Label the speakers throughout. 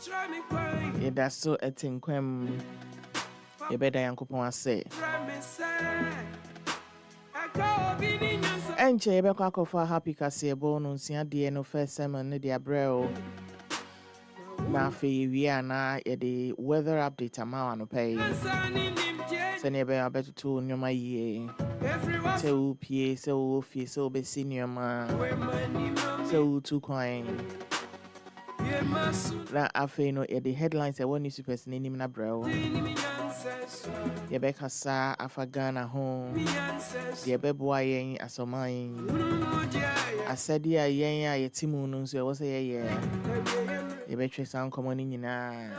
Speaker 1: Yeah, that's so a thing. You better Yankupon say. And Chebe Quack for happy Cassiabo, no see the no first sermon, the abreo. Now, we are now the weather update. I'm out on pay. Send you better to know my year. So, P. So, fee, so be senior man. So, 2 coin. That I feel no the headlines I want you to person in na bro. Yebeka sa afagana home. Yebeboa yen asomain. I said yeah ye timu no so was yeah. Yebetwe sound common nyina.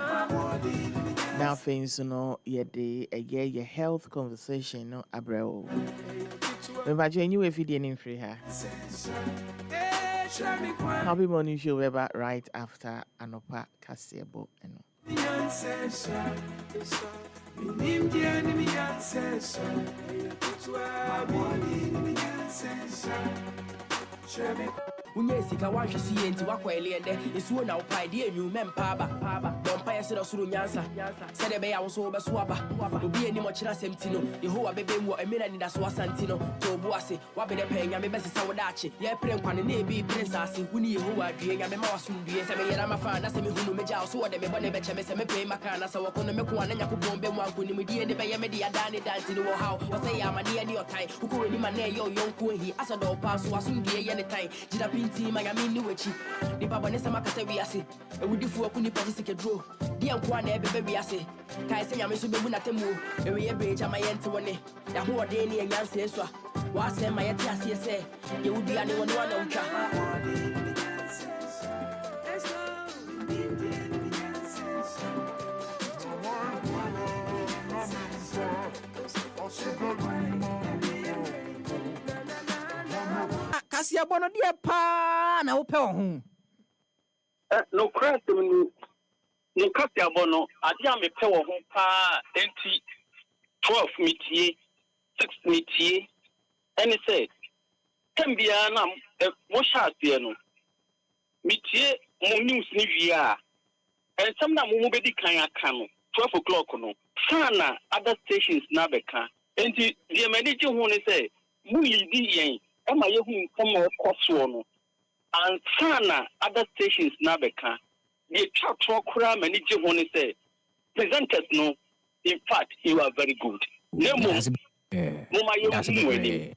Speaker 1: Now things no ye de a health conversation no abro. Remember you if you didn't free her. Happy morning show weber right after Anopa Kasiebo eno.
Speaker 2: Unye sika wanhwe sie nti wakwele ende esuo na upai de enyu mempa aba don pa yese do suru nyansa se de be ya wo so be so aba obi eni mo kira semti no yehowa bebe mu emira ni da so asanti no to obu ase wa be de penya me bese sa wo daache ye pre nkwane na ebi prince ase huni yehowa due nya me ma wasundue se me yera mafa na se me hunu me ja so wo de me bone be cheme se me pe maka na se wo kono me ko ana nya ko bombe mu ankoni me die de be ye me de adane danti no wo how wo se ya mane ani otai ukuru ni mane ye oyonko hi asa do pa so wasundue ye ne tai jida Pinti Miami ni wechi. The papa ne sama kase we ase. E wudi fu akuni pa sike dro. Di anko na ebe we ase. Kai se nyame so bebu na temu. E we ye breja ma yente woni. Ya ho ode ni enyanse enso. Wa se ma yete ase se. Ye wudi ane woni wana utwa.
Speaker 3: Kasia bono dia pa na wo pe wo ho
Speaker 4: no craft no kasia bono adia me pe wo ho pa 12 mitie 6 mitie any say tambia na mo sha ase no mitie mo news ni wia and some na mo bedi kan aka no 12 o'clock no sana other stations na beka enti die manage ho ni say mu lidi yen Emma Yehu come no and Sana other stations na beka. The chat kura many jihoni say presenters no. In fact, you are very good. Nemo Mama Yehu wedding.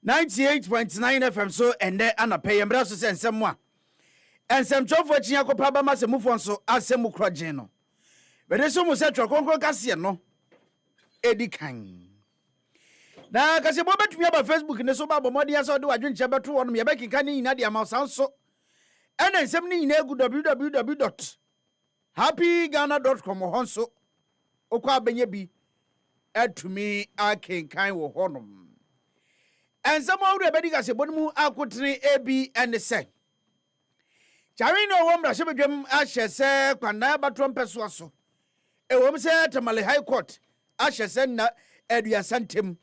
Speaker 3: .9 FM so and there ana pay mbra so sensem a ensem twofo achia ko paba ma semufo nso asemu kroje no bede so mu se twakonkro kase no edikan na kase bo betumi aba Facebook ne so ba bomodi aso de wadwenche beto wono ye bekinka ni nyina de amausan so ena ensem ni nyina egu www.happyghana.com honso okwa benye bi atumi akenkan wo honom. And some already bedding as a bonimu akutri AB and the say. Charino wom Rashabim Asha say, Kwanaba Trumpesuaso. A woman said to Malay High Court, Asha send Edia Santim.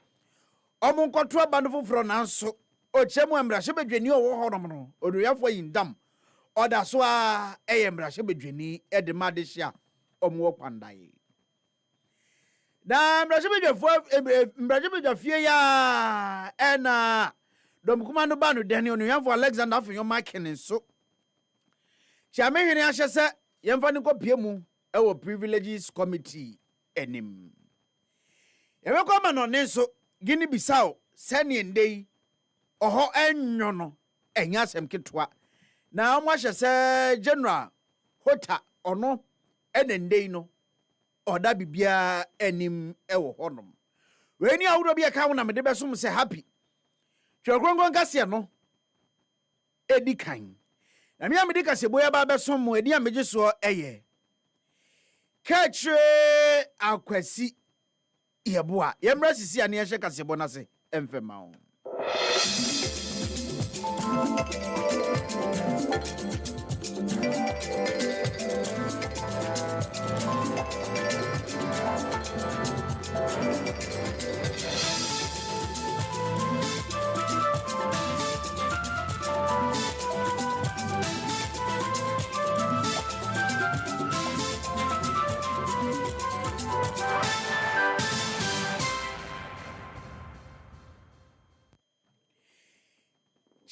Speaker 3: Omon contra bandu from Nanso, or Chemo and Rashabini or Hormono, or the halfway in Dam, or that's why I am Rashabini at the Madisha or more Pandai. Na mrajibija fie ya ena dom kumano banu deni onu yanfo Alexander afin yo marking so chame hene ahye se yemfa ni kopie mu e wo privileges committee enim yewe ko ma no ne so gini bisao sene ndei oho enyo no enya asem ketwa na omo ahye se general hota ono ene ndei no oda bibia enim ewo honom we ni awuro bi aka wona me de beso say happy twekrongon kase no edi kan na me amedi kase boya ba beso mo edi amege so eye kachre akwasi yeboa yemra sisi ane ehye kase bo na se emfema o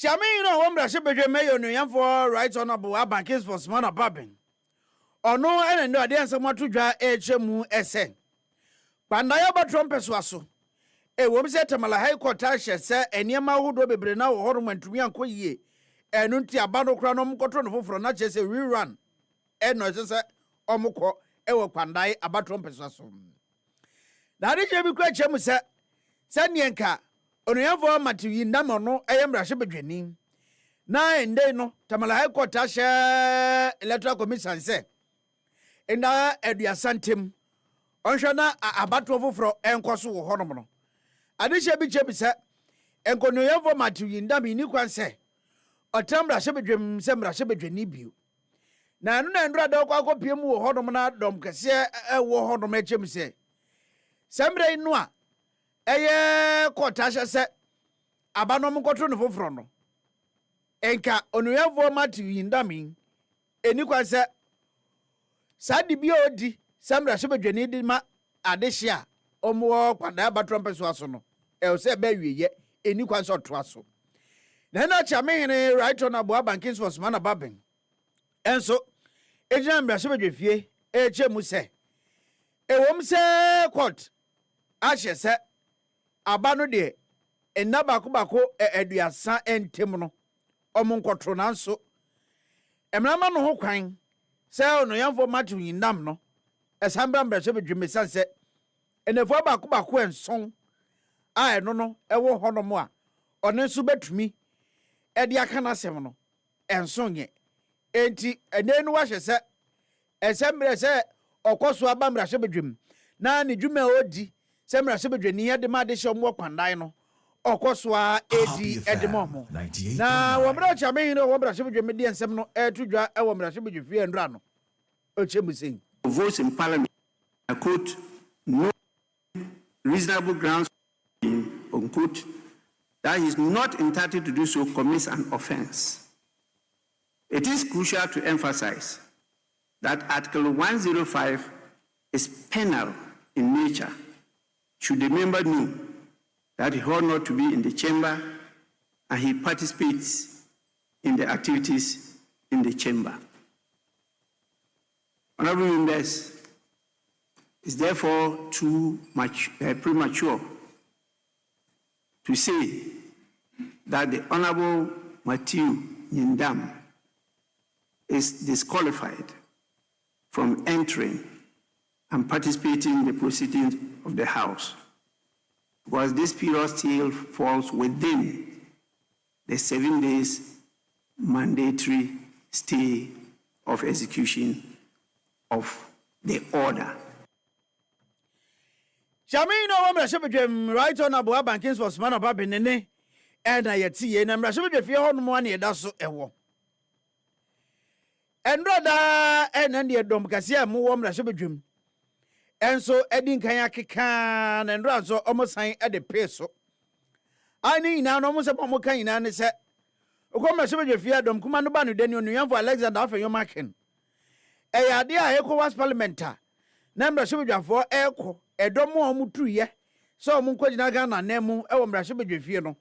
Speaker 3: Shami, you know, one brush bedre mayo no yam for right honorable Abankins for Smana Babin. Or no, and no, there some to dry HMU SN. Pandaya ba trumpet swaso. E wom se tamala high court ashe se eniema hudo bebre na wo horum antumi anko yie. Enu nti abano kra no mkotro no foforo na che se rerun. Eno se omukọ e wo pandai aba trumpet swaso. Na ri je bi kra chemu se nienka onuyafo matiwi ndamo no eyemra hye bedwani na ende no tamala high court ashe electoral commission se enda eduasantem onhwe na abato foforo enkoso wo honom no adehye bi chebisa enkonuyafo matiwi ndamo ni kwanse otamra hye bedwam se mra hye bedwani bio na anu na ndra da kwa akopiem wo honom na dom kese wo honom echemse semre inu a eye kotasha se abanom nkotro no foforo no enka onuyafo matiwi ndami eni kwanse sadi bi odi samra hye bedwani di ma adehye a omo kwada abatro so aso no e se ba wieye eni kwanse oto aso na na chamehene right on abo Abankins for Smana Babin enso ejina mra hye bedwefie echemu se ewom se court ahye se abano de enna bako eduasa entem no omunkotro nanso emrama no ho kwan se ono yamfo matu yindam no esambra mbrahye bedweme sanse enefo bako enson a eno no ewo honom a one nso betumi edi aka na sem no enson ye enti enenu wa hye se esembre se okoso aba mbrahye bedwem na ne dwuma odi semra se bedwani yede ma de hye omwo kwandan no okoswa edi edimomo na wobra chamehino wobra se bedwame de ensem no etudwa e wobra se bedwefie ndra no ochemusen
Speaker 5: votes in parliament I quote no reasonable grounds unquote that he is not entitled to do so commits an offense. It is crucial to emphasize that Article 105 is penal in nature. Should the member know that he ought not to be in the chamber and he participates in the activities in the chamber. Honorable members, it's therefore too much premature to say that the Honorable Matthew Nyindam is disqualified from entering and participating in the proceedings of the House, because this period still falls within the 7 days mandatory stay of execution of the order.
Speaker 3: Jamino wa mrahye bedwem right on abo Abankins for Smana Babin ne na yeti ye na mrahye bedwefie honom ane eda so ewo enroda ena ne dom kase am wo mrahye bedwem enso edi nkan akeka na ndra so omosan ede peso ani ina no mo se mo kan ina ne se okọ mrahye bedwefie dom kuma no ba no dani onuyamfo Alexander Afenyo Maken ade a ECOWAS parliamenta na mrahye bedwafo eko edomo omutuye so omunkogina Ghana nemu ewo mrahye bedwefie no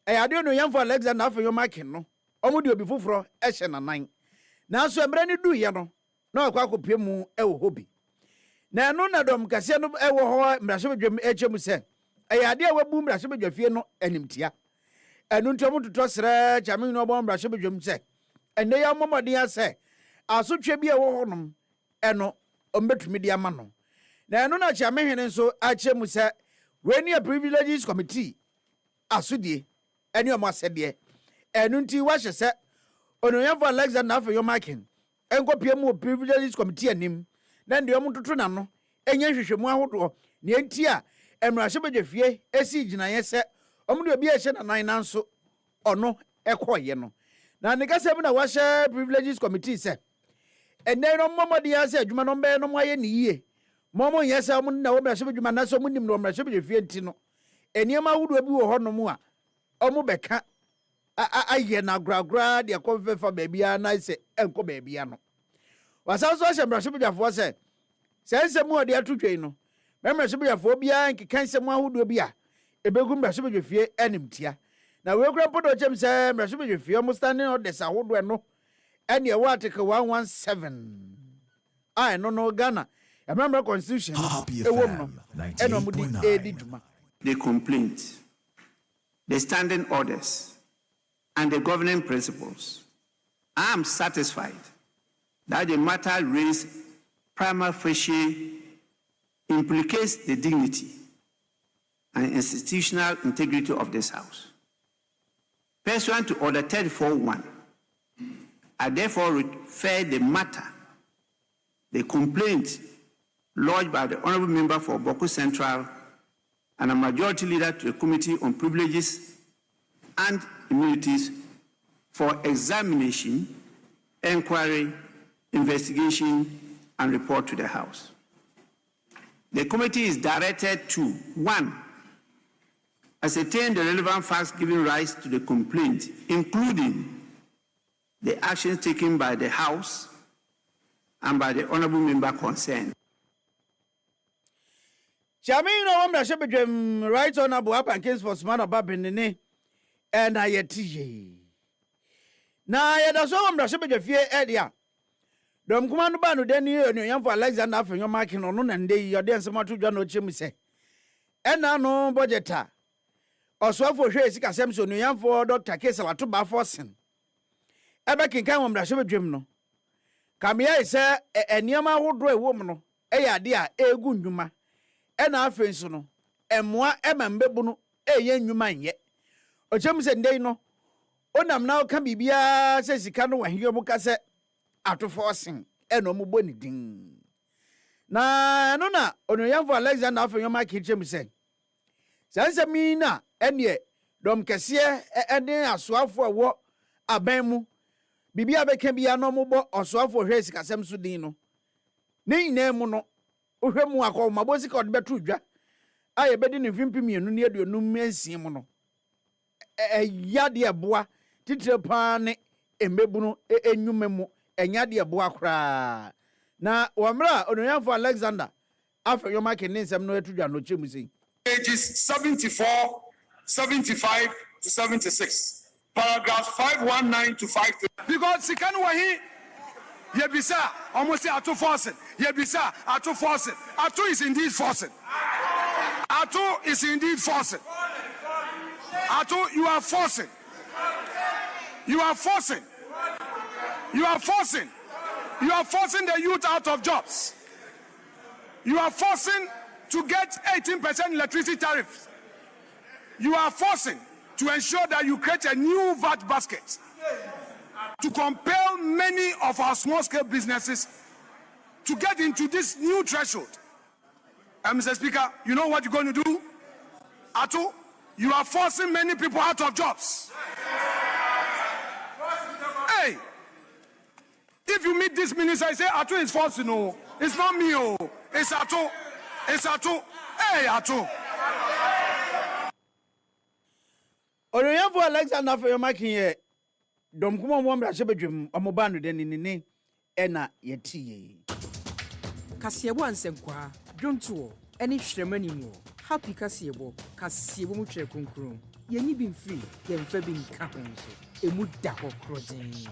Speaker 3: ade onuyamfo Alexander Afenyo Maken no omudi obi foforo ehye nanan na so emre ni duye no na akwa kopemu ewo hobi na eno na dom kase no ewo ho mrahye bedwem echemu se ade a wabu mrahye bedwefie no animtia enu ntomo toto sere chame no bo mrahye bedwem se ene ya momode ase asotwe bi ewo honom eno ombetumi di ama no na eno na chame hene nso achemu se when your privileges committee asudie any omo asede enu nti wa hye onoyamfo Alexander for your marking enko pie mu privileges committee anim na ndie omo toto na no enya hwehwemu ahodo ne enti a emrahye bedefie esi ginaye se omo de obi a hye na nan nanso ono ekoye no na ne kase na wa hye privileges committee se enne no momodi ya se adwuma no mbe no moye ne yie momo yesa omo na wo mrahye bedwuma na so monim no mrahye bedefie enti no eniema ahodo bi wo hono mu a omo beka aye na gragra de akofefa baabia na se enko baabia no wasanso hye mrahye bedwafo se sense mu ode atutwei no mrahye bedwafo bia nkekanse mu ahodo bi a ebegu mrahye bedwafie animtia na we kura podo chem se mrahye bedwafie omo standing orders ahodo no ene e wa article 117 ai no Ghana remember constitution ewom no ene omo di edi duma
Speaker 5: the complaint, the standing orders, and the governing principles, I am satisfied that the matter raised prima facie implicates the dignity and institutional integrity of this House. Pursuant to Order 34.1, I therefore refer the matter, the complaint lodged by the Honourable Member for Boko Central and a majority leader to the Committee on Privileges and Immunities for examination, inquiry, investigation, and report to the House. The committee is directed to 1. Ascertain the relevant facts giving rise to the complaint, including the actions taken by the House and by the Honourable Member concerned.
Speaker 3: Chamino omrahye bedwam right honorable Abankins for Smart Babinene and ayetiye. Na yeda so omrahye bedwafie edia. Dom kuma no ba no dani onuyamfo Alexander afenyo marking no na ndey yode nsemato dwa no chemu se. Ena no budgeta. Oswafo hwe esika semso onuyamfo Dr. Kesalato ba forcing. Ebe kinkan omrahye bedwam no. Kamia ise eniama hodo ewom no. Eya ade a egu ndwuma. Ena afenso no emmoa emambebu no eye nnwuma nye ochem se ndey no onam na oka bibia se sika no wahwe mu ka se atoforcing ena ombo ni din na no na onoyamfo Alexander afenyo ma kichem se sanse mi na ene dom kese ene asoafo wo aban mu bibia beka bia no mobo osoafo hwe sika sem so din no ne nyina mu no ohwemu akọ mabosi ka odbetu dwa aye bedi ne mfimpimienu ne aduonum mensie mu no yade eboa titire pa ne embebunu enyumemu enyade eboa kra na wamra onoyamfo Alexander afenyo market ne nsem no atudwa no chemu sei
Speaker 6: pages 74 75 to 76 paragraphs 519 to 53 because sikanu wahi Yebisa, almost say Atu forcing. Yebisa, Atu forcing. Atu is indeed forcing. Atu is indeed forcing. Atu, you are forcing. You are forcing. You are forcing. You are forcing the youth out of jobs. You are forcing to get 18% electricity tariffs. You are forcing to ensure that you create a new VAT basket. To compel many of our small-scale businesses to get into this new threshold. And Mr. Speaker, you know what you're going to do? Atu, you are forcing many people out of jobs. Hey, if you meet this minister, I say Atu is forcing. No, it's not me. Oh, it's Atu. It's Atu. Hey, Atu.
Speaker 3: Onoyamfo Alexander for your marking here. Dom kuma mo mrahye bedwam omobanu de ne ena yetiye
Speaker 2: Kasebo ansenkwa dwonto eni hwremani mu happy kasebo mu twere konkron yeni bi mfiri ye mfa bi nka ho so emu da ho krojen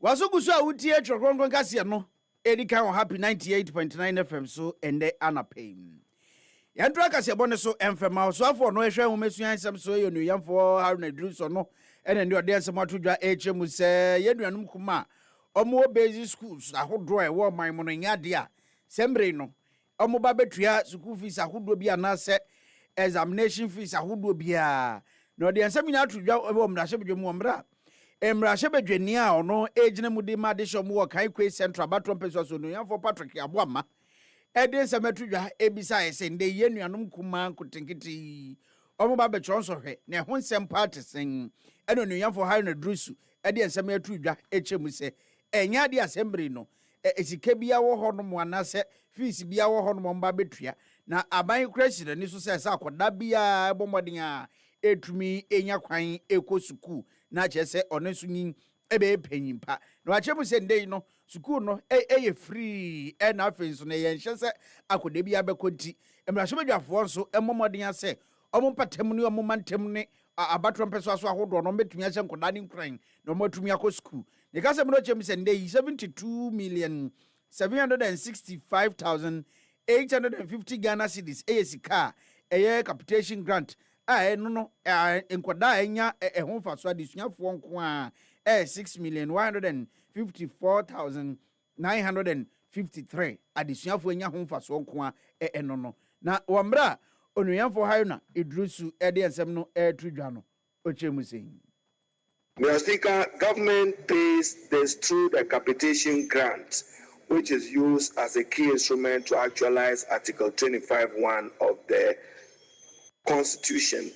Speaker 3: Wasugusu a wutie twere konkron kase no edi kan happy 98.9 FM so ende anapay Yandra kasebo ne so emfema so afọ no ehwe ho mesuan nsem so ye nuyamfo Haruna Druso no ene ndi ode nsem atodwa ehwemu se yenuanum kuma omo basic schools ahodo e wo man mo no nyade a sembre no omo ba betua school fees ahodo bi anase examination fees ahodo bia na ode ensem nya atudwa o mrahye bedwe mu omra mrahye bedweni a ono ejine mu de ma de shomo wo kan kwe central batron peso so no yanfo Patrick aboama ede ensem atudwa ebisa ese nde ye nuanom kuma nkotinkiti omo ba betron so hwe na ho nsem partisen eno nuayanfo ha na drusu ede ensem atudwa echemu se enya de assembly no esike bia wo ho no mo anase fees bia wo ho no mo mba betua na aban president ni so se akoda bia bomodin a etumi enya kwan ekosuku na chese ono sunyin ebe panyimpa na wachemu se ndey no suku no eye free na afenso na ye nhese akoda bia bekonti emrahye bedwafo nso emomodin ase omo patem ni omo mantem ni abatro mpeso aso ahodo no betumi ahye nkoda ni nkran na omo atumi akosuku ne kase mno chem se ndey 72,765,850 Ghana cedis esika eye capitation grant no enkoda enya ehonfa so adesuafo nko a 6,154,953 adesuafo enya honfa so nko a no na wamra onuyamfo hayo na idrusu ede ensem no trudwa no ochemu sei.
Speaker 7: Mr. Speaker, government pays this through the capitation grant, which is used as a key instrument to actualize Article 25(1) of the Constitution.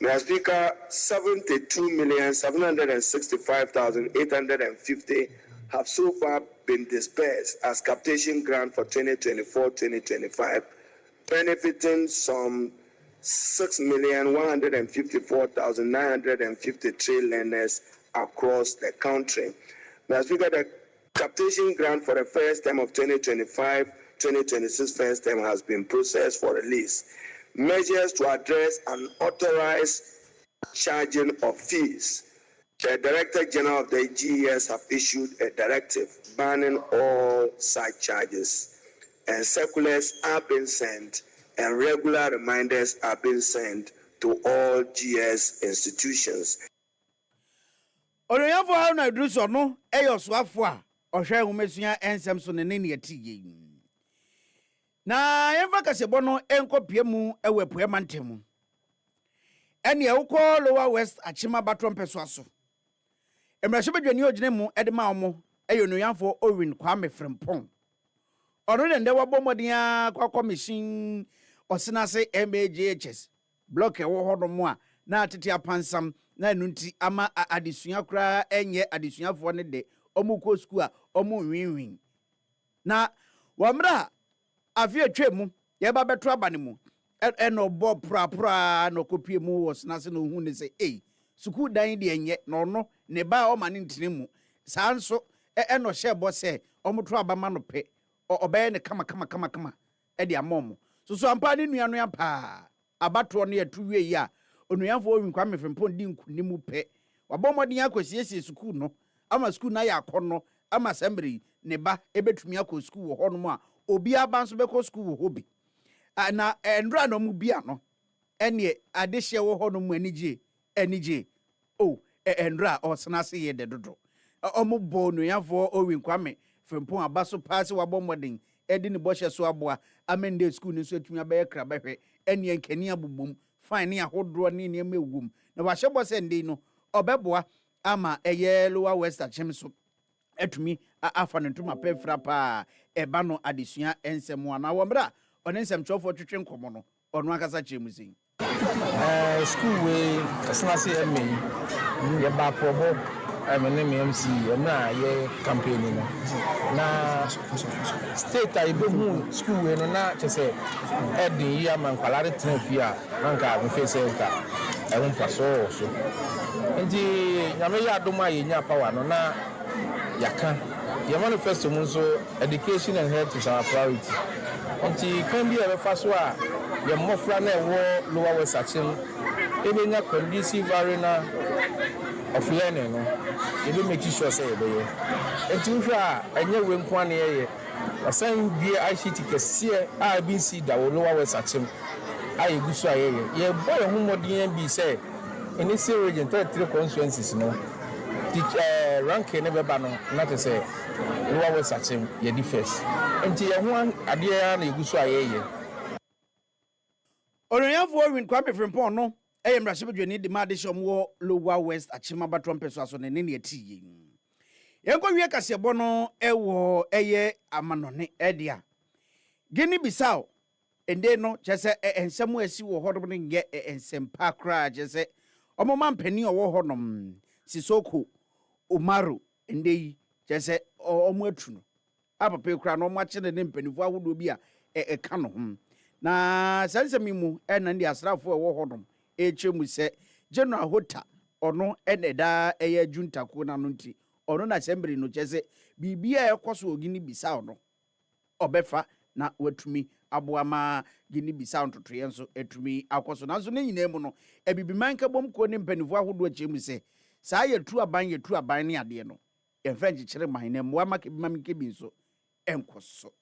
Speaker 7: Mr. Speaker, 72,765,850 have so far been disbursed as capitation grant for 2024-2025, benefiting some 6,154,953 learners across the country. Mr. Speaker, the capitation grant for the first term of 2025-2026 first term has been processed for release. Measures to address unauthorized charging of fees. The Director General of the GES have issued a directive banning all such charges, and circulars are being sent and regular reminders are being sent to all GS institutions.
Speaker 3: Onoyafo ha na druso no eyosoafo a ohwe humesua ensem so ne ne atiye. Na yemfa kasebo no enkopie mu ewepue mantemu. Ene ewuko Lower West Achima Batron peso aso. Emrahye bedwani ogine mu edema omo eyonoyafo Owin Kwame Frempong. Ono de ndewa bomodia kwa commission osinase MAJHS block ewo hodomo a na atete apansam na nunti ama adesua kra enye adesuafo ne de omuko school a omu winwin na wamra afie twemu ye ba beto abane mu eno bo pra no kopie mu osinase no hu ne se school dan de enye no no ne ba o mane ntine mu sanso eno hye se omuto abama no pe obeye ne kama de amomo so ampa ne nua no ampa abato no yatuwe yi a onuyafo Owin Kwame Frempong di nkunimu pe wabomodin akosiesie school no ama school na yakono ama assembly ne ba ebetumi akọ school wo hono a obi abanso beko school wo hobi na endra no mu bia no ene adehye wo hono mu anije endra osenase ye de dodo omo bo onuyafo Owin Kwame Frempong abaso pass wabomodin edi ne bohye so aboa amende school ni so atumi abaye kra behwe ene nkani abubum fine ahodo ne ne mewum na wahye bose ndey no obeboa ama eye Lower West Achim so atumi afa ne ntoma pefra pa eba no adesua ensem ana womra one nsem chofo twetwe nkomo no ono akasa chemusin
Speaker 8: school we asenase eme ye ba probo amene MC na ye campaign no na state a ibehu school we no na chese edin ya mankwalare tenafia nanka me face ka ehun faso so nti nyame ya adoma ye nya power no na yaka ye manifesto mu so education and health is our priority nti kan bi e faso a ye mofra na ewo Lower West Achim ebenya conducive arena of learning no you do make sure say be enti hwa enye we nko na ye asan bi ICT kese ABC da Lower West Achim ayi gusu aye ye boy hu modin bi say any region 33 constituencies no ranking ne beba no na te say Lower West Achim ye di first enti ye ho ade ya na egu so ayeye
Speaker 3: Onuyanfo win Kwame Frimpong no mrashibedwani de ma de shom wo Lower West Achim abatro mpeso aso ne ne ati yi yenko wie kasebo no ewo eye amanone edia Gini Bissau ende no chese ensemu asi wo hodom ne nge ensempa kra chese omoma mpani owo honom Sisoko Umaru ende yi chese omo atu no apapa kra no omo ache ne mpanifo ahodo bi a ka no ho na sansemi mu na ndi asrafo owo hodom echemu se General Hota ono eneda eye juntako na no nti ono na assembly no chese bibia ekoso Gini Bissau no obefa na watumi aboama Gini Bissau ntotoye nso atumi akoso nanso ne nyina mu no ebibiman ka bom ko ne mpanifo ahodo achemu se saa yetu aban ne ade no emfa nkyekere man na mwa make bima mike bi nso enkoso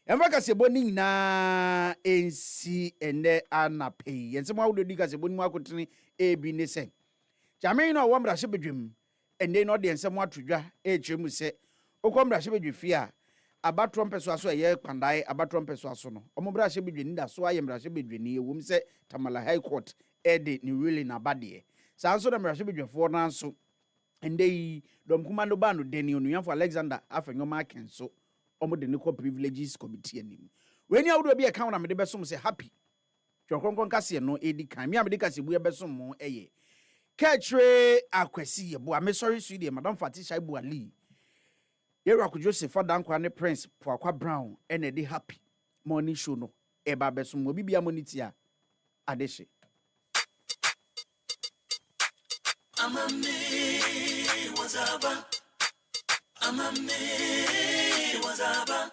Speaker 3: emfa kasebo ni nyina ensi ene anapei ensem ahodo di kasebo ni mu akotene ebi ne se jamen no wo mrahye bedwem ende no de ensem atodwa echemu se okọ mrahye bedwefi a abatro mpeso aso ye kwandai abatro mpeso aso no omobra hye bedweni da so aye mrahye bedweni ewum se Tamale High Court ede ni really na bade sanso da mrahye bedwefo na nso ende dom kumando bando deni onuyanfo Alexander afenyo akenso omode ne ko privileges committee anim weni awdo bi e kan na mede besom se happy twokonkon kase no edi kan mi amede kase bu e besom mo eye katre akwasi ye bo amesori su de Madam Fati Shaibu Ali Yeraku Joseph Adankwa ne Prince Poakwa Brown ene de happy morning show no eba besom obi bia monitia adehye
Speaker 9: Amame wazaba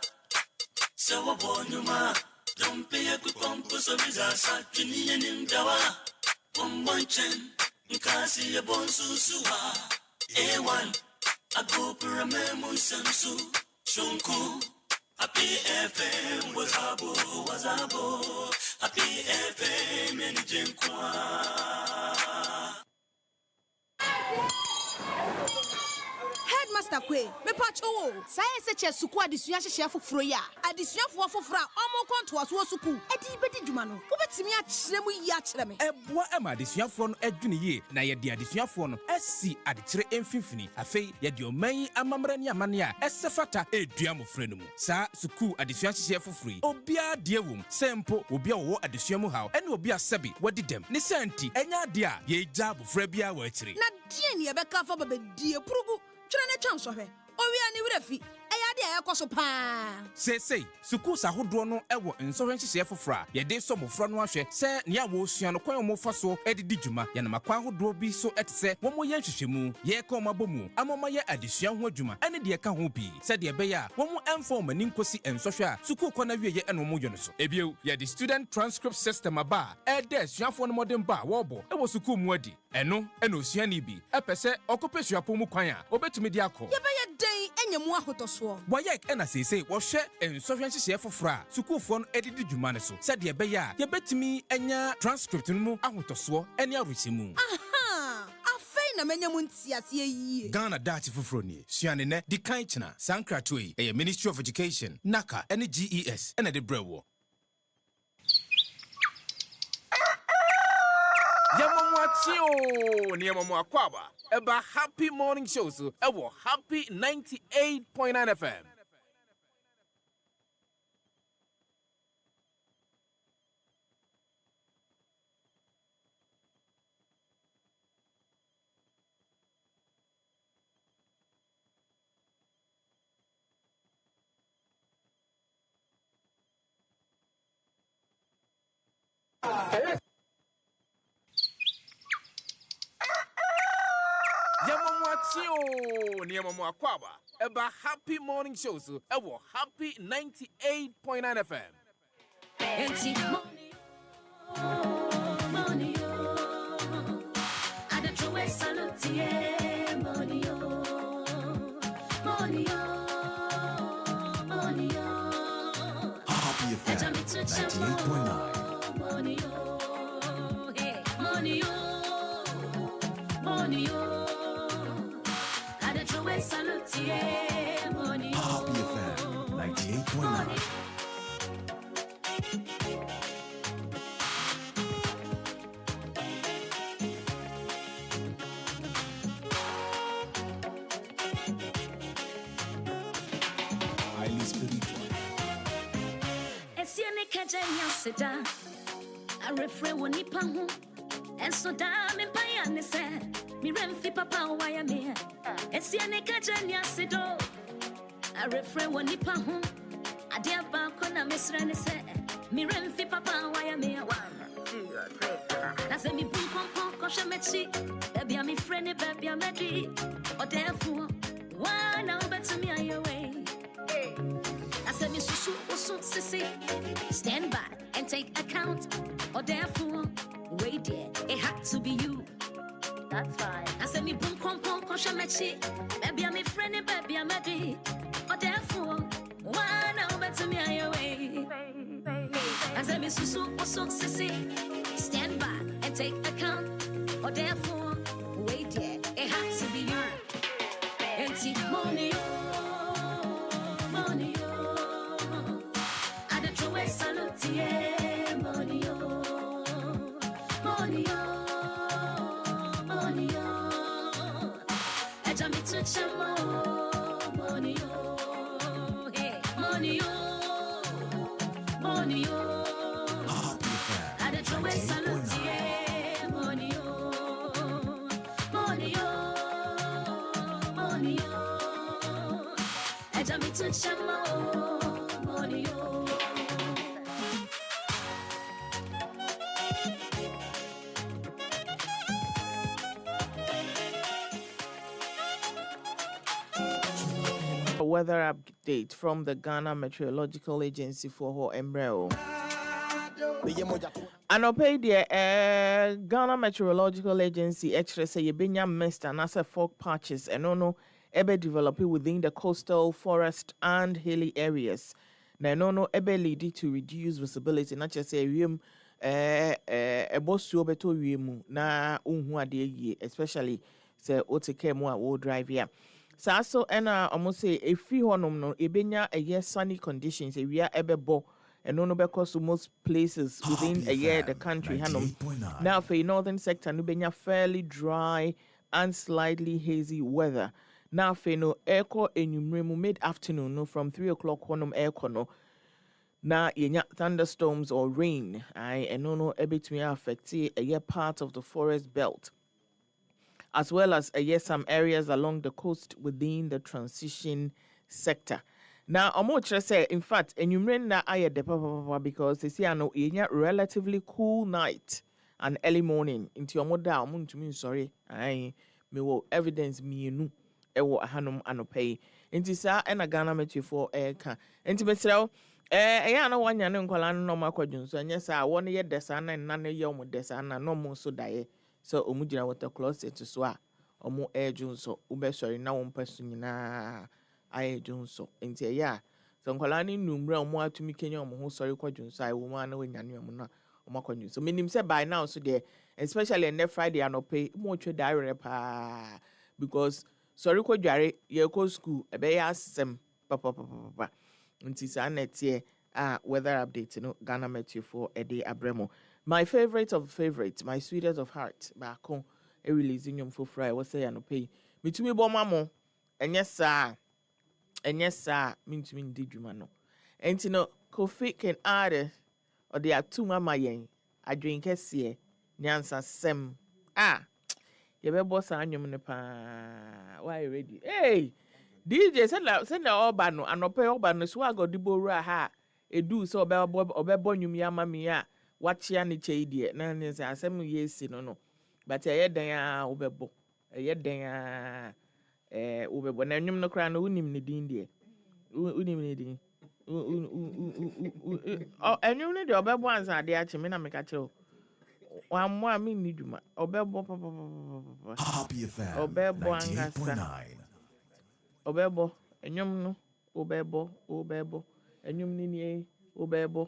Speaker 9: Sawa bonyuma Dompe ya kupompo so vizasa Chuniye nimdawa Bombonchen Nkasi ya bonsusuwa A1 Agopura memu samsu Shunku Happy FM wazabo Happy FM yenijenkwa
Speaker 10: Headmaster Kwe, me pacho wo. Science che suku adisua hye foforo ya. Adisuafo foforo omo konto aso suku. Edi bedi dwuma no. Wo betimi a kyerɛ mu yi a kyerɛ me.
Speaker 11: Eboa ema adisuafo no adwune ye na ye de adisuafo no asi adekyere emfimfini. Afei ye de oman amamra ne amane a ɛsɛfata edua mofra no mu. Sa suku adisua hye foforo yi. Obia de wom. Sempo obia wo adisua mu haw. Ene obia sɛbi wadi dem. Ne santi enya de a ye gya bofra bia wa akyire.
Speaker 10: Na die ne ye bɛka fa babedie purugu. Twere ne twanso hwe. Owia ni wurafi. Eyade a yakoso pa.
Speaker 11: Sei suku sahodo no ewo nsohwe hye foforo ye de so mofra no ahwe se ne a wo sua no kwan mo fa so edidi dwuma ye na makwan hodo bi so etese wo mo ye hwehwemu ye ka o mabomu amoma ye adesua ho adwuma ene de ka ho bi se de be ya wo mo emfa mani nkosi ensohwe a suku kwana wie ye eno mo yo no so ebio ye the student transcript system aba e de asuafo no modern ba wo bo ewo suku mu adi eno osua ni bi epese okope suapo mu kwan a obetumi di akọ
Speaker 10: ye be ye den enyemu ahotoso
Speaker 11: Wayek ena sese wo hwe ensohwe hye foforo a sukufo no edidi dwuma ne so se de be ya ye betimi enya transcript no mu ahotoso ene aruchemu
Speaker 10: aha afei na menyemu ntiase yi
Speaker 11: Ghana dati foforo ni suane ne di kan china sankrato yi e Ministry of Education naka ene GES ene de brewo Yamamwachio ni yamamwakwaba eba happy morning shows ewo happy 98.9 FM Yamamwachio ni yamamwakwaba eba happy morning shows ewo happy 98.9 FM
Speaker 12: Happy FM 98.9
Speaker 9: Money, Etienne Kajanya Seda. I refrain when he pangu. And so damn in Payane said, Miremfi Papa, why am here? Etienne Kajanya Sedo. I refrain when he pangu. I dear Bakona Miss Rene said, Miremfi Papa, why am here? That's a me boom pom koshamechi. Baby, I'm a friend, baby, I'm ready. Or therefore, why now better me on your way? I said, Miss Susu, Sissy, stand by and take account. Or therefore, wait there, it had to be you. That's fine. I said, me boom pom koshamechi. Baby, I'm a friend, baby, I'm ready. Or therefore, why now better me on your way? I said, Miss Susu, Sissy, stand by and take account. Or therefore, wait there, it had to be you. Empty money, money, I don't throw a salute, yeah, money, money, money, I jump into chamo, money, hey, money, money, I don't throw a salute, yeah, money, money, money, I jump into chamo, money,
Speaker 1: A weather update from the Ghana Meteorological Agency for her embryo. Anopay the Ghana Meteorological Agency extra say yebenya mist and as a fog patches and no ebe developing within the coastal forest and hilly areas. Na no ebe lead to reduce visibility, not just say wiem bosu obeto wiemu na unhu ade ye, especially say oteke mo a wo drive here. So almost say a free honum no ebenya a year sunny conditions a we are ebebo and no because to most places within a year the country hanum. Now for the northern sector nubenya fairly dry and slightly hazy weather. Now for no echo enumremu mid afternoon no from 3 o'clock honum echo no. Now yenya thunderstorms or rain. And no ebit me affect a year part of the forest belt, as well as some areas along the coast within the transition sector. Now, I'm more say, in fact, enumerate na aye de papa because they see I know relatively cool night and early morning into your moda to me sorry. I me will evidence me nu ewo hanum anopay. Inti sa ena Ghana metri for eka. Inti mesrao ya no wanya ne nkwala no ma kwadun so anya sa won ye desa na na ne ye omo desa na no mo so dae. So omujina water closet so a omo ejun so ube sorry na won pesu nyina ayejun so enti ya so nkwala ni numre omo atumi kenya omo ho sorry kwadun so ai wo ma na wanyane omo na omo kwadun so minim say by now so there, especially on Friday anope mo twe diary pa because sorry kwadware ye ko school ebe ya asem papa nti sa na tie weather update no Ghana Meteo for ede abremo. My favorite of favorites, my sweetest of heart, Bako, a releasing yum for fry, was say, and pay me to me, Bomamo, and yes, sir, mean to me, did you, mano. And you know, Kofi can add, or they are two mama yen. I drink a see, Nyansa sem. You better boss on your pa. Why ready? Hey, DJ send the Obano, and no pay Obano, swag or Dibora ha. A do so about Obebon, you mamma mia. What ya ni chedi na ne say asem yes no but e dan obebo e dan obebo na nwum no kra no unim ne din de unim ne din enwum ne de obebo ansa de a chime na meka che wa mo a me ni dwuma obebo
Speaker 12: Happy FM
Speaker 1: obebo angasa
Speaker 12: 98.9
Speaker 1: obebo enwum no obebo enwum ni ni obebo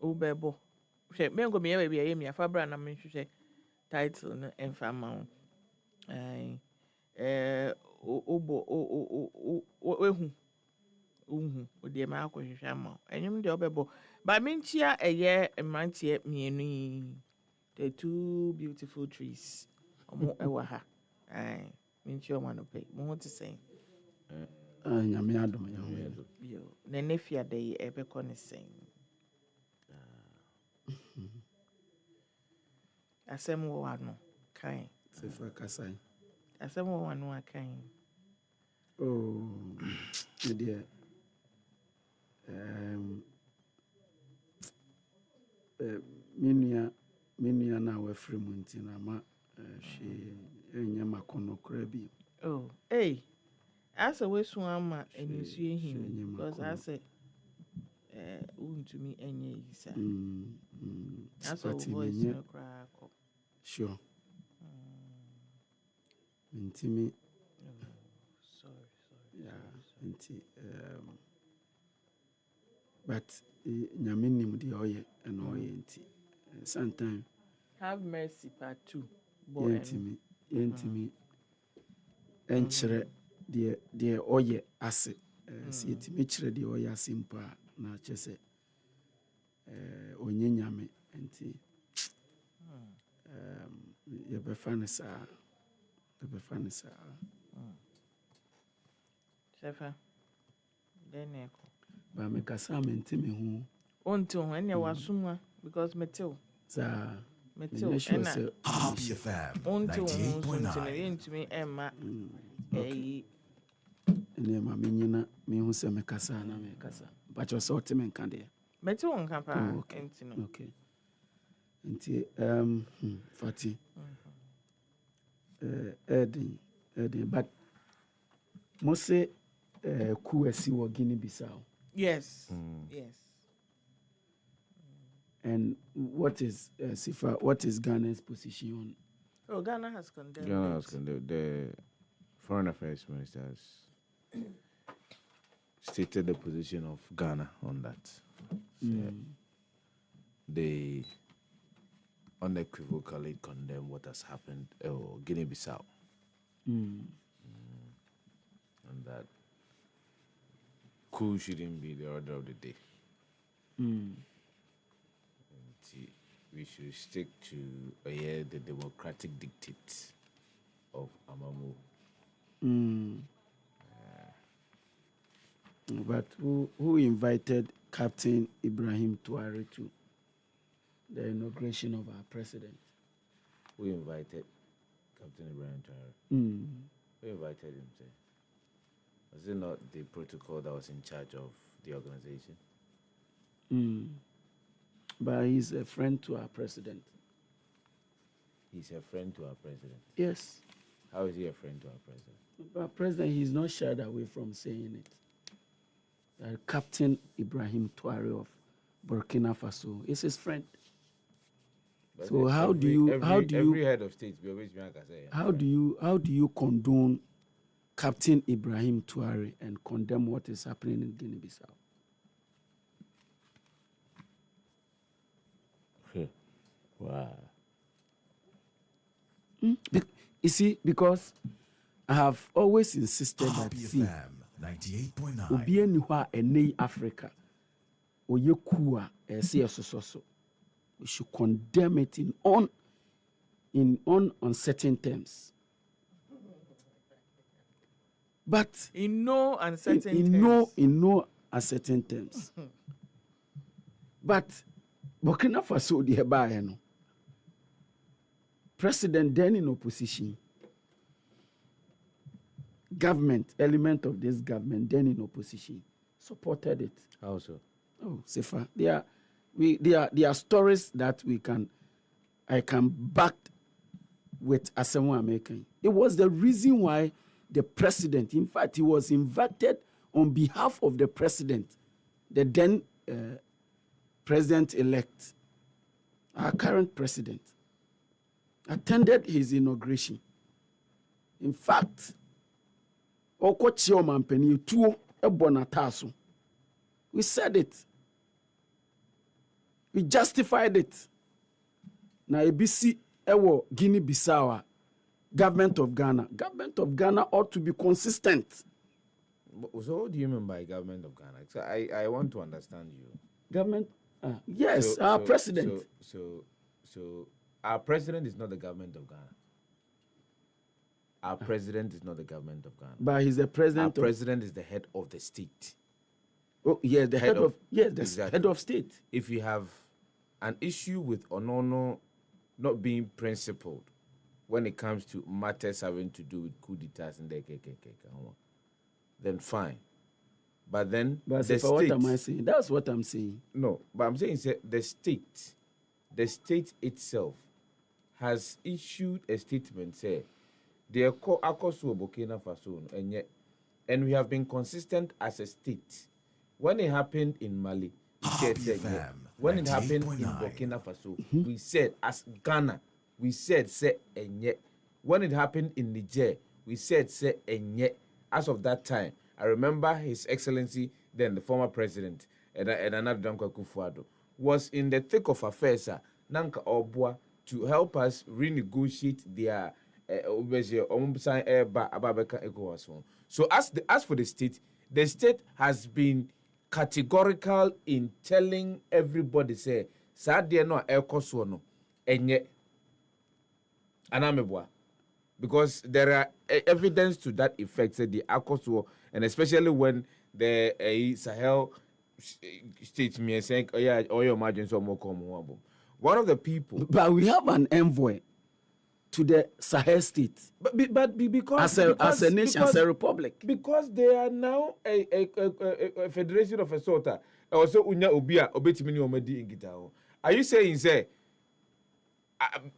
Speaker 1: ubebo she me ngo me bia ye me afabra na me hwehwe title no emfa ma wo obo ehu odi ma akohwehwe ama enyum de obebo ba menchia eye mrantie mienu the two beautiful trees omo ewa ha Mincho Manope. What to say?
Speaker 3: Nyame adom, nyame adom.
Speaker 1: Yo, Nenefia de Ebecon is saying. Asem wano kind.
Speaker 3: Sefa Kasai.
Speaker 1: Asem wano kind.
Speaker 3: Oh, dear. Minia na wafiri mu nti na ma she enya makono krabi.
Speaker 1: Oh, hey. As a way swama and you see him because I say to me any sir. That's a voice no crack.
Speaker 3: Sure. Intimi.
Speaker 1: Sorry.
Speaker 3: Yeah, inti but nyaminim di oye and oye inti. Sometimes
Speaker 1: have mercy part 2. Boy.
Speaker 3: Yentimi. Enchere de oye ase. Si yetimi chere de oye ase mpa na chese. Onye nyame inti. Yebefane sa.
Speaker 1: Sefa. Then
Speaker 3: Ba me kasa me ntimi hu.
Speaker 1: Until when you was summa because metal.
Speaker 3: Sa
Speaker 1: Metal.
Speaker 12: Happy FM.
Speaker 1: Until
Speaker 12: 98.9.
Speaker 1: to me Emma. Eh.
Speaker 3: Ene ma me nyina me hu se me kasa na me kasa. But you so te me nka de.
Speaker 1: Metal on campa.
Speaker 3: Okay. Nti Fati. Edin but mose ku asi wo Guinea Bissau.
Speaker 1: Yes.
Speaker 3: And what is Sifa? What is Ghana's position on?
Speaker 1: Oh, Ghana has condemned.
Speaker 13: The Foreign Affairs Minister has stated the position of Ghana on that. So they unequivocally condemn what has happened Guinea-Bissau. And that coup shouldn't be the order of the day. We should stick to the democratic dictates of Amamu.
Speaker 3: But who invited Captain Ibrahim Touare to the inauguration of our president?
Speaker 13: Who invited Captain Ibrahim Touare? Who invited him, sir? Was it not the protocol that was in charge of the organization?
Speaker 3: But he's a friend to our president.
Speaker 13: He's a friend to our president?
Speaker 3: Yes.
Speaker 13: How is he a friend to our president?
Speaker 3: Our president, he's not shied away from saying it. Captain Ibrahim Touare of Burkina Faso is his friend.
Speaker 13: But
Speaker 3: so
Speaker 13: every head of state
Speaker 3: how do you condone Captain Ibrahim Touare and condemn what is happening in Guinea-Bissau?
Speaker 13: Wow.
Speaker 3: You see, because I have always insisted
Speaker 12: Happy
Speaker 3: that
Speaker 12: FM 98.9.
Speaker 3: Obi eni hɔ a ɛnɛ Africa oye kuwa ɛsɛ ɛsoso. We should condemn it in uncertain terms. But
Speaker 1: in no uncertain
Speaker 3: terms. In no uncertain terms. But Burkina Faso di heba no. President then in opposition. Government, element of this government then in opposition, supported it.
Speaker 13: How so?
Speaker 3: Oh, Sefa. There are stories that I can back with Asemo American. It was the reason why the president, in fact, he was invited on behalf of the president, the then president-elect, our current president, attended his inauguration. In fact, we said it. We justified it. Now, ABC, Guinea-Bissau, government of Ghana ought to be consistent.
Speaker 13: So what do you mean by government of Ghana? So I want to understand you.
Speaker 3: Government, yes, our president.
Speaker 13: So our president is not the government of Ghana. Our president is not the government of Ghana.
Speaker 3: But he's the president.
Speaker 13: Our president is the head of the state.
Speaker 3: Oh, yeah, the head of the
Speaker 13: exactly.
Speaker 3: head of state.
Speaker 13: If you have an issue with Onono not being principled when it comes to matters having to do with coup d'etats and then fine. But then
Speaker 3: the state, what am I saying? That's what I'm saying.
Speaker 13: No, but I'm saying the state itself has issued a statement say they are Akosu Burkina Faso and we have been consistent as a state. When it happened in Mali, we said when it happened in Burkina Faso, we said as Ghana, we said say enye. When it happened in Niger, we said say enye. As of that time, I remember His Excellency, then the former president, and another Danko Kufuado, was in the thick of affairs, Nanka Obwa, to help us renegotiate their so as for the state has been categorical in telling everybody say Sadia no ekoso no enye anamebwa, because there are evidence to that effect say the akoso, and especially when the Sahel states me saying oh yeah all your margins are more common. One of the people,
Speaker 3: but we have an envoy to the Sahel states,
Speaker 13: but because
Speaker 3: as a nation, as a republic,
Speaker 13: because they are now a federation of a sort. Also, unya obia obetimi ni omadi ingita. Are you saying say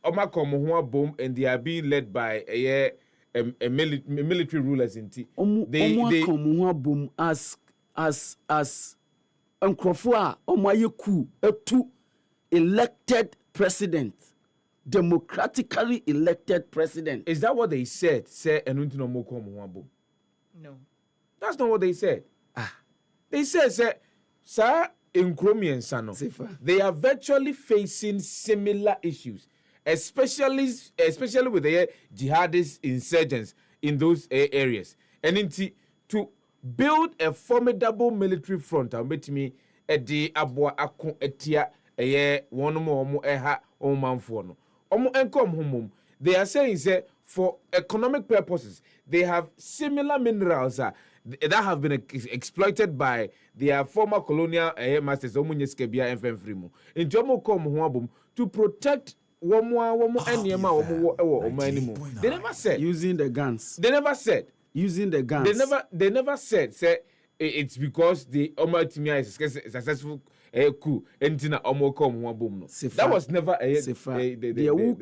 Speaker 13: bomb and they are being led by a military rulers in T?
Speaker 3: They bomb as Nkrofo omayeku etu elected president. Democratically elected president.
Speaker 13: Is that what they said? Say no. That's not what they said. They said, sir, in Kromi and Sano, they are virtually facing similar issues, especially with the jihadist insurgents in those areas. And to build a formidable military front, I'm betting me at the Abwa Akon Etia, one more eha omanfono. They are saying that for economic purposes, they have similar minerals that have been exploited by their former colonial masters to protect they never said
Speaker 3: using the guns.
Speaker 13: They never said
Speaker 3: using the guns.
Speaker 13: They never said say it's because the Omatimia is successful coup entina omokom ho abom no. That was never
Speaker 3: the whole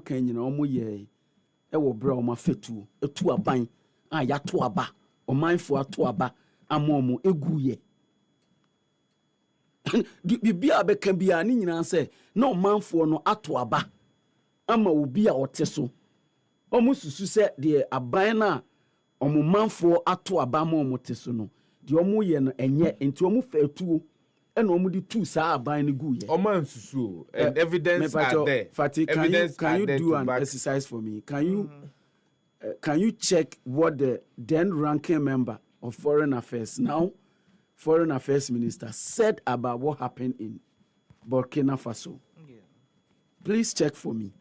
Speaker 3: Kenya omo ye e wo bra o ma fetu etu aban a ya to aba o manfo ato aba amomo egu ye bibia be kan bia ni nyina se na o manfo no ato aba ama obi a ote so omo susu se de aban na omo manfo ato aba ma omo te so no de omo ye no enye enti omo fa etuo and omudi two sa aban ni gu ye
Speaker 13: oman susu and evidence are there.
Speaker 3: Fati, can you do an exercise for me? Can you check what the then ranking member of Foreign Affairs, now Foreign Affairs Minister, said about what happened in Burkina Faso? Yeah. Please check for me.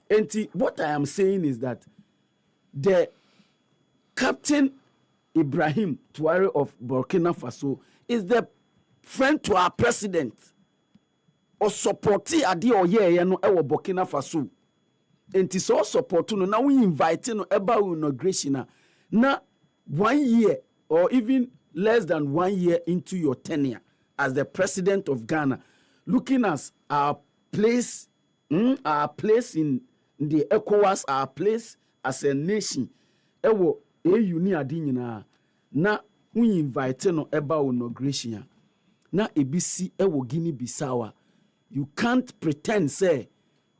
Speaker 3: Okay. And what I am saying is that the Captain Ibrahim Traoré of Burkina Faso is the friend to our president or supporti ade oyeye no e wo Burkina Faso enti so support no na we invite no eba inauguration na 1 year or even less than 1 year into your tenure as the president of Ghana, looking at our place in the ECOWAS, our place as a nation e wo EU ni ade nyina na we invite no eba inauguration na ebisi ewo Guinea Bissau. You can't pretend say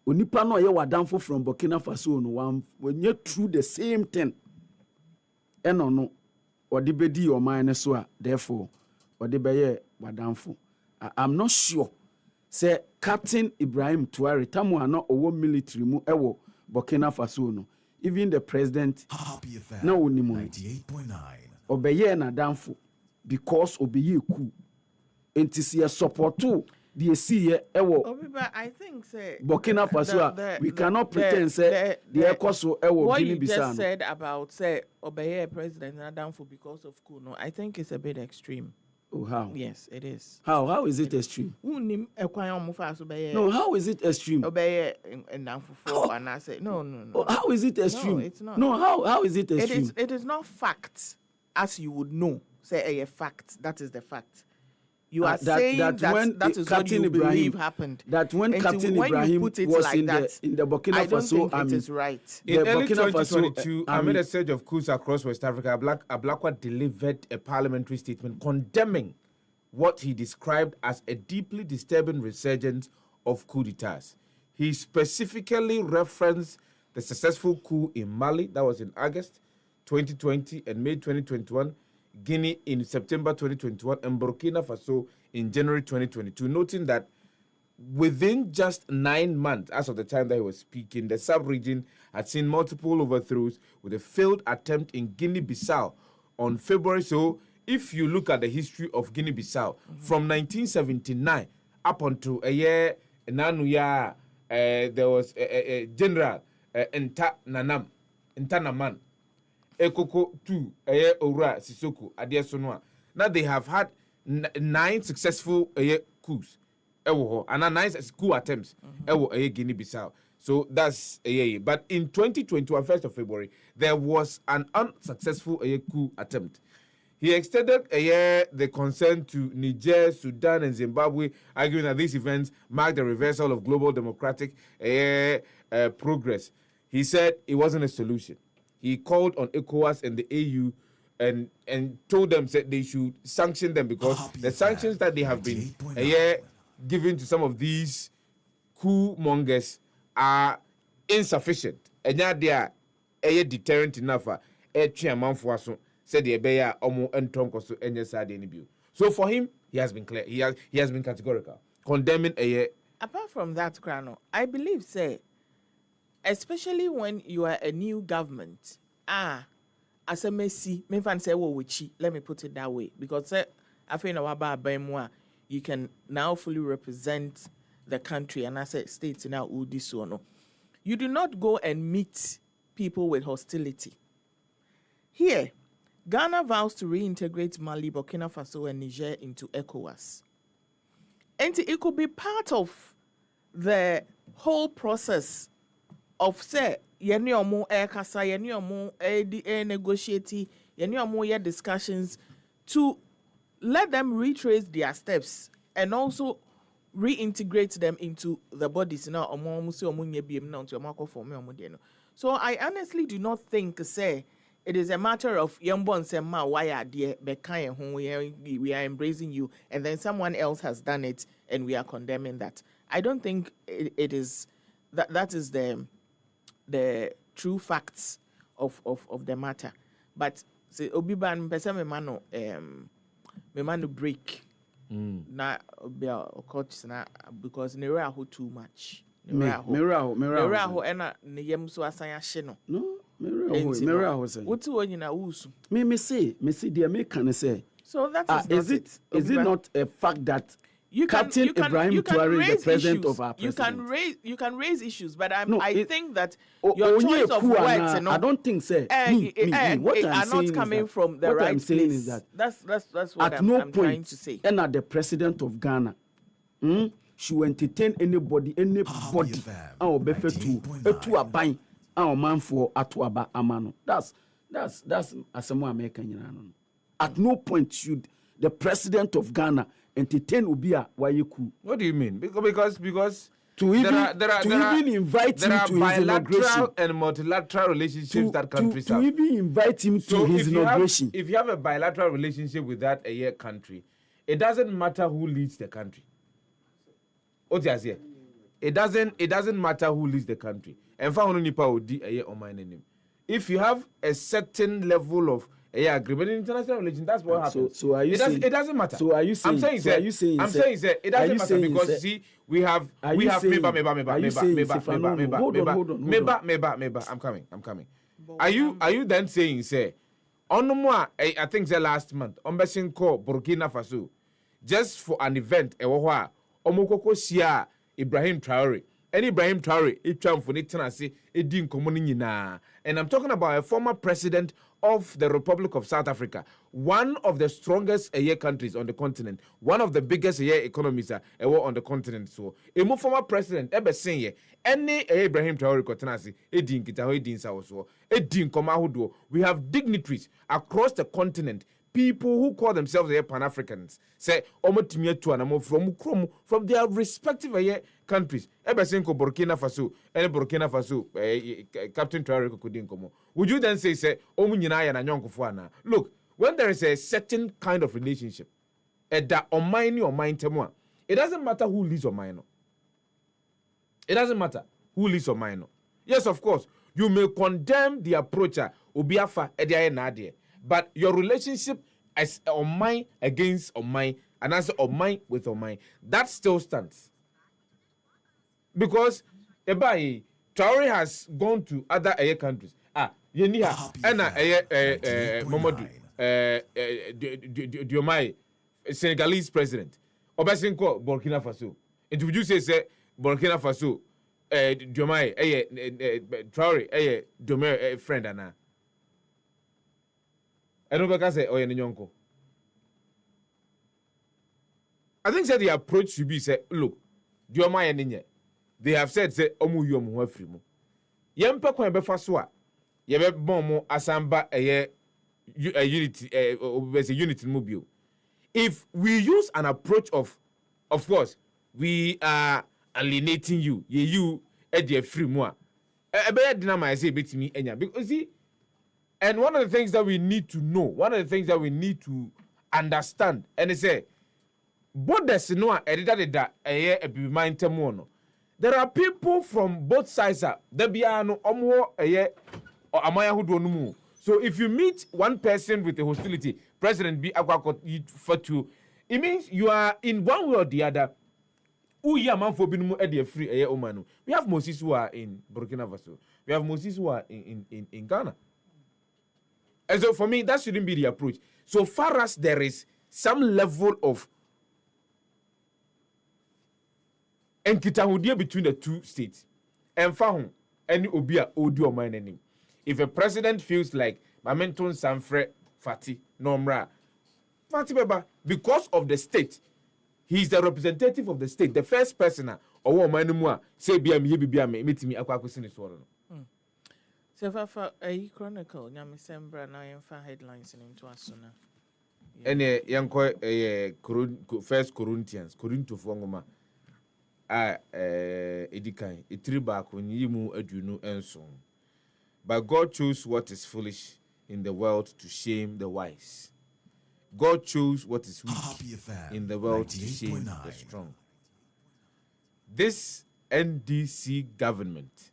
Speaker 3: onipa no ye wadamfo from Burkina Faso no when you through the same thing eno no odi bedi your mind so a therefore odi beye wadamfo. I'm not sure say Captain Ibrahim Traoré tamu ano owo military mu ewo Burkina Faso no even the president na onimu 98.9 obeye na damfo because obeye ku enti se support
Speaker 14: the see ewo
Speaker 1: Obiba, I think say
Speaker 14: Burkina Faso we cannot pretend say the ekoso ewo
Speaker 1: what
Speaker 14: Guinea
Speaker 1: you just
Speaker 14: Bissau.
Speaker 1: said about say Obeye president not down for because of Kuno, I think it's a bit extreme.
Speaker 14: Oh, how?
Speaker 1: Yes, it is.
Speaker 14: How is it extreme?
Speaker 1: No,
Speaker 14: No, how is it extreme?
Speaker 1: Obey and down for four, and I say no.
Speaker 14: Oh, how is it extreme?
Speaker 1: No, it's not.
Speaker 14: No, how is it extreme?
Speaker 1: It is not fact, as you would know. Say a fact. That is the fact. You are saying that that is what you believe happened.
Speaker 14: That when Captain Ibrahim was
Speaker 1: like
Speaker 14: in
Speaker 1: that,
Speaker 14: the Burkina Faso,
Speaker 1: I don't think it is right.
Speaker 13: In early
Speaker 14: Burkina
Speaker 13: 2022, amid a surge of coups across West Africa, Ablakwa delivered a parliamentary statement condemning what he described as a deeply disturbing resurgence of coup d'etats. He specifically referenced the successful coup in Mali, that was in August 2020 and May 2021, Guinea in September 2021, and Burkina Faso in January 2022, noting that within just 9 months, as of the time that he was speaking, the sub-region had seen multiple overthrows with a failed attempt in Guinea-Bissau on February. So if you look at the history of Guinea-Bissau, from 1979 up until a year, there was a general, Ntanaman, Ekoko 2, Ora Sissoko, Adia Sonwa. Now they have had 9 successful coups, and 9 coup attempts, Guinea-Bissau. So that's but in 2021, 1st of February, there was an unsuccessful coup attempt. He extended the concern to Niger, Sudan, and Zimbabwe, arguing that these events mark the reversal of global democratic progress. He said it wasn't a solution. He called on ECOWAS and the AU and told them that they should sanction them because the sanctions that they have been given to some of these coup mongers are insufficient. And yet they are deterrent enough. So for him, he has been clear. He has been categorical, condemning a.
Speaker 1: Apart from that, Krano, I believe say, especially when you are a new government, as a Messi, let me put it that way, because I think you can now fully represent the country and as a state now you do not go and meet people with hostility. Here, Ghana vows to reintegrate Mali, Burkina Faso, and Niger into ECOWAS. And it could be part of the whole process of, say, negotiate, discussions to let them retrace their steps and also reintegrate them into the bodies. So I honestly do not think, say, it is a matter of Yambon Sema, why are dear we are embracing you, and then someone else has done it and we are condemning that. I don't think it is that is the true facts of the matter. But say Obiban Pesa me mano break na coach na because Nera ho too much.
Speaker 14: Mera ho
Speaker 1: ena ne yem so asan ahye no.
Speaker 14: No. Mera ho say.
Speaker 1: What you nyina wusu?
Speaker 14: Me say the American say.
Speaker 1: So that
Speaker 14: is it not a fact that Captain Ibrahim Traoré, the president
Speaker 1: issues.
Speaker 14: of our president.
Speaker 1: You can raise issues, but I think that
Speaker 14: your
Speaker 1: choice of words,
Speaker 14: I don't think so.
Speaker 1: What I'm saying not coming from the right place.
Speaker 14: Is that
Speaker 1: that's what I'm trying to say.
Speaker 14: And at the president of Ghana, should entertain anybody, our befe to a buying our man for atuaba amano. That's as a more American. At no point should the president of Ghana entertain Ubia Wayeku.
Speaker 13: What do you mean? Because
Speaker 14: to even invite him to his inauguration
Speaker 13: and multilateral relationships that countries have.
Speaker 14: To even invite him to his inauguration.
Speaker 13: If you have a bilateral relationship with that country, it doesn't matter who leads the country. It doesn't matter who leads the country. If you have a certain level of agreement in international relations, that's what happens.
Speaker 14: So are you saying
Speaker 13: it doesn't matter?
Speaker 14: So are you saying?
Speaker 13: I'm saying it doesn't matter because you see we have meba. I'm coming. Are you then saying say on more I think the last month on Burkina Faso just for an event omokoko sia Ibrahim Traore. And Ibrahim Traore, and I'm talking about a former president of the Republic of South Africa, one of the strongest countries on the continent, one of the biggest economies on the continent. So, a former president, ever saying, any Ibrahim Traore kotenasi, edin kita edin sawoso, edin komahudo. We have dignitaries across the continent. People who call themselves Pan-Africans say from their respective countries. Burkina Faso, and Burkina Faso, Captain Traore Kudinkomo. Would you then say look, when there is a certain kind of relationship, that on mine or mine temwa, it doesn't matter who leads or mine. It doesn't matter who leads or mine. Yes, of course, you may condemn the approacher Obiafa Nadia. But your relationship as on mine against on mine, and as on mine with on mine, that still stands. Because Traore has gone to other countries. Yeniha, Anna Mamadou, Diomaye, Senegalese president. Obasanjo, Burkina Faso. And would you say Burkina Faso, Diomaye, Traore, Diomaye, friend, Anna? I don't say Nyonko. I think the approach should be say, look, they have said say omu yomu wafrimu. Yempe kwa befa soa. Yebe bomo asamba unity unity mobile. If we use an approach of course, we are alienating you. You free more. Ebe dinama say betimi enya because see. And one of the things that we need to know, one of the things that we need to understand, and it's a borders no there are people from both sides. So if you meet one person with a hostility, President B for two, it means you are in one way or the other. We have Moses who are in Burkina Faso. We have Moses who are in Ghana. And so for me, that shouldn't be the approach. So far as there is some level of enkitahudia between the two states, and found any obia audio mining. If a president feels like Mamenton Sanfre Fati Nomra Fati Baba, because of the state, he is the representative of the state, the first person or woman say biam meet me aquacusin is one.
Speaker 1: So for a chronicle, Yamisembra now in headlines into us sooner.
Speaker 13: And young First Corinthians, Corinto Fongoma. Edikai, a triba when you adunu and so. But God chose what is foolish in the world to shame the wise. God chose what is weak in the world to shame the strong. This NDC government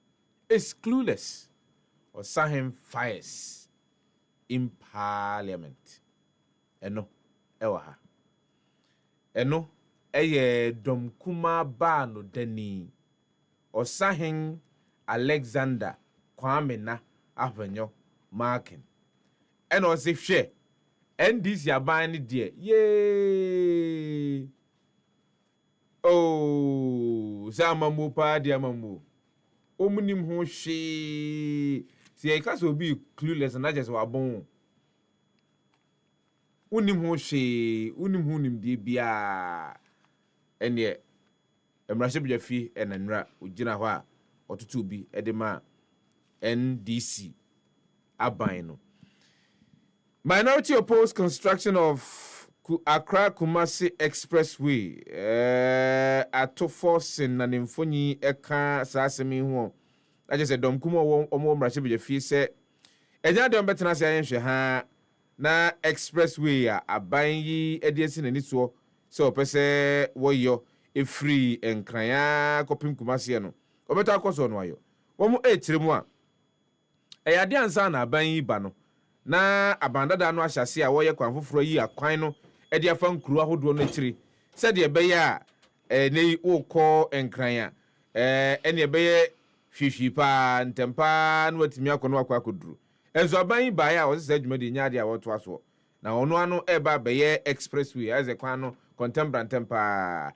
Speaker 13: is clueless or Sahim fires in parliament. Eno, ewaha. Eno, dom kuma ba no deni. Or Sahim Alexander Kwame na Avenyo Markin. Eno se she. NDC abani dear. Yay! Oh, Samamu pa diamamu. Omunim ho she. See, I can't be clueless and I just was born. Unim ho she, unim de bia. And yet, a Marshal Jeffy and Enra, Ujina Hua, or to be Edema NDC Abino. Minority opposed construction of Accra Kumasi Expressway. Atofos in an infony eka sasemi ho. I just said, Dom Kumo or more Marshal Jeffy said, and I don't better say ha na expressway a buying ye Edison and it's so per se warrior a free and crya coping Kumasiano. Or better cause on wayo. One more 8 3 a yadian sana buying bano. Na abandada no ahyase a woye kwanfoforo yi akwan no e de afa nkuru ahodo no akiri said ye be ya nei wokọ enkran a ene be ye hwihwi pa ntempa no watimi akono akwaduru enzo aban ba ya wo se adwumade nya de a woto aso na ono ano e ba be ye expressway as e kwan no contemporary ntempa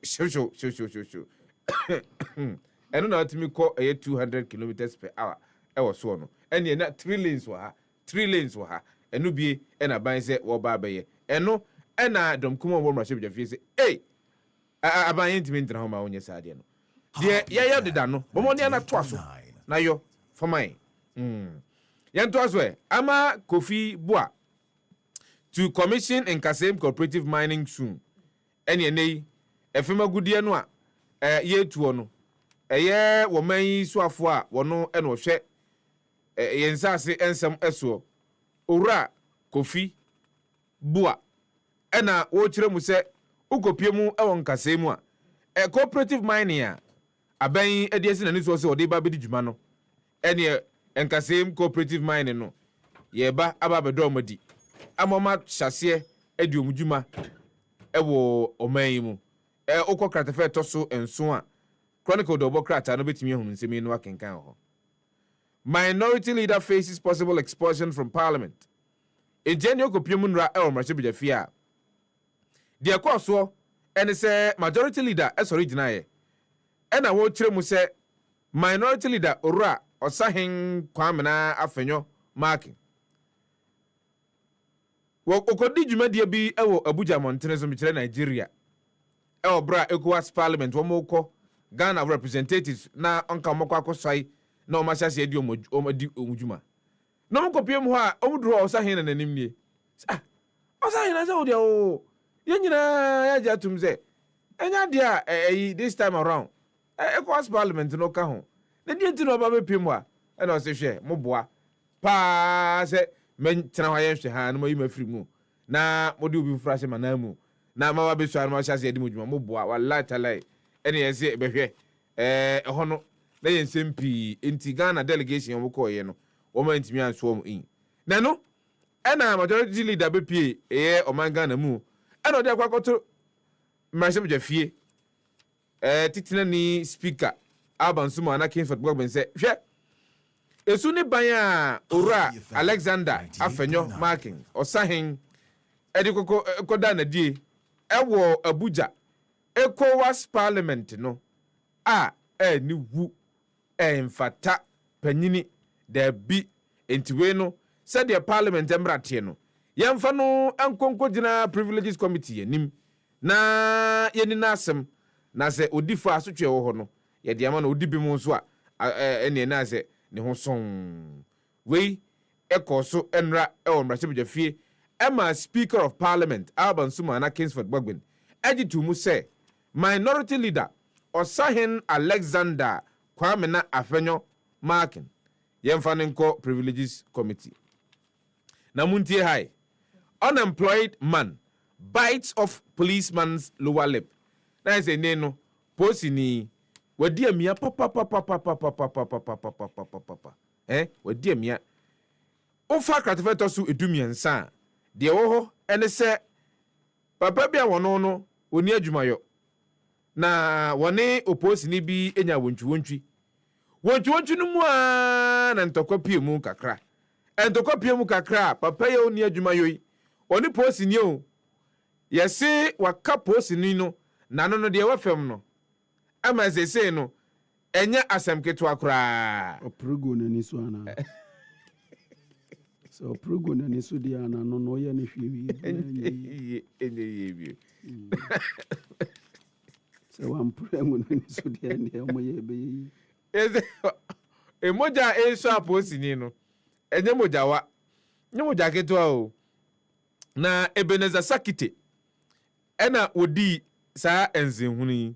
Speaker 13: show. And now to me call a 200 kilometers per hour. I was so and you're not 3 lanes were her, 3 lanes were her, and no be and a bind say or barber. And no, and I don't come on one ship your face. Hey, I buy intimate home on your side. Dear, yeah, the dano, but one year not twice. Now you for mine. Yan twice way. Ama Kofi Boa to commission and Kasem cooperative mining soon. Any nay, a female good year no, year to ono. A year woman swafwa, wono and was shed. Yensase ensem eso owura Kofi Boa ena wo kire mu se ukopie mu e won kase mu a cooperative mining a aban ediesi na ni so se ode ba bedi dwuma no ene enkasem cooperative mining no ye ba aba bedo madi amoma hyase edi omudwuma e wo oman mu ukokrata fe to so enso a chronicle do bokrata no betimi ehunu nsemi no akenkan ho. Minority leader faces possible expulsion from parliament. Engineer Kopiumunra El Mashibijafia. The Koso, and say majority leader as original. And I will tell say minority leader Ura or Sahin Kwamena Afenyo marking. Well, Okodi Jumedia be Abuja Montenegro Michele Nigeria. El Bra ECOWAS Parliament, Womoko, Ghana representatives na Uncle Mokako Sai. No masha se edi omudwuma no mo kopiem ho a omudro o sahen na nanim nie o sahen na se o de o ye nyina ya jatum ze enya de this time around ECOWAS parliament no ka ho na die nti no ba bepiem a na o se hwe mo boa pa se men tena ho ye hwe ha no mayi mafiri mu na mo de obi frase manamu na ma ba besu an ma sha se edi mudwuma mo boa wallahi talai ene ye se behwe ho no na yensem pi enti Ghana delegation wo ko ye no wo ma ntimi anso mu in na no na majority leader be pie oman Ghana mu na ode akwakoto mrashem jafie titina ni speaker abansuma na Kingsford Gbagben se hwe esu ni ban a owura Alexander Afenyo marking osahen edikoko koda na die ewo Abuja ECOWAS parliament no ni wu mfata panyini da bi entiwe no said the parliament embrate no yemfa no ankonko gina privileges committee nim na yeni nasem na se odifa asotwe wo ho no ye de ama na odibi mu so ene na se ne ho son we ekoso enra e mrase bjafie ema speaker of parliament Abansuma na Kingsford Gbagben agitu mu se minority leader Osahin Alexander Kwamena Afenyo marking Yemfanenko Privileges Committee. Namuntie high. Unemployed man bites off policeman's lower lip. Na is a neno posini wadia mia papa wadia mia ofa kratefe su edumiensa de wo ho ene se papa bia wono no oni adwumayo na wone oposini bi enya wontwi no mu a na ntokwa pie mu kakra papa ye oni adwuma yoyi oni posini o yesi waka posini no na no de wafem no ama sese no enya asemketo akra
Speaker 14: oprogo na ni so ana so oprogo na ni so dia na no ye ne hwewi
Speaker 13: enye bi
Speaker 14: so one premu na ni so dia ne mo ye be
Speaker 13: eze emoja eso aposini no enye moja wa nye moja keto o na Ebenezer Sakite ena odi sa enzenhuni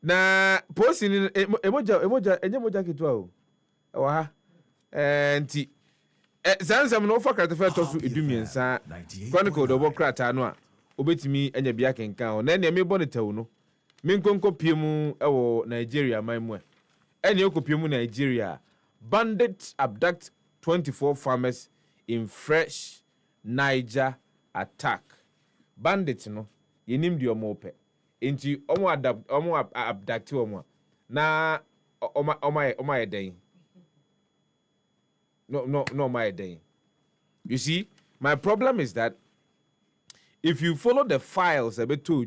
Speaker 13: na posini emoja enye moja keto o wa ha nti zansam no fa kratafa tosu edumiensa chronicle do bokrata no a obetimi enya bia kenkan o na ne me bonitaw no minkonko piemu ewo Nigeria maimu ene okopiemu Nigeria bandits abduct 24 farmers in fresh Niger attack. Bandits no yenim di omope enti omo abduct omo na oma eden no my eden. You see, my problem is that if you follow the files a bit too,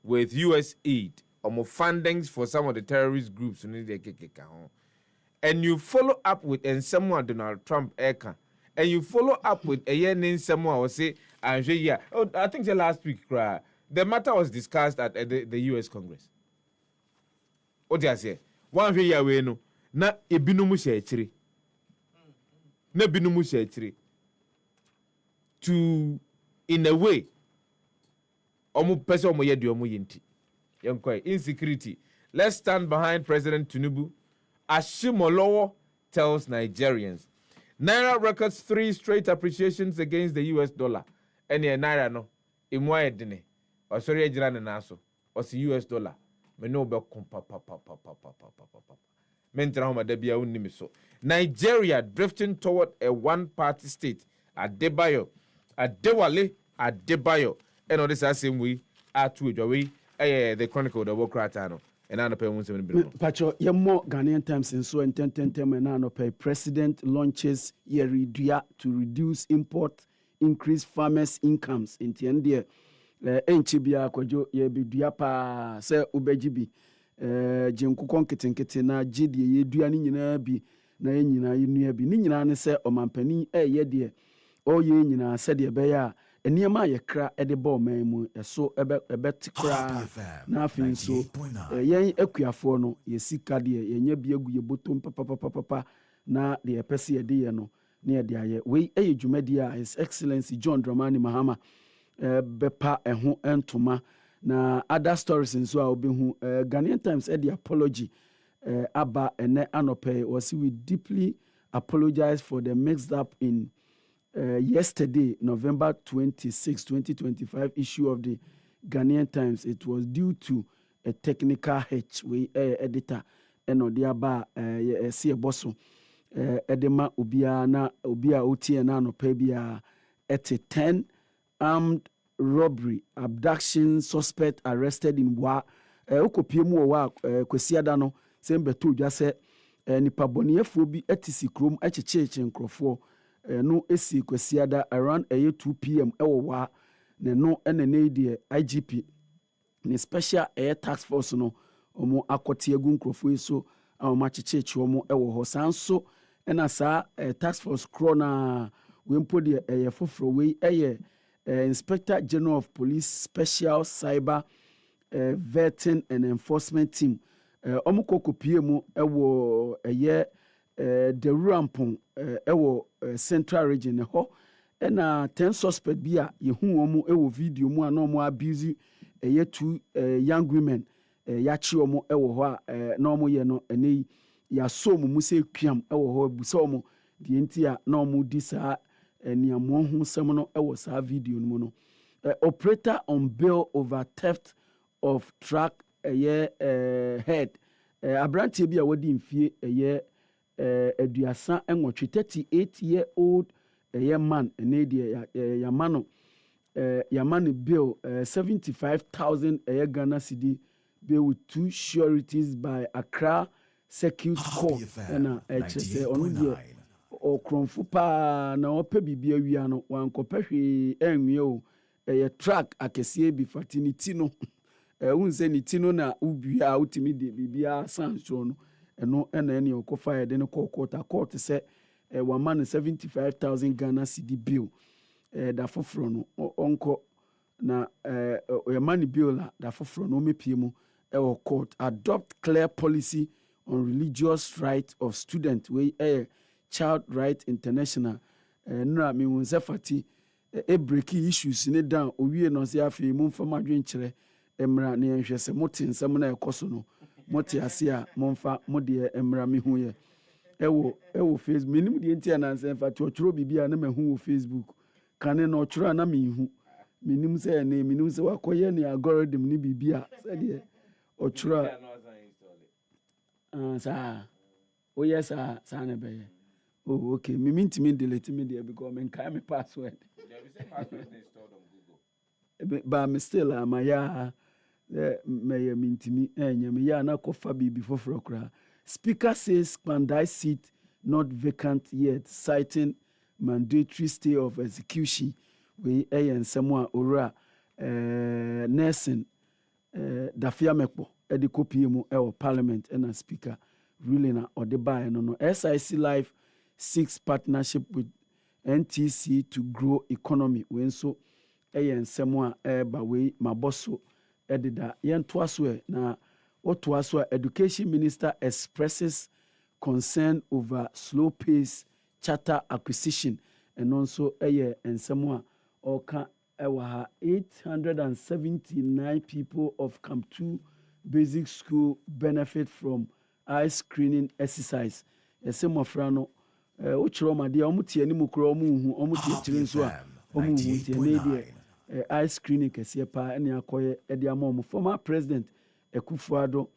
Speaker 13: with US aid or more fundings for some of the terrorist groups, and you follow up with and someone Donald Trump and you follow up with a year name someone will say, I think the last week, the matter was discussed at the US Congress. What do I say? One year we know, na ebinumu shechiri. Na binumu shechiri. To, in a way, omu pese omu yedi omu yinti. Insecurity. Let's stand behind President Tinubu. Ashimolowo tells Nigerians. Naira records 3 straight appreciations against the US dollar. Any Naira no. Imwa edine. Osori ejira ne naso. Osi US dollar. Me no be kompa Nigeria drifting toward a one-party state. Adebayo. Adewale. Adebayo. And on this same way, the Chronicle, the Wokrata.
Speaker 14: Pacho, ye more Ghanaian Times and so and 10 and pay president launches Yeridua to reduce import, increase farmers' incomes in Tiendia. Enchibia kwajo ye bidua pa se ubejibi jenku konketenkete na gidi ye dua ni nyina bi na ye nyina yinua bi ni nyina ne se omampani ye de o ye nyina se de be ya eniema ye kra de bo man mu eso ebe tikra na afin so yen akuafo no ye sika de ye nya bi agu ye botom papa na de pese ye de ye no na ye de aye we dwumadi a His Excellency John Dramani Mahama bepa eho entoma na other stories nso a obehu Ghanaian Times the apology aba ene anope was we deeply apologize for the mixed up in yesterday November 26 2025 issue of the Ghanaian Times. It was due to a technical hitch we editor eno de aba see boso edema obia otie na anope bia at 10 armed robbery, abduction, suspect arrested in Wa. Okopiemu wa kwesiada no sembe to dwa se nipa boniefo bi etisi krom echecheche nkrofo no esi kwesiada around 2 p.m. ewo Wa ne no ene de IGP ne special air task force no omo akote egu nkrofo so omo achecheche omo ewo ho sanso ena sa task force kro na wempo de foforo we Inspector General of Police Special Cyber Vetting and Enforcement Team. Omukoko PM ewo the Rampon ewo Central Region ho ena 10 suspect bia yehu omu ewo video mu ana omu abuse 2 young women yachi omu ewo ho na omu ye no ene ya so mu se kwiam ewo ho busa omu de ntia na omu di saa niamo hu sem no ewo saa video no no operator on bail over theft of truck head abrantie bi a wodi mfie aduasa enwotwe 38-year-old man ene de yamano bill 75,000 Ghana cedi bill with 2 sureties by Accra Circuit Court na HSA on the okromfu pa na opa bibia wia no wankopɛ hwe enwie o truck akesie bi fatinity no unse ni tino na ubia utimi de bibia sanso no eno ena ene okofa ye de no court se one man 75,000 Ghana cedi bill da foforo no onko na man bill da foforo no mepie mu court adopt clear policy on religious right of student we Child Right International no me won Fati break issues ne down owie no se afi mo mfa madwen kire emra ne nhwe se mote nsam na ekoso no mote ase a momfa mode emra me hu ye ewo Facebook minim de ntia na nsem Fati ochoro bibia na mehu wo Facebook kane na ochoro na me hu minim se ne minim se wakoye ne algorithm ne bibia se de ochoro sa o yes sa na be. Oh, okay. Me mean to me delete me there because I can't my password. Password is stored on Google. But I'm still my may mean to me me ya na kofa bibi for frokra. Speaker says Pandai seat not vacant yet, citing mandatory stay of execution wei ɛyɛ nsɛm a owura nursing Dafia Mekpo ɛde kɔpie mu ɛwɔ parliament ɛna speaker ruling a ɔde baeɛ no SIC Life 6 partnership with NTC to grow economy wei nso ɛyɛ nsɛm a ɛreba wei mabɔ so ɛdeda yɛntoa so na wotoa so a education minister expresses concern over slow pace charter acquisition ɛno nso ɛyɛ nsɛm a ɔka ɛwɔ ha 879 people of Camp 2 basic school benefit from eye screening exercise yɛsɛ mmɔfra no wokyerɛ ɔma deɛ ɔmo tie anim kora ɔmo hu ɔmo tie nso a ɔmo hu tie ne deɛ eye screening kɛseɛ paa ɛne akɔyɛ ɛde ama ɔmo former president Akufo-Addo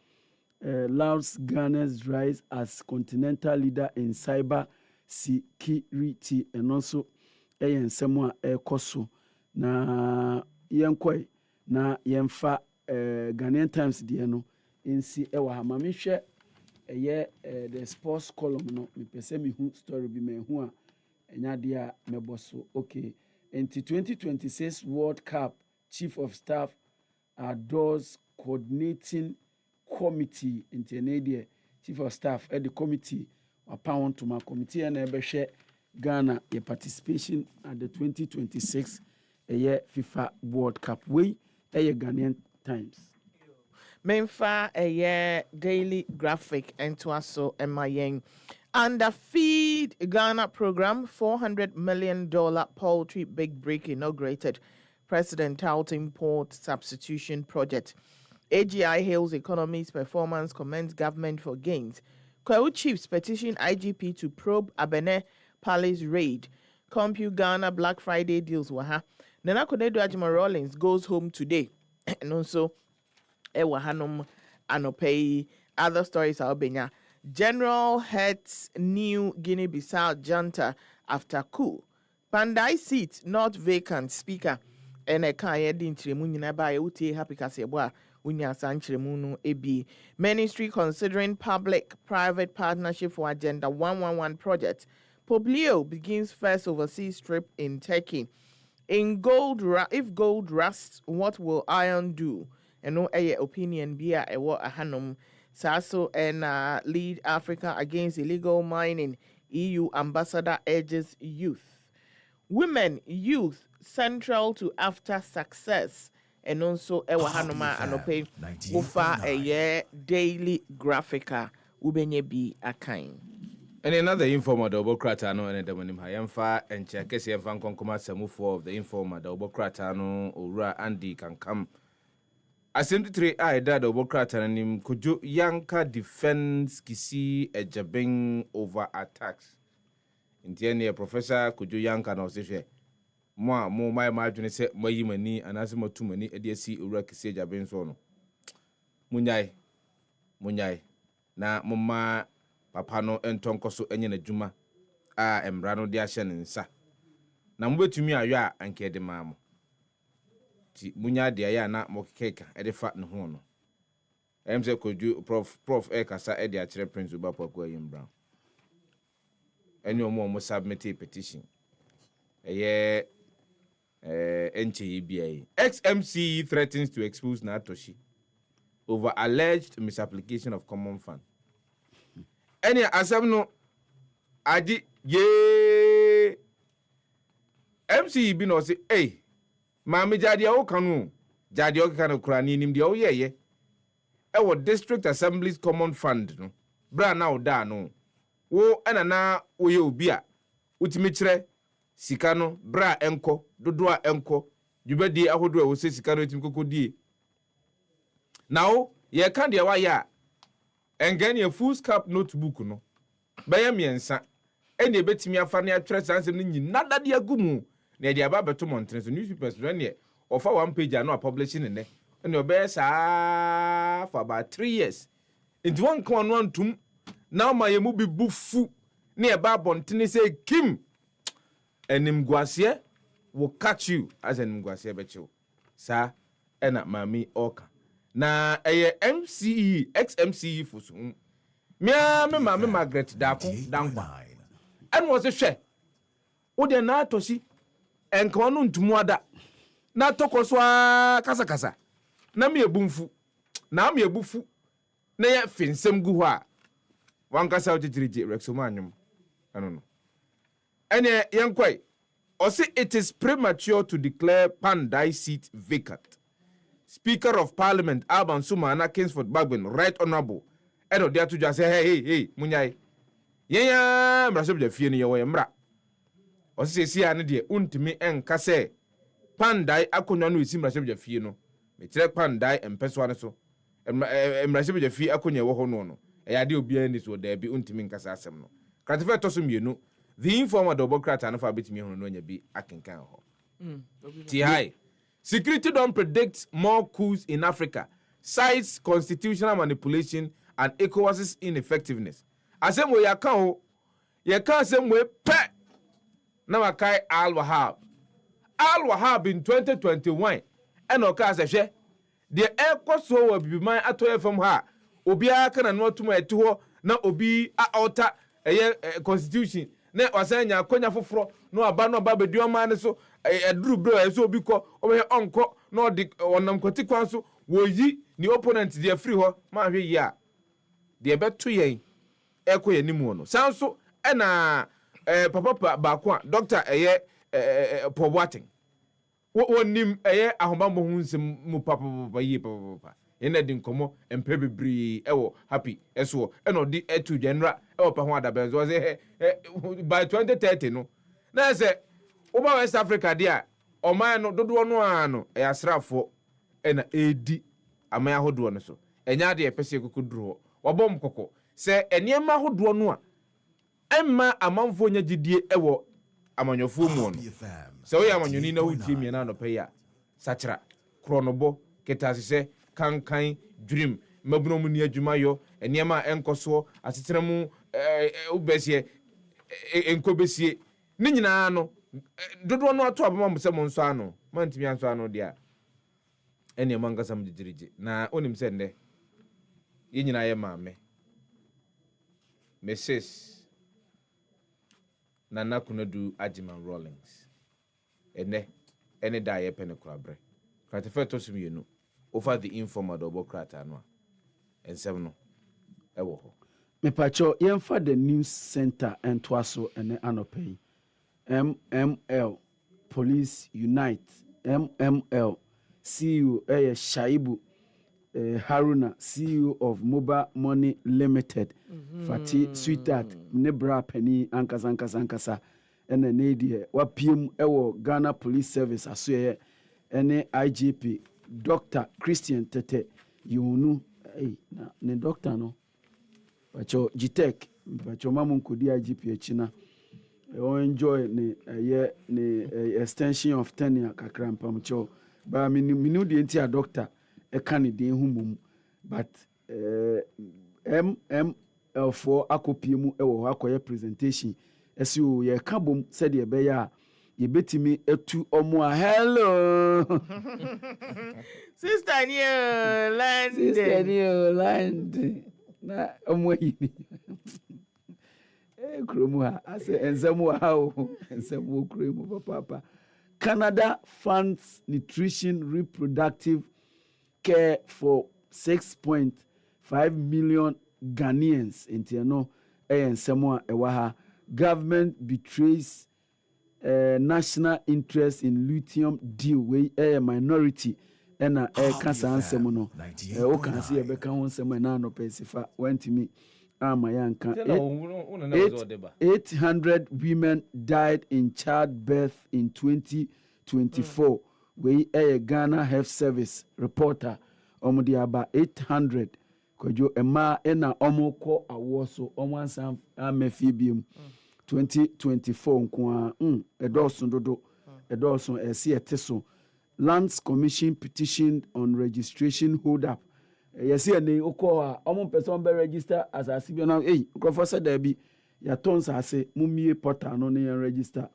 Speaker 14: lauds Ghana's rise as continental leader in cyber security ɛno nso ɛyɛ nsɛm a ɛrekɔ so na yɛnkɔe na yɛmfa Ghanaian Times deɛ no nsi ɛwɔ ha ma mehwɛ ɛyɛ the sports column no mepɛ sɛ mehu story bi mahu a ɛnya deɛ a mɛbɔ so okay nti 2026 World Cup Chief of Staff adores coordinating committee nti ɛne deɛ Chief of Staff the committee wapawo ntoma committee ɛna ɛbɛhwɛ Ghana your participation at the 2026 FIFA World Cup. We Ghanaian Times.
Speaker 1: Memfa daily graphic and so MIN. Under Feed Ghana program, $400 million poultry big break inaugurated. President touting port substitution project. AGI hails economy's performance, commends government for gains. Kwao chiefs petition IGP to probe Abene Palace raid. Compute Ghana Black Friday deals waha. Nana Konedo Ajima Rawlings goes home today. And also Ewahanum Anopei. Other stories are benya. General heads new Guinea-Bissau junta after coup. Pandai seat not vacant. Speaker. Ene kaya din tremu nyina ba ye utie happy kasebwa unya sanchiremu no ebi. Ministry considering public-private partnership for Agenda 111 project. Poblio begins first overseas trip in Turkey. If gold rusts, what will iron do? And no opinion be a hanum. Sasso and lead Africa against illegal mining. EU ambassador urges youth. Women, youth, central to after success. And also hanuma anope ufa daily graphica. Ubenye bi akain.
Speaker 13: And another informer, the Obokratano, and the Demonim Hayamfa, and Chakesi and Vankoma Samu of the informer, the Obokratano, Ura Andy can come. Assembly I dad Obokratanim could you Yanka defense Kisi a jabing over attacks. In the end, Professor could you Yanka no say, more my margin say, my mani, and as more too many, ADC Ura Kisi jabing sono. Munyai, na Mama. Papa no entonko so enye na djuma a emra no de ahye ne nsa na mbetumi ayo a anke de maamo ti munya de ya na mokeka e de fa ne ho no emse koju prof kasa e de a kire prince Ubapo Akoyim Brown eni omo submit a petition enche bia XMC threatens to expose Natoshi over alleged misapplication of common fund. Any asem no adi ye MC bi no say eh maame jade o kanu jade o kanu kura ni nim de o ye e wo district assemblies common fund no bra na o da no wo enana wo ye obi a utimi kire sika no bra enko dodo a enko djubadi ahodo a wo se sika no utimi kokodie na o ye kan de wa ya engani a full cap notebook no baya miensa ene betimi afa ne atwere sansem no nyina dade agumu na de aba beto montre so newspapers no ne ofa one page no publishing ne ene obey sa for about 3 years into one kon no antum na ma yemu bi bufu ne e ba bontene say kim enim guase will catch you as enim guase bechiw sa ena mami oka na MCE XMCE fusu me mama Margaret Dako Dankwa and was a she wo de na atosi enka no ntumu ada na tokɔ so kasa kasa na me ebumfu na me ebufu na ye finsem gu hɔ a wankasa ogyegirigi rexoma anyum ano no ene yenkoi Ose it is premature to declare Pandai seat vacant. Speaker of Parliament Alban Sumana Kingsford Bagbin, Right Honorable. Edo dia to just say hey munyai. Yenya mrasho je fie ni yo mra. Ose si ane de untimi enka se Pandai akonwa no isi mrasho je fie no. Me tire Pandai empeso ane so. Mrasho je fie akonwa wo ho no. E ade obi ani so da bi untimi nkasa asem no. Kratife to so mienu. The informer Democrat and alphabet me on when you be akinkan ho. Ti security don't predict more coups in Africa. Cites constitutional manipulation and ECOWAS's ineffectiveness. Asem we yakan asem we pe na makai Al-Wahab. Al-Wahab in 2021 and oka se hwe the ekoso wa bibiman atoye fam ha obi aka na no tuma eto na obi a alter constitution na wasanya akonya foforo no aba no ba beduoma ne so eduru bro eso obi ko obe onko no de onam kwati kwan so woyi ni opponent de free ho ma hwe yi a de beto yen ekoye nimu no sanso na papa ba ko doctor Poboating wonim ahomambo hunsem mu papa yi papa yena din komo empe bebri ewo happy eso eno di etu general ewo pa ho adabenzo say by 2030 no na say oba West Africa dia oman no dodo no ano asrafo ena edi aman ahodo no so enya de epese kokuduro wabom kokko say eniema ahodo no a emma amanfo nya gidie ewo amanyofo mu no say we amanyoni na wudie mi na no pe ya sachira kronobo ketasise kankan dream mabuno mu ni adwuma yo eniema enkoso asetena mu ubesie enkobesie ni nyina no dodo no ato abama mo se mo nso ano mantimi anso ano dia eniema ngasa mu gigirigi na onim se nde ye nyina ye maame Mrs. Nana Kunadu Ajiman Rawlings ene da ye pene kurabre kratefe to sum yenu over the informal Democrat anwa ensem no ewo ho
Speaker 14: me pacho yemfa the news center and twaso ene anopay MML Police Unite MML CEO Shaibu Haruna CEO of Mobile Money Limited Fati Sweetheart Nebra Penny ankasa ene nedie wapiem ewo Ghana Police Service asoye ene IGP Dr. Christian Tete Yonu na ne doctor no pacho Gitek pacho mamu nkodi IGP echina enjoy ne extension of tenure kakra mpamcho ba minu de enti a doctor e kan de humum but MML4 akopiemu ewo akoye presentation esio ye kabom said ye be ya ye betimi etu omo a hello
Speaker 1: Sister New
Speaker 14: land na omo yi kromu ha ase enzemu ha o enzemu kromu papa Canada funds nutrition reproductive care for 6.5 million Ghanaians entiano enzemu ewa ha government betrays national interest in lithium deal wey a minority ena kasa ansem no o kan se e be kan onsem na no pesifa wantimi amayanka 800 women died in childbirth in 2024 wey a Ghana Health Service reporter omudi aba 800 kojo ema ena omoko awoso omwansa amefibiem 2024 nkwa edosun dodo edosun ese Lands Commission petitioned on registration hold up yes ene okwa omo person be register as a civil now crofo said there be ya tons ase mumie portal no ne register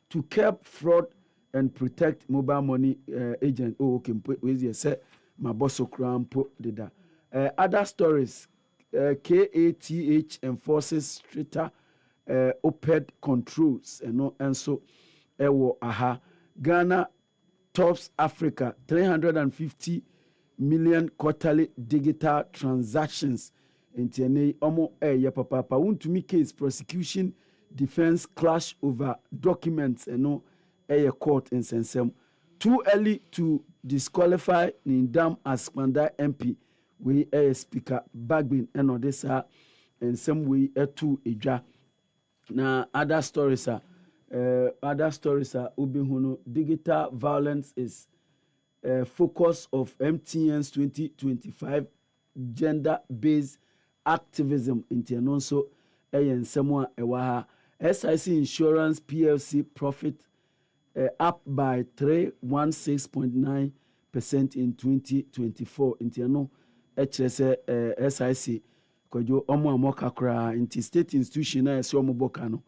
Speaker 14: to curb fraud and protect mobile money agent okay we say my boss okrampo dida other stories KATH enforces stricter OPED controls and so ewo aha Ghana tops Africa 350 million quarterly digital transactions. Nti ene omo papa wuntumi case prosecution defense clash over documents eno court nsensem. Too early to disqualify Nindam as Kwanda MP. We speaker Bagbin eno desa nsem we etu edwa. Na other stories are Ubihunu. Digital violence is focus of MTN's 2025 gender-based activism. International nsemo ewaha. SIC Insurance PLC profit up by 316.9% in 2024. Internal HSA SIC kwajo omo amoka kra inti state institution na ese omo boka no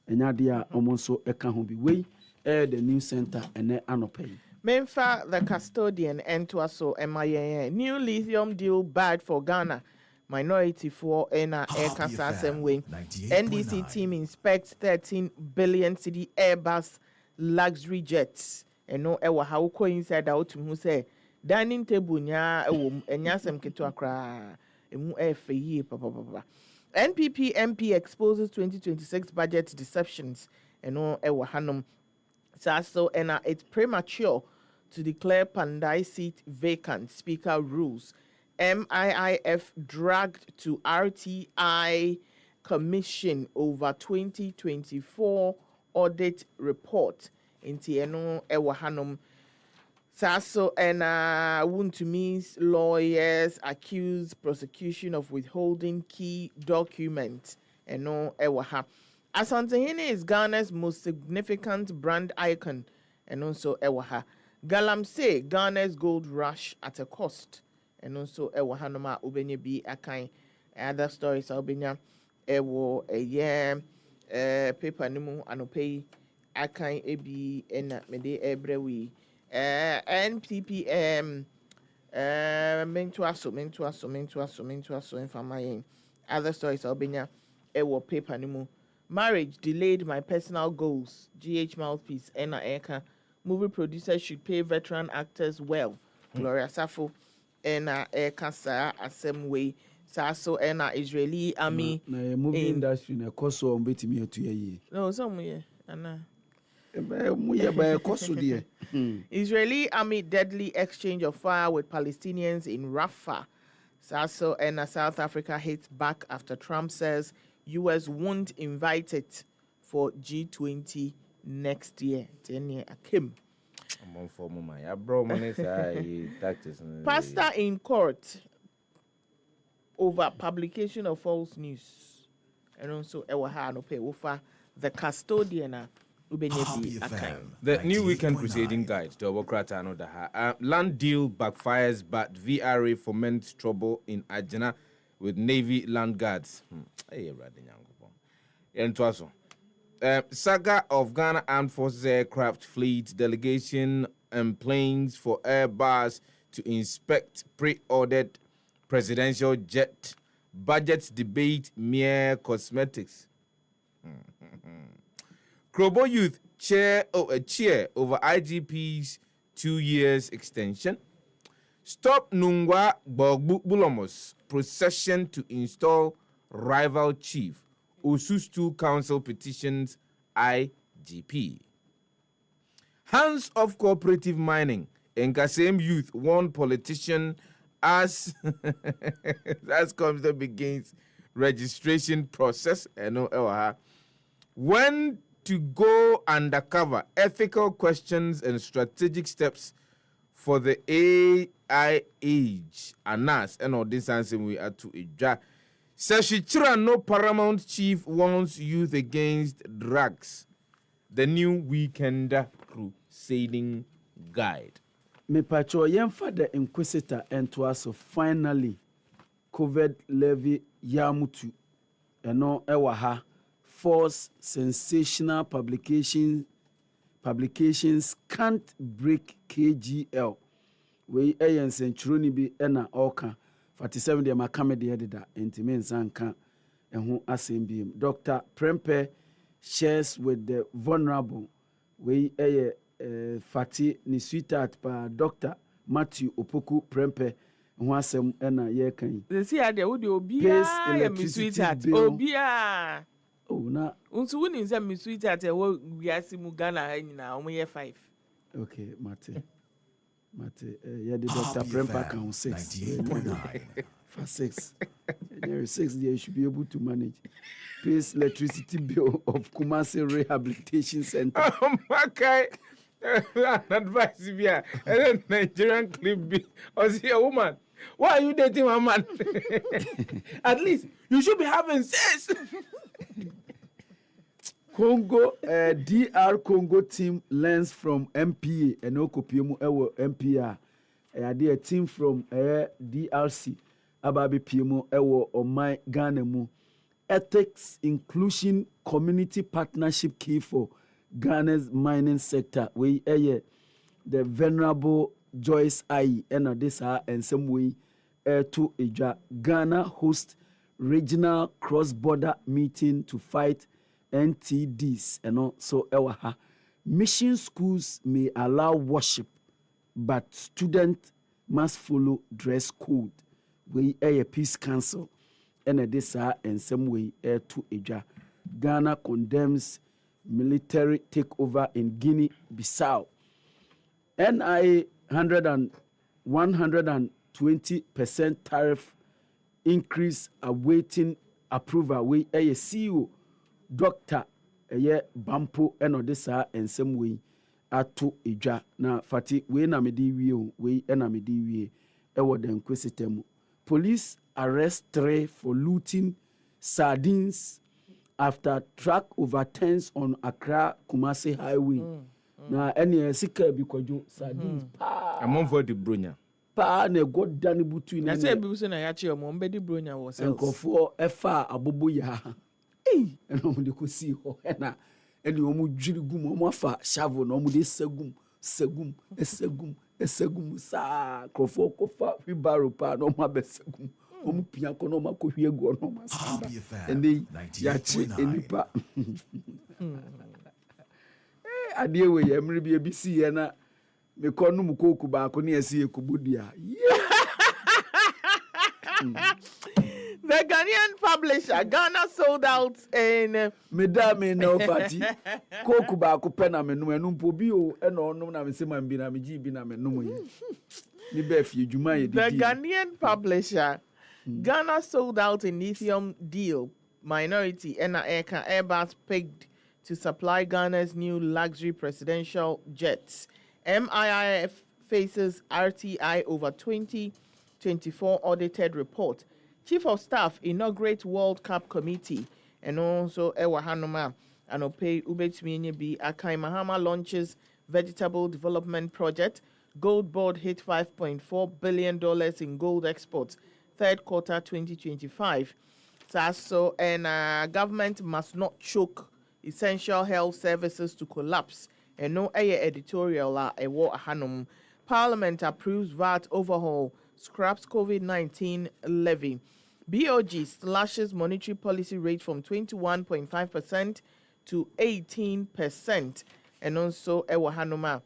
Speaker 14: enya dia omo so eka ho bi we the new center ene anopay.
Speaker 1: Memfa the custodian Entwaso MIA new lithium deal bad for Ghana. Minority for ENA Air Kasa same way. NDC team inspects 13 billion cedi Airbus luxury jets. And no ewa how ko inside out who say dining table nya enya sem keto akra emu efe yi papa. NPP MP exposes 2026 budget deceptions. And no ewa hanum. So ENA it's premature to declare Pandai seat vacant. Speaker rules. MIIF dragged to RTI Commission over 2024 audit report. Inti eno ewahanum. Saso ena Wuntumi's lawyers accuse prosecution of withholding key documents. Eno ewaha. Asantehene is Ghana's most significant brand icon. And also ewaha. Galamsey, Ghana's gold rush at a cost. And also ewahanoma ubenye bi akan. Other stories ubenya ewo year paper nimu anopei akan ebi ena mede ebrewi NPP mentuaso infamayen. Other stories ubenya ewo paper nimu. Marriage delayed my personal goals. GH mouthpiece ena eka. Movie producers should pay veteran actors well. Gloria Safo ena eka asem way. So ena Israeli army
Speaker 14: na movie industry na koso ombetimi etu ye.
Speaker 1: No, some yeah. Ana. Israeli army deadly exchange of fire with Palestinians in Rafah. So ena South Africa hits back after Trump says US won't invite it for G20 next year. 10 year Akim. Pastor in court over publication of false news. And also Ewaha no pay over the custodian.
Speaker 13: The new weekend crusading guide to Obokrata no daha. Land deal backfires, but VRA foments trouble in Ajana with Navy land guards. Saga of Ghana Armed Forces aircraft fleet delegation and planes for Airbus to inspect pre-ordered presidential jet. Budget debate mere cosmetics. Krobo Youth cheer over IGP's 2 years extension. Stop Nungwa Bulomos procession to install rival chief. Osustu Council petitions IGP. Hands off cooperative mining. Nkasem youth warn politician as Commission begins registration process. When to go undercover, ethical questions and strategic steps for the AI age. Anas and all this answer we are to ija. Seshichira no paramount chief warns youth against drugs. The new weekend crusading guide.
Speaker 14: Me pacho yemfa the inquisitor and to us finally COVID levy yamutu eno ewaha force sensational publications can't break KGL. We ayen centuroni bi ena oka 47 de makame de edida ntime nsanka eho asembiem. Dr. Prempe shares with the vulnerable. We Fati ni sweetheart pa Dr. Matthew Opoku Prempe ho asɛm ɛna yɛka yi.
Speaker 1: See how they would be a sweetheart. Oh, bia.
Speaker 14: Oh, na.
Speaker 1: Unto winning some sweetheart, we are Simugana now, we are 5.
Speaker 14: Okay, Mate. Yeah, the Dr. Prempe count 6.
Speaker 12: 98.9.
Speaker 14: For 6. There is 6 there, you should be able to manage. Pays electricity bill of Kumasi Rehabilitation Center.
Speaker 13: Oh, okay. Advice here. And then Nigerian clip be. Or see a woman. Why are you dating my man? At least you should be having sex.
Speaker 14: Congo, DR Congo team learns from MPA and Okopiemu MPA. A team from DRC. Ababi Piemu Ewo Omai Ghana mu. Ethics, inclusion, community partnership key for Ghana's mining sector. We the venerable Joyce Ayi and this and some way to Eja. Ghana host regional cross-border meeting to fight NTDs and also ewaha. Mission schools may allow worship, but students must follow dress code. We a peace council and this and some way to Eja. Ghana condemns military takeover in Guinea-Bissau. NIA 120% tariff increase awaiting approval. We a CEO Dr. Bampo and this and some way to Eja. Na Fati we na medi we na medi we ewo den kwesitemu. Police arrest 3 for looting sardines after truck overturns on Accra Kumasi Highway. Na any sika bi kwajo sardines pa.
Speaker 13: Among for the Brunya.
Speaker 14: Pa na god dan butu ni.
Speaker 1: Na say bi so na ya che mo mbe di Brunya wo sales.
Speaker 14: Enkofo efa abobo ya. Eno mo de ko si ho na eni omo dwiri gum omo afa shovel na omo de segum sa krofo kofa wibaro pa na omo abesegum omo pia ko na omo akohwie gu na omo asamba eni ya chi enipa adie we ye mri bi si ye na me ko no mu koku ba ko na esi ekubudia
Speaker 1: The Ghanaian publisher, Ghana sold out in...
Speaker 14: Medame no Fati. Koku ba ko pena me no enum po bi o e no no na me se man bi na me gi bi na me no ye. Ni be fi adwuma ye di.
Speaker 1: The Ghanaian publisher, Ghana sold out in lithium deal minority and Airbus pegged to supply Ghana's new luxury presidential jets. MIIF faces RTI over 2024 audited report. Chief of Staff inaugurate World Cup committee and also Ewa Hanoma and Opay Ubetminye B Akai Mahama launches vegetable development project. Gold board hit $5.4 billion in gold exports, third quarter 2025. So and government must not choke essential health services to collapse. And no editorial la Ewa Hanum. Parliament approves VAT overhaul, scraps COVID-19 levy. BOG slashes monetary policy rate from 21.5% to 18%. And also, Ewa Hanuma,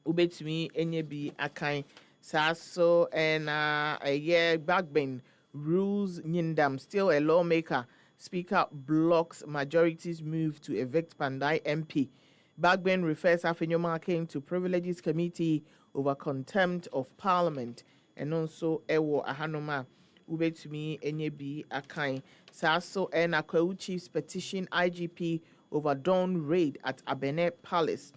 Speaker 1: Ubetumi, Enyebi, Akai, Saso, and a year backbone rules Nyindam, still a lawmaker. Speaker blocks majority's move to evict Pandai MP. Backbone refers Afenyoma came to Privileges Committee over contempt of Parliament. And also, Ewa Hanuma. Ubetumi Enyebi Akai Saso and Akweu Chiefs petition IGP over dawn raid at Abene Palace.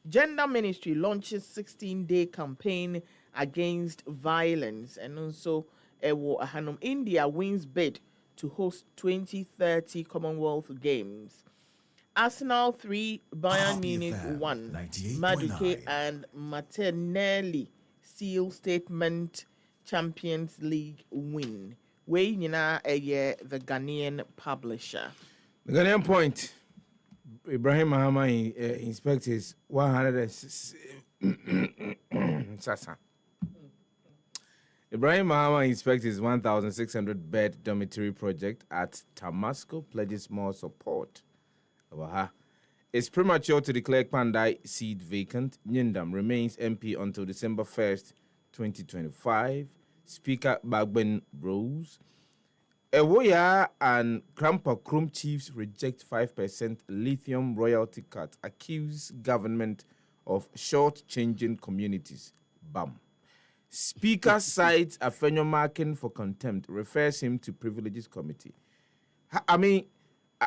Speaker 1: Gender Ministry launches 16-day campaign against violence. And also Ewo Ahanum India wins bid to host 2030 Commonwealth Games. Arsenal 3, Bayern Munich 1. Maduke and Martinelli seal statement Champions League win. We nina the Ghanaian publisher.
Speaker 13: The Ghanaian point. Ibrahim Mahama inspects his 106. Ibrahim Mahama inspects his 1,600 bed dormitory project at Tamasco, pledges more support. it's premature to declare Pandai seat vacant. Nyindam remains MP until December 1st, 2025. Speaker Bagben Rose. Ewoya and Krampa Krum chiefs reject 5% lithium royalty cut, accuse government of short-changing communities. Bam. Speaker cites Afenyo Markin for contempt, refers him to privileges committee. I mean,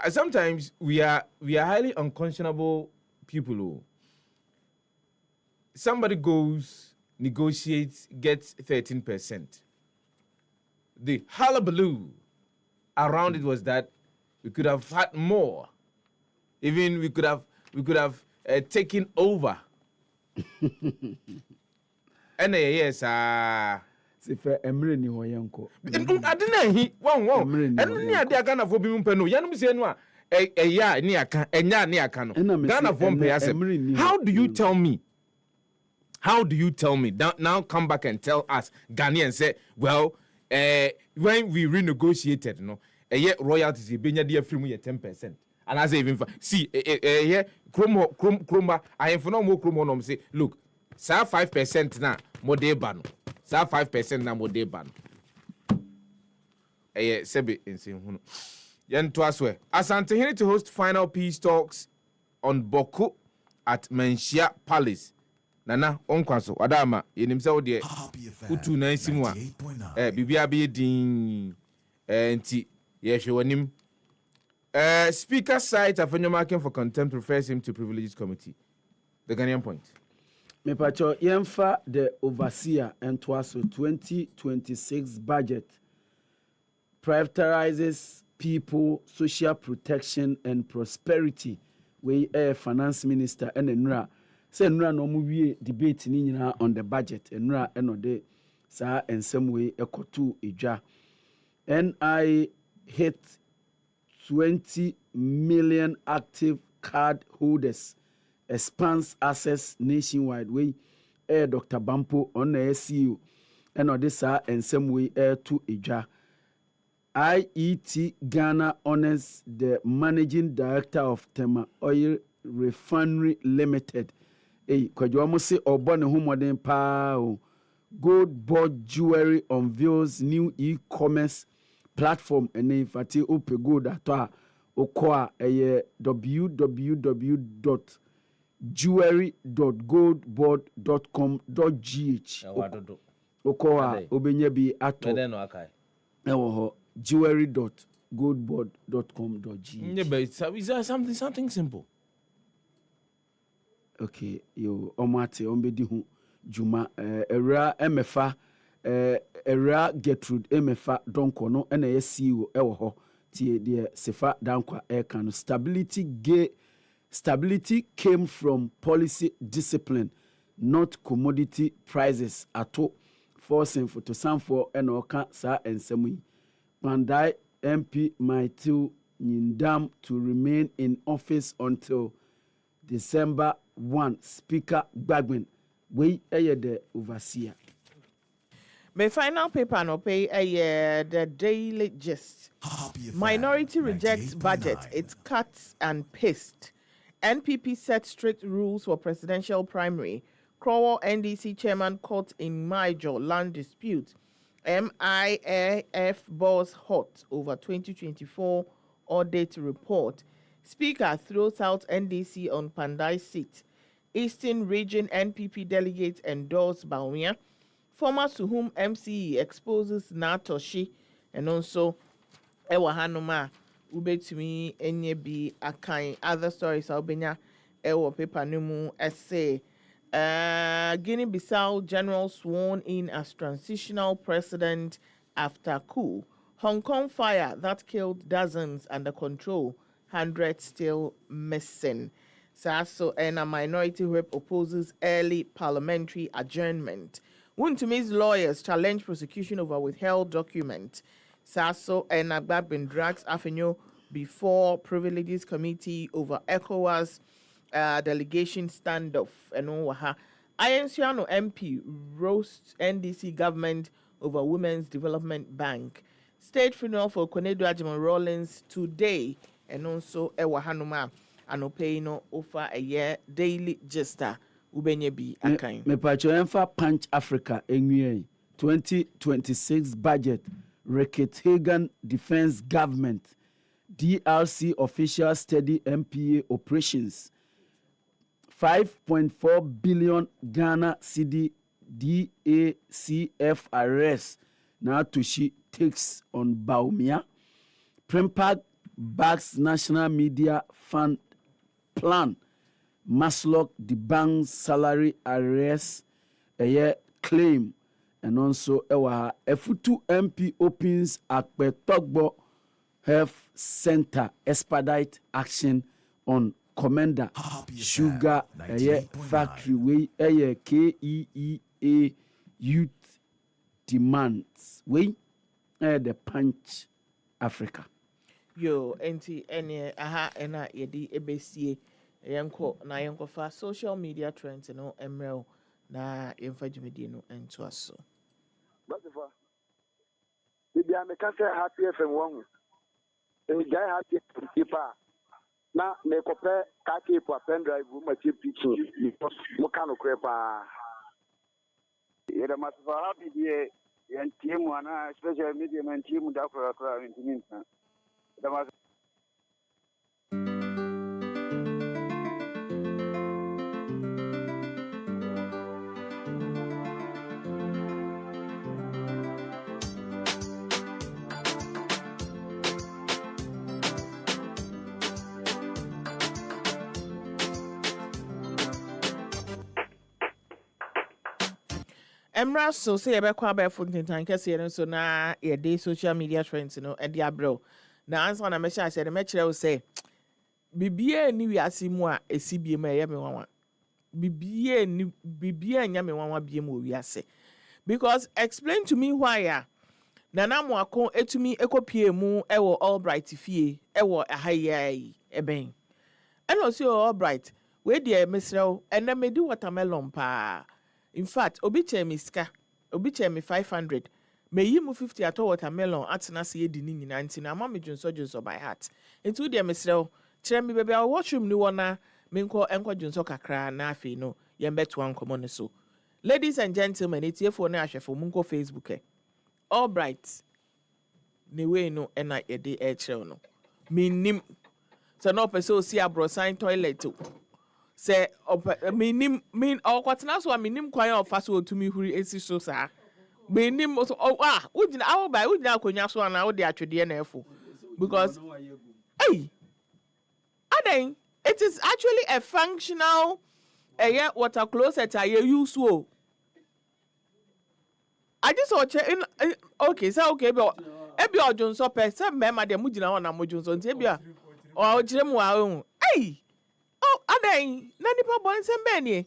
Speaker 13: sometimes we are highly unconscionable people who somebody goes, negotiates, gets 13%. The hullabaloo around it was that we could have had more. Even we could have taken over. And yes,
Speaker 14: Sifa emre ni hoyanko.
Speaker 13: Adina hi one. And ni ade Ghana for bi mpe no. Yanum se no a ya ni aka, enya ni aka no. Ghana for mpe asem. How do you tell me? How do you tell me? Now come back and tell us Ghanaians say, well, when we renegotiated, no, royalties benya dey free mu 10%. And I say even see here Chroma I am for no more Chroma no say look, sa 5% na mo dey ban. Sa 5% na mo dey ban. Sebe ensin hunu. Yen to aswe. Asante Hene to host final peace talks on Boku at Menchia Palace. Nana onkwaso adama yenim se wo de utu na nsimu a bibia be din enti ye hwe wanim. Speaker cites Afenyo Markin for contempt, refers him to privileges committee. The Ghanaian point.
Speaker 14: Mepacho yemfa the overseer and twaso 2026 budget prioritizes people, social protection and prosperity. We finance minister and Nra say Nra no mu wie debate ni nyina on the budget Nra enode sa ensem we ekotu edwa. NI hit 20 million active card holders, expands access nationwide. We Dr. Bampo on the SEO and Odessa and some way to Ija. IET Ghana honors the managing director of Tema Oil Refinery Limited. Kwajuamu se obone humodin pa Gold Board Jewelry unveils new e-commerce platform and Fati Ope Gold atwa okoa www.jewelry.goldboard.com.gh okoa obenye bi ato jewelry.goldboard.com.gh.
Speaker 13: Something simple.
Speaker 14: Okay, yo omate ombedi hu juma era emefa era Gertrude emefa donko no na CEO ewo ho tie de sefa dankwa kan stability came from policy discipline, not commodity prices ato forcing for to some for enoka sa ensemu Pandai MP Maitu Nyindam to remain in office until December 1. Speaker Bagwin we the overseer.
Speaker 1: My final paper no pay the Daily Gist. Minority rejects budget, it cuts and paste. NPP set strict rules for presidential primary. Crowell NDC chairman caught in Major land dispute. MIAF boss hot over 2024 audit report. Speaker throws out NDC on Pandai seat. Eastern Region NPP delegates endorse Bawumia. Former to whom MCE exposes Natoshi and also Ewa Hanuma Ubetumi Enyebi Akai. Other stories Albania Ewa Pepa Numu essay. Guinea-Bissau general sworn in as transitional president after coup. Hong Kong fire that killed dozens under control. 100 still missing. Sasso and a minority whip opposes early parliamentary adjournment. Wuntumi's lawyers challenge prosecution over withheld document. Sasso and Agbabin drags Afenyo before privileges committee over ECOWAS delegation standoff. And Ayensiano MP roasts NDC government over Women's Development Bank. State funeral for Konedo Ajimon Rawlings today. And also Ewa Hanuma. anɔpɛ no wofa ɛyɛ daily gista wobɛnya bi akan
Speaker 14: mepacho emfa Punch Africa enwie 2026 budget Rickett Hagan Defense Government DRC official steady MPA operations 5.4 billion Ghana cedi DACF arrest now to she takes on Baumia Prempag backs National Media Fund plan Maslock the bank's salary arrest claim and also F2 MP opens Akpetogbo Health Center expedite action on Commander Sugar factory way KEEA youth demands way the Punch Africa.
Speaker 1: Yo enti ene aha ena yedi ebesie yenko na yenko fa social media trends no emrel na yemfa dwumedie no ento aso.
Speaker 15: Basifa bibia me ka say happy FM won e jai happy keeper na me kope ka keep a pen drive ma che pitching mo kan okrepa yeda masifa happy die yantiemu ana special media man tiemu da kra intiminta da
Speaker 1: Emra so say yebekwa ba funtintan kese no so na ye dey social media trends no e dia bro na answer na me sha say me kire wo say bibie ni wiase mu a esibie ma ye me wanwa bibie nya me wanwa bie mu wiase because explain to me why na mo akon etumi ekopie mu e wo Albright fie e wo ahayai eben eno si Albright we dey mesrew ena medi watermelon pa. In fact, obi che me ska, obi che me 500. Me yi mu 50 ato watermelon atena se yedi ni nyina nti na ma me dwonso by heart. Nti de mesrew, kire me bebe a washroom ni wona me enko dwonso kakra na afi no ye mbeto ankomo ne so. Ladies and gentlemen, etiefo na ahwefo mu nko Facebook e. Albright. Ne we no ena ye de e kire no. Minim. So no person see abrosign toilet. Say minim mean okwatena so minim kwan ofa so otumi huri esi so sa minim so ujina awo bai ujina akonya so na wo de atwede na efo because hey aden it is actually a functional water closet I use so I just saw okay so okay but ebi ojonso pe se mema de mujina ho na mojunso nti ebi a o jiremu a hey aden na nipa bon sembeni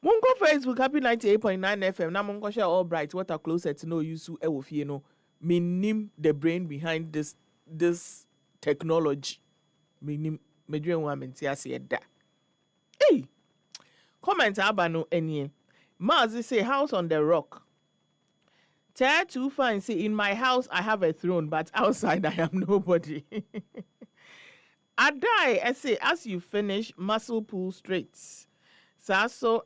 Speaker 1: mungo Facebook happy 98.9 FM na mungo share Albright water closet no use e wo fie no minim the brain behind this technology minim medwen wa menti ase da hey comment aba no enie Mazi say house on the rock Tear too fine say in my house I have a throne but outside I am nobody. I die, I say, as you finish Muscle Pool Straits. Sasso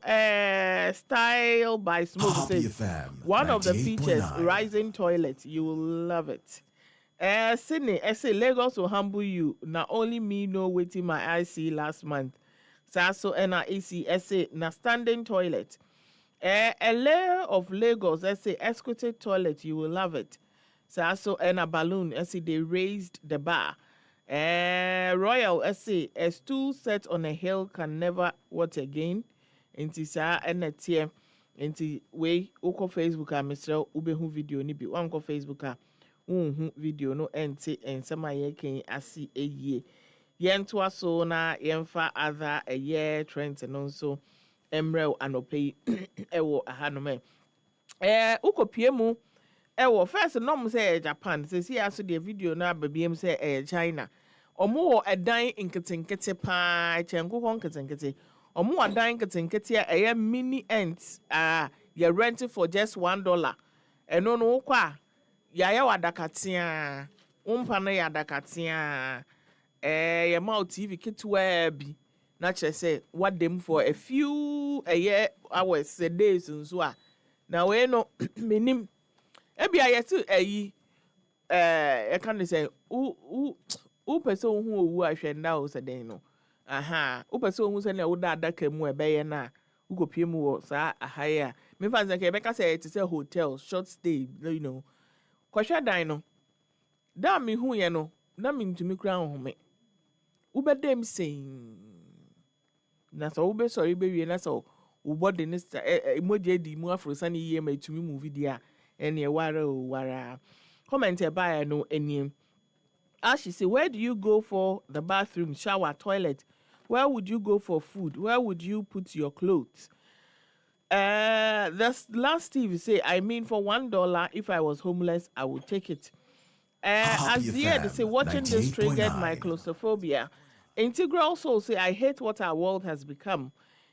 Speaker 1: Style by Smoke says, one of the features, rising toilet. You will love it. Sydney, I say, Lagos will humble you. Not only me know waiting my eyes see last month. Sasso NAC, I say, na standing toilet. A layer of Lagos, I say, escorted toilet. You will love it. Sasso a balloon, I say, they raised the bar. Royal essay, a stool set on a hill can never what again. Inti sa enetie inti we uko Facebook a Mr. Ubehu video ni bi wanko Facebook a video no enti ensema yeken asi eye yento aso na yemfa other a year trend no so emrel anope ewo ahanome uko piemu ewo first no mo say Japan say see aso the video na babiem say China omo edan nketenkete pa chenko nketenkete omo adan nketenkete a mini ants you rent it for just $1 eno no kwa ya wadakatia umpa na ya dakatia your mouth TV kitwa bi na kyerɛ sɛ what them for a few a year hours a days nso a na we no minim ebi a yetu ayi I can say u person who owu ahwɛ na o sɛ den no aha u person who sɛ na wo da adaka mu ɛbɛyɛ na u go pie mu wɔ saa ahaye a me fa sɛ ɛbɛka sɛ it is a hotel short stay you know kwahwɛ dan no da me hu ye no na me ntumi kura home ubedem sen na so ube sorry be wie na so ubode ne emoji di mu afrosa ne yie ma tumi movie dia ene wara comment e ba no enim as she say where do you go for the bathroom shower toilet where would you go for food where would you put your clothes this last Steve say I mean for $1 if I was homeless I would take it. As here they say watching this triggered my claustrophobia. Integral Soul say I hate what our world has become.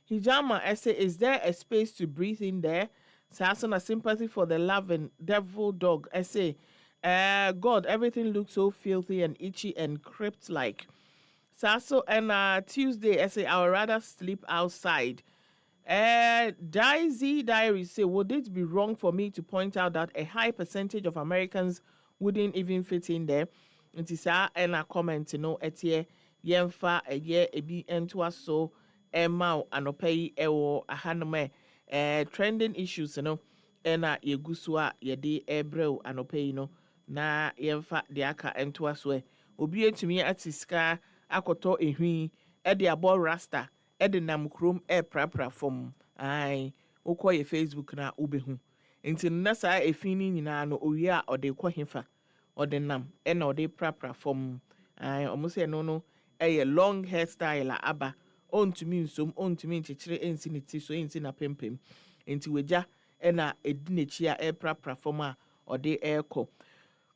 Speaker 1: Hijama essay is there a space to breathe in there? Sasana sympathy for the loving devil dog essay. God, everything looks so filthy and itchy and crypt like. Sasso and Tuesday essay I would rather sleep outside. Daisy Diary say would it be wrong for me to point out that a high percentage of Americans wouldn't even fit in there? It is and a comment no etie yemfa a year a be into us so mau anopay ewo ahanome trending issues no ena yegusua yede ebreu anopay no na yemfa de aka into us we obi etumi atiska akoto ehwi e de abo rasta e de nam krom prapra from ai ukoye Facebook na ubehu nti na saa efini nyina no owie a ode kɔ hefa ode nam e na ode prapra from ai omuse no a long hairstyle aba ontumi nsom ontumi nkyekere ensi ne ti so ensi na pempem nti weja e na edinechi a prapra from a ode ekɔ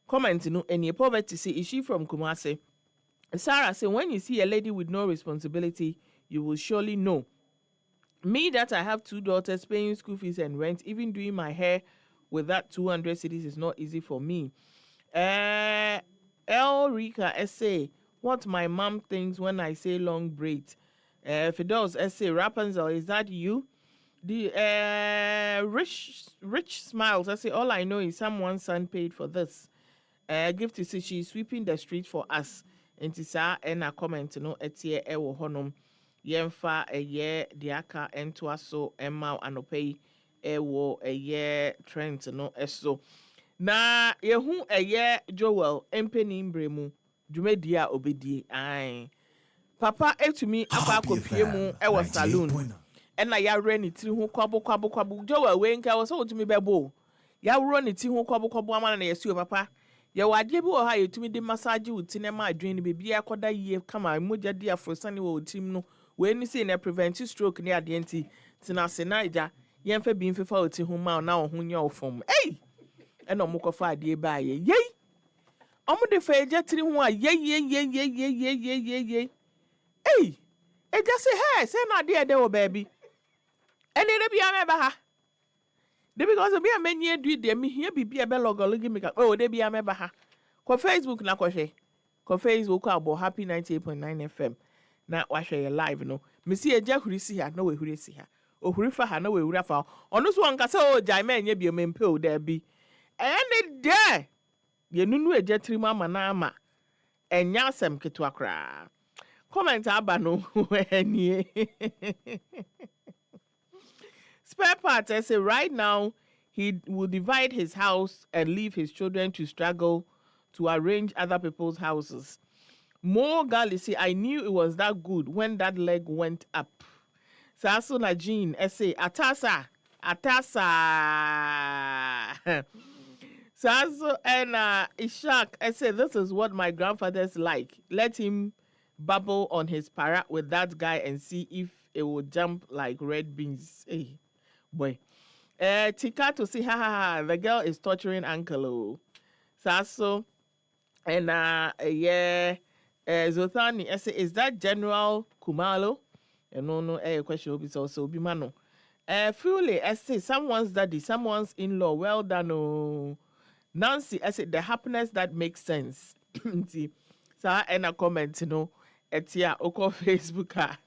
Speaker 1: comment no any poverty say is she from Kumasi. Sarah say when you see a lady with no responsibility you will surely know. Me that I have 2 daughters paying school fees and rent, even doing my hair with that 200 cities is not easy for me. Elrika essay, what my mom thinks when I say long braids. Fidel's essay, Rapunzel, is that you? The rich smiles, I say, all I know is someone's son paid for this. Gift to say she's sweeping the street for us. And tisa and a comment no etie ewo honum. Yemfa a year diaka entwa so emma anopay ewo a year trend no eso na yehu a year Joel empeni mbremu dwumedia obedie ai papa etumi akwa akopie mu ewo saloon ena ya re ni tiri hu kwabo Joel we nka wo so otumi bebo ya woro ni ti hu kwabo amana na yesu papa ya wadie bi wo ha yetumi de massage wuti na ma adwen ni bebi akoda yie kama mogya di afrosane wo tim no we ni say na prevent stroke ni ade nti tina se na ija yemfa bi mfefa oti hu ma na wo hu nya ofom ena omukofa ade ba ye omude fa eja tiri hu a ye eja se na ade ede wo baby ene re bia me ba ha de because bia menye adu de me hia bibia be logologi me ka de bia me ba ha ko Facebook na ko hwe ko Facebook abo happy 98.9 FM na wahwe ye live no mesi eja huri si ha na we huri si ha ohuri fa ha na we huri fa ono so onka se o jai ma enye bi o mempe o da bi ene de ye nunu eja tiri mama na ama enya asem ketu akra comment aba no enie spare parts I say right now he will divide his house and leave his children to struggle to arrange other people's houses. More Galisi, I knew it was that good when that leg went up. Sasso Najin, essay, Atasa. Sasso and Ishak, essay, this is what my grandfather's like. Let him bubble on his parrot with that guy and see if it will jump like red beans. Hey, boy. Tika to see, the girl is torturing uncle. Sasso and Zothani, essay, is that General Kumalo? No, question will be also be mano. Fully, essay, someone's daddy, someone's in-law, well done. Oh. Nancy, essay, the happiness that makes sense. See, Sa ena comment no etia oko Facebook a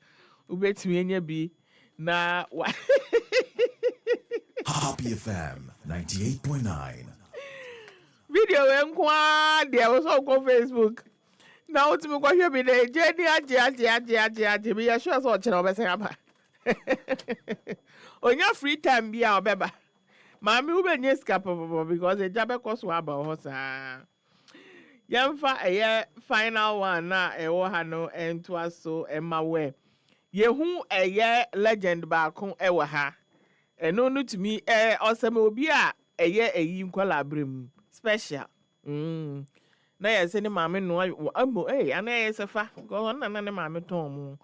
Speaker 1: ubetumi enye bi na
Speaker 12: Happy FM 98.9.
Speaker 1: video enkwa dia wo so oko Facebook na utumi kwa hwe bi na jeni aje bi ya sure so kire obese aba onya free time bi a obeba mami ubenye sika popo because eja be koso aba ho saa yɛmfa ɛyɛ final one na ɛwɔ ha no ɛntoa so ɛma wɛ yehu ɛyɛ legend baako ɛwɔ ha ɛno no tumi ɔsɛm obi a ɛyɛ ɛyi nkɔla abrem special na yɛsɛ ne maame no amo ana yɛsɛ fa because na ne maame tɔn mo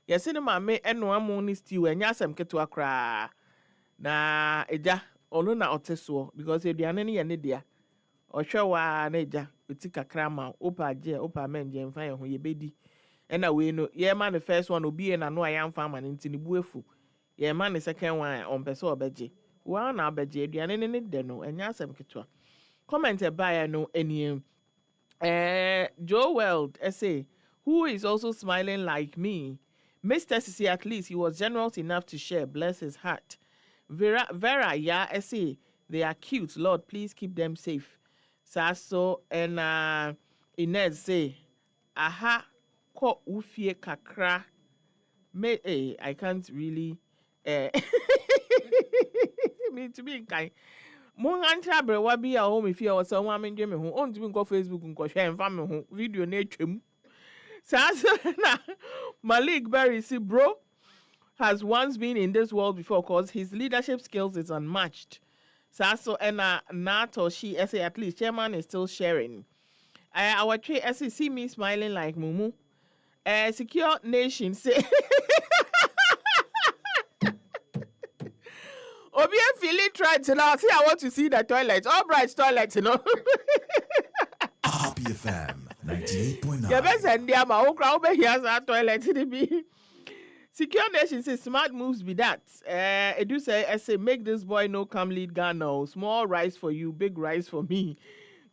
Speaker 1: yɛsɛ ne maame ɛno amo ne stew ɛnyɛ asɛm ketewa koraa na ɛgya ɔno na ɔte soɔ because aduane no yɛ ne dea ɔhwɛ waa na ɛgya oti kakra ma opa je opa men je mfa ye ho ye bedi ena we no ye ma the first one obi e na no ayan fa ma ntini buefu ye ma the second one on pese obeje wa na obeje aduane ne de no enya asem ketwa comment e ba no eni Joel say who is also smiling like me. Mr. Sisi, at least he was generous enough to share, bless his heart. Vera ya say they are cute, Lord please keep them safe. Saso and Inez say, aha, ko ufie kakra. Me I can't really me to be kind. Mo antra bre wa bi a home if you was someone me me ho on to me go Facebook nko hwe mfa me ho video na atwam. Saso na Malik Berry see bro has once been in this world before cause his leadership skills is unmatched. Saso ena Nato she say at least chairman is still sharing. Our tree see me smiling like Mumu. Secure Nation say Obi feeling tried to now see I want to see the toilet. All bright toilet, you know.
Speaker 12: Happy FM 98.9.
Speaker 1: Yeah, best and dear my own crowd here's our toilet to be. Secure Nation says smart moves be that. I do say I say make this boy no come lead Ghana. Small rice for you, big rice for me.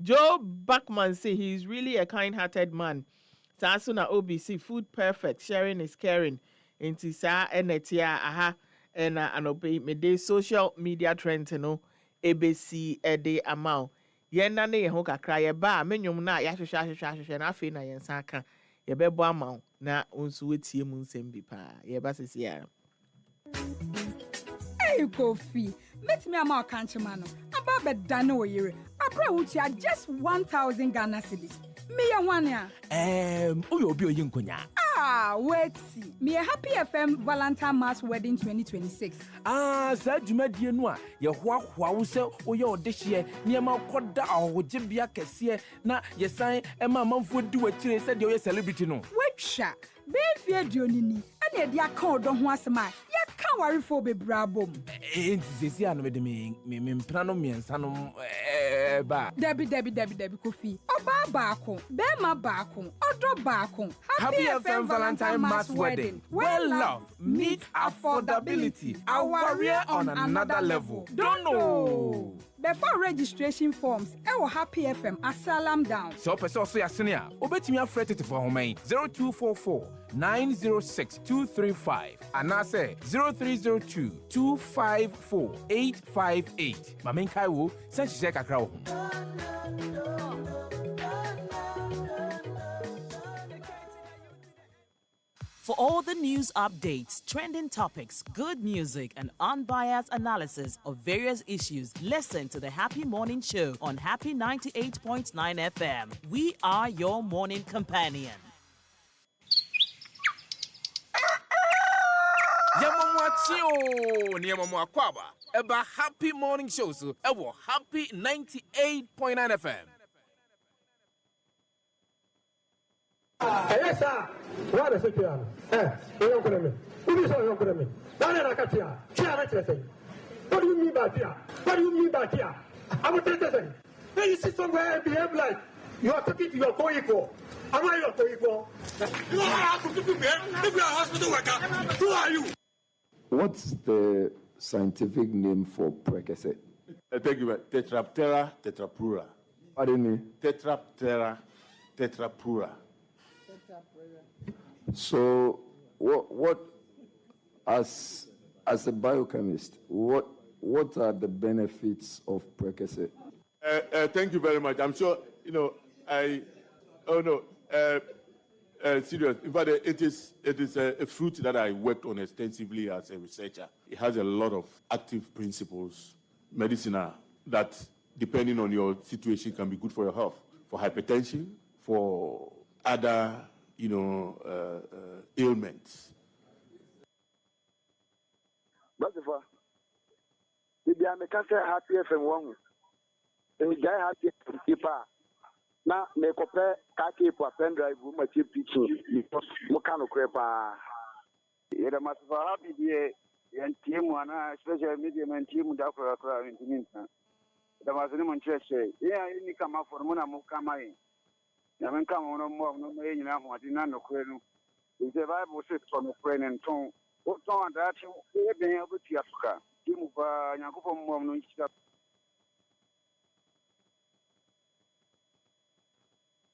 Speaker 1: Joe Bachman say he's really a kind-hearted man. Sansuna OBC food perfect, sharing is caring. Inti sa enetia aha and obey me de social media trend no ABC ede amount. Yena ne ho kakra ye ba menwom na ya hwehwe na afi na yensa aka ye bebo amount na onsu wetie mu nsem bi pa ye ba sisi ya.
Speaker 16: Hey Kofi, let me am country man. Aba be dane oyire. Abra wutia just 1,000 Ghana cedis. Me ya wane a.
Speaker 11: Uyo obi oyi nkonya.
Speaker 16: Wait see. Me a Happy FM Valentine Mass Wedding 2026.
Speaker 11: Sa dwumadie no a ye hoahoa wo se oye odehye niema koda ahoje bia kese na ye san ema manfo di wakire se de oye celebrity no.
Speaker 16: Wetwa. Be fie dionini. Ane de aka odo ho asema. Ya ka warefo bebrabom.
Speaker 11: Sesi anu me de me mpra no miensa no ba.
Speaker 16: Debi Kofi. Oba baako, bema baako, odo baako.
Speaker 11: Happy FM Valentine Mass Wedding. Well love meet affordability. A warrior on another level. Don't know.
Speaker 16: Before registration forms, ewo Happy FM asalam down.
Speaker 11: So person so yasene a, obetimi afrete te for homan 0244 906 235 and I say 0302 254 858. Mamen kai wo sen hye kakra wo.
Speaker 17: For all the news updates, trending topics, good music, and unbiased analysis of various issues, listen to the Happy Morning Show on Happy 98.9 FM. We are your morning companion.
Speaker 11: Yamamwachio, Niamamwakwaba, Eba Happy Morning Show, so Ewo Happy 98.9 FM.
Speaker 18: Yes, sir. What is it? You don't come in. Who is your come in? What do you mean by fear? What do you mean by fear? I'm a citizen. When you sit somewhere and behave like you are talking to your co-equal. Am I your co-equal? You are to people here. If you are a hospital worker, who are you?
Speaker 19: What's the scientific name for Prekese?
Speaker 20: Thank you. Tetraptera tetrapura.
Speaker 19: Pardon me?
Speaker 20: Tetraptera tetrapura.
Speaker 19: So, what as a biochemist, what are the benefits of Prekese?
Speaker 20: Thank you very much. I'm sure serious. In fact, it is a fruit that I worked on extensively as a researcher. It has a lot of active principles, medicinal, that depending on your situation can be good for your health, for hypertension, for other, ailments.
Speaker 15: Brother, maybe I make a happy FM one. And the guy happy keeper. Now, make up a kaki for pen drive with my chip pitching. Mokano crepa. It must be happy dear and team one, special medium and team with Dr. in the meantime. There was an immense say, yeah, you come up for Mona Mokamai. Yaman come on more, no main, what in no cradle. If the Bible says from a friend and tongue, what tongue that you be able to Africa. Team of Yakupo Mom.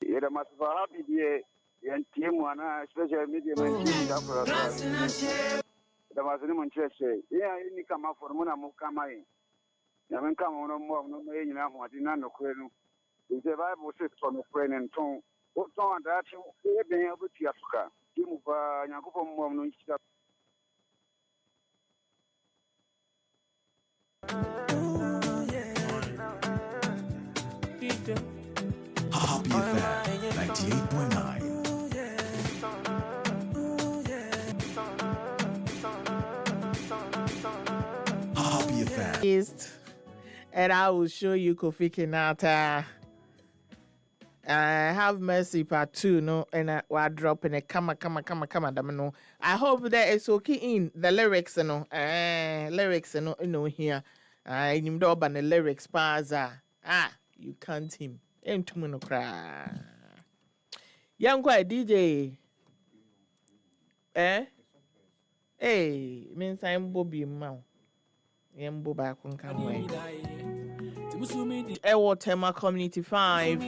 Speaker 15: It must be happy dear and team one, special medium and team Dr. There was an immense say, yeah, you come up for Mona Mokamai. Yaman come on more, no main, what in no cradle. If the Bible says from a friend and tongue, what tongue that you be able to Africa. Team of Yakupo Mom.
Speaker 12: Happy FM 98.9. Happy FM.
Speaker 1: And I will show you Kofi Kinata. Have Mercy Part 2, no, and we're dropping a come, no. I hope that it's okay in the lyrics, no, lyrics, no, here. I need to open the lyrics, Paza. You can't him. Ain't too many cry. Young quiet DJ. Hey, means I'm Bobby Mount. I'm Bobby Kunkamway. Ewotema Community 5.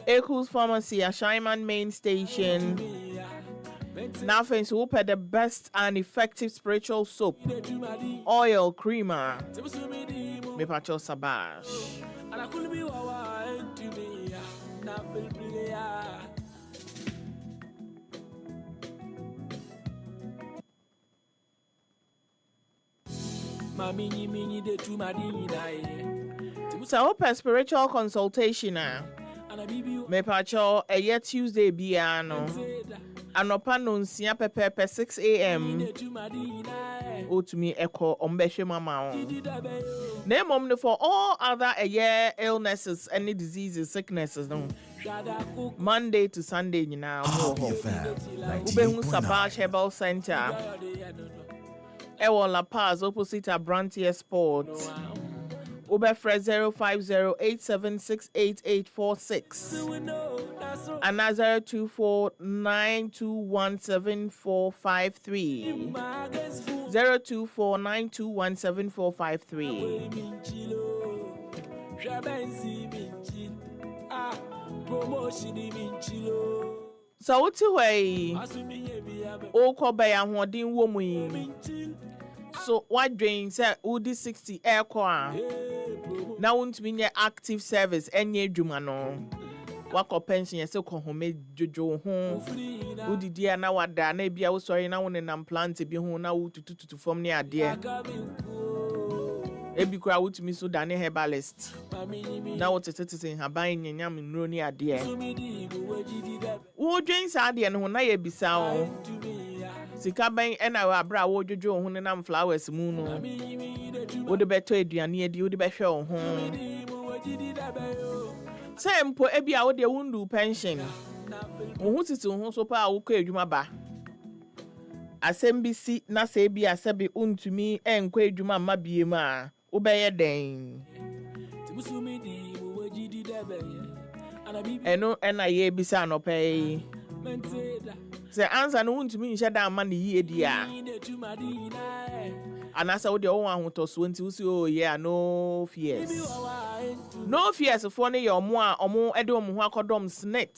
Speaker 1: Echoes Pharmacy, a Shyman Main Station. Nothing to open the best and effective spiritual soap. Oil creamer. Mepacho Sabash. So open spiritual consultation now. Mepacho a yet Tuesday biano. Anopa no nsia pepepe 6 a.m. Otumi echo ombeshe mama. Name for all other illnesses, any diseases, sicknesses, no. Monday to Sunday, you know. Ubehu Sabash Herbal Center. Ewo La Paz, opposite Abrantier Sports. Ube Fred 050-876-8846. And 024-921-7453. 024-921-7453. So what's the way? Oko bay and wadin woman. So what drain said Udi 60 air car. Now won't mean your active service and ye jumano. Wako pension so ko home jojo home. Udi dia na wada na bia wo sorry na won nam plant bi ho na wo tutu form ne ade. Ebi kura wo tumi so dane herbalist. Na wo tete haban nyanyam nnuro ne ade. Wo dwen sa ade no na ye bisa o. Sika ban ena wa bra wo jojo ho ne nam flowers mu no. Wo de beto aduane adi wo de behwe wo ho. Say mpo ebi a wo de wundu pension. Wo hu titi ho so pa wo kɔ adwuma ba. Asɛm bi si na sɛ ebi asɛbe untumi enkɔ adwuma ma biem a wo bɛyɛ den. Eno ena ye bi sa no pɛ. Sɛ answer no untumi nhyɛ da ma ne yie di a. Anasa wo de wo ahotoso nti wo si o yeah no fears. No fears for ne your mo a omo ede omo ho akodom snit.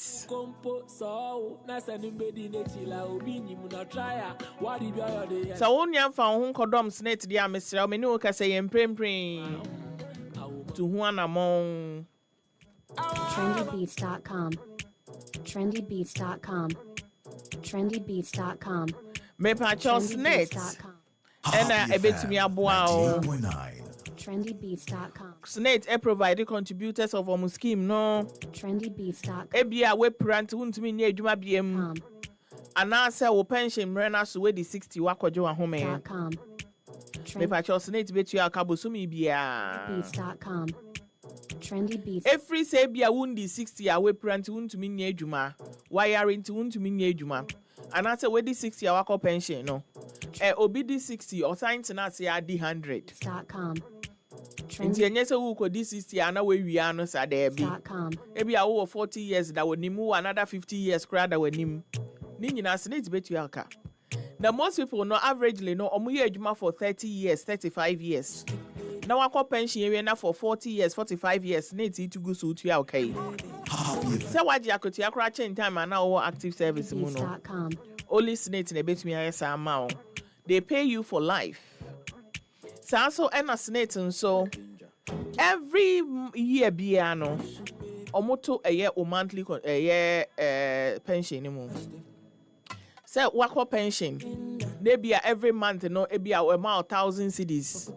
Speaker 1: So won yan fa ho kodom snit dia mesra me ne o ka say emprempren to ho anamon.
Speaker 21: trendybeats.com trendybeats.com trendybeats.com
Speaker 1: Me pacho snit ena ebetumi aboa o
Speaker 21: trendybeats.com
Speaker 1: snit provide contributors of our scheme no
Speaker 21: trendybeats.com
Speaker 1: ebia we prant untumi nya adwuma biem ana say wo pension mrena so we di 60 wakwaje wa home me pacho snit betu akabosumi bia
Speaker 21: beats.com trendybeats
Speaker 1: every say bia wundi 60 awe prant untumi nya adwuma wire into untumi nya adwuma ana say we di 60 awakọ pension no obi di 60 or sign na say adi 100.com nti enye se wo ko di 60 ana we wia no sa da bi ebi a wo 40 years da wonimu another 50 years kra da wonim ni nyina snit betu aka. The most people no averagely no omu ye adwuma for 30 years 35 years na wakọ pension area na for 40 years 45 years na ti tugu so tu okay se waji akotu akra chain time ana wo active service mu no only snit na betumi ayesa ama o they pay you for life. So ena snit nso every year bia no omoto eye o monthly pension ni mu say wakọ pension maybe every month no ebia about 1,000 cedis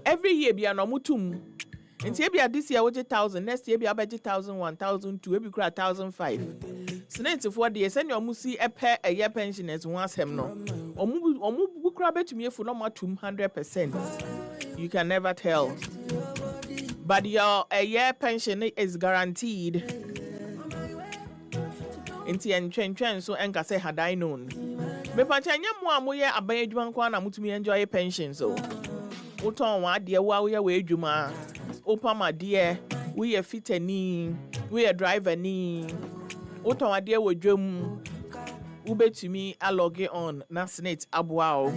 Speaker 1: every year bia no mutum nti ebia this year woje 1,000 next year bia budget 1,000 1,200 ebi kura 1,500 snit for the send your musi epe eye pensioners ho asem no omu kura betumi efu no matum 100%. You can never tell, but your year pension is guaranteed. Inti entwen so enka say had I known. Me pacha nya mo amoye aban adwuma kwa na mutumi enjoy pension so. Uton wa de wa we adwuma. Opama de we ye fitani, we ye driver ni. Uton wa de wo dwam. Ubetumi a log on na snit aboa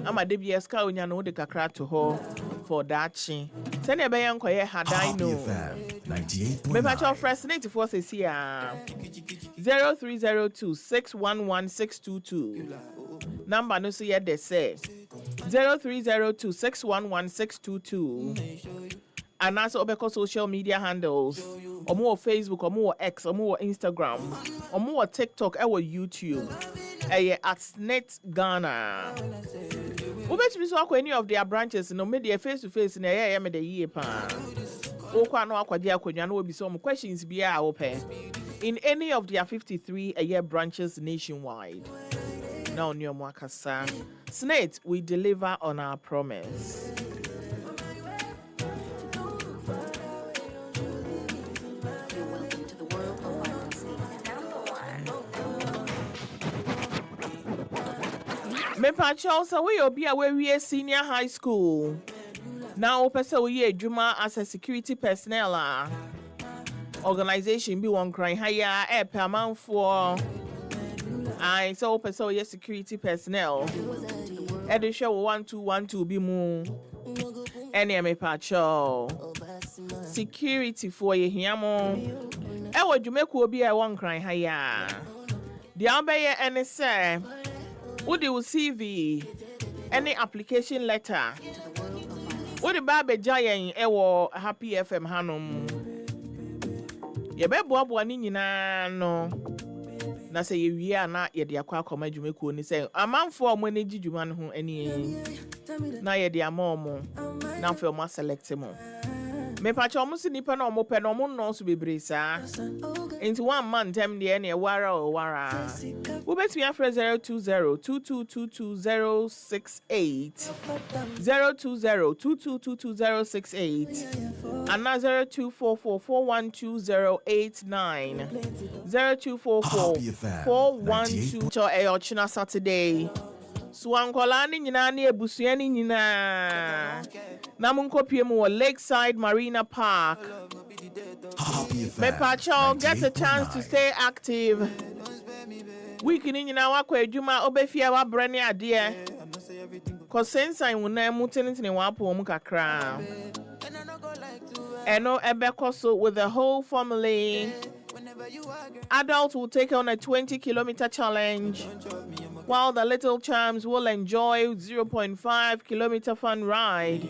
Speaker 1: ama de bia ska onya no de kakra to ho for that chi. Send e be yan koye had I know. Me pacha fresh snit for say 0302611622. Number no see they say 0302611622. And also obeko social media handles. Omo Facebook, omo X, omo Instagram, omo TikTok, or YouTube. At Snit Ghana. Ubetumi so akọ any of their branches no media face to face na me the year pa. Okwa no akwaje akwadwa no obi some questions bia open in any of their 53 branches nationwide. Now new mwakasa. Snit, we deliver on our promise. Me pacho so we obi a we senior high school. Now person we adwuma as a security personnel organization be one crying higher airman for I so person we security personnel. Edisha 1212 be mu. Any me pacho. Security for ye hiamo. E wo dwumeku obi a one crying higher. The abeye any say would you CV any application letter? Would the baby giant ewo Happy FM Hanum? Ye be boa ni nyina no. Na say ye wi ana ye de akwa akoma dwumeku ni say amanfo mo ne gidwuma no ho ani. Na ye de amomo na fe mo select mo. Me pacha omo si nipa na omo pe na omo no so bebre sa. Into 1 month time the any wara or wara. We bet me after 020-2222-068 020-2222-068 and now 0244-412-089 0244-412 cho China Saturday. So ankola ni nyina na ebusua ni nyina na munkopie mu Lakeside Marina Park. Me pacho get a chance to stay active. Week ni nyina wakọ adwuma obefia wa brane ade. Cause since I wona mutene wa po mu kakra. Eno Ebekoso with the whole family. Adults will take on a 20-kilometer challenge, while the little chums will enjoy 0.5-kilometer fun ride.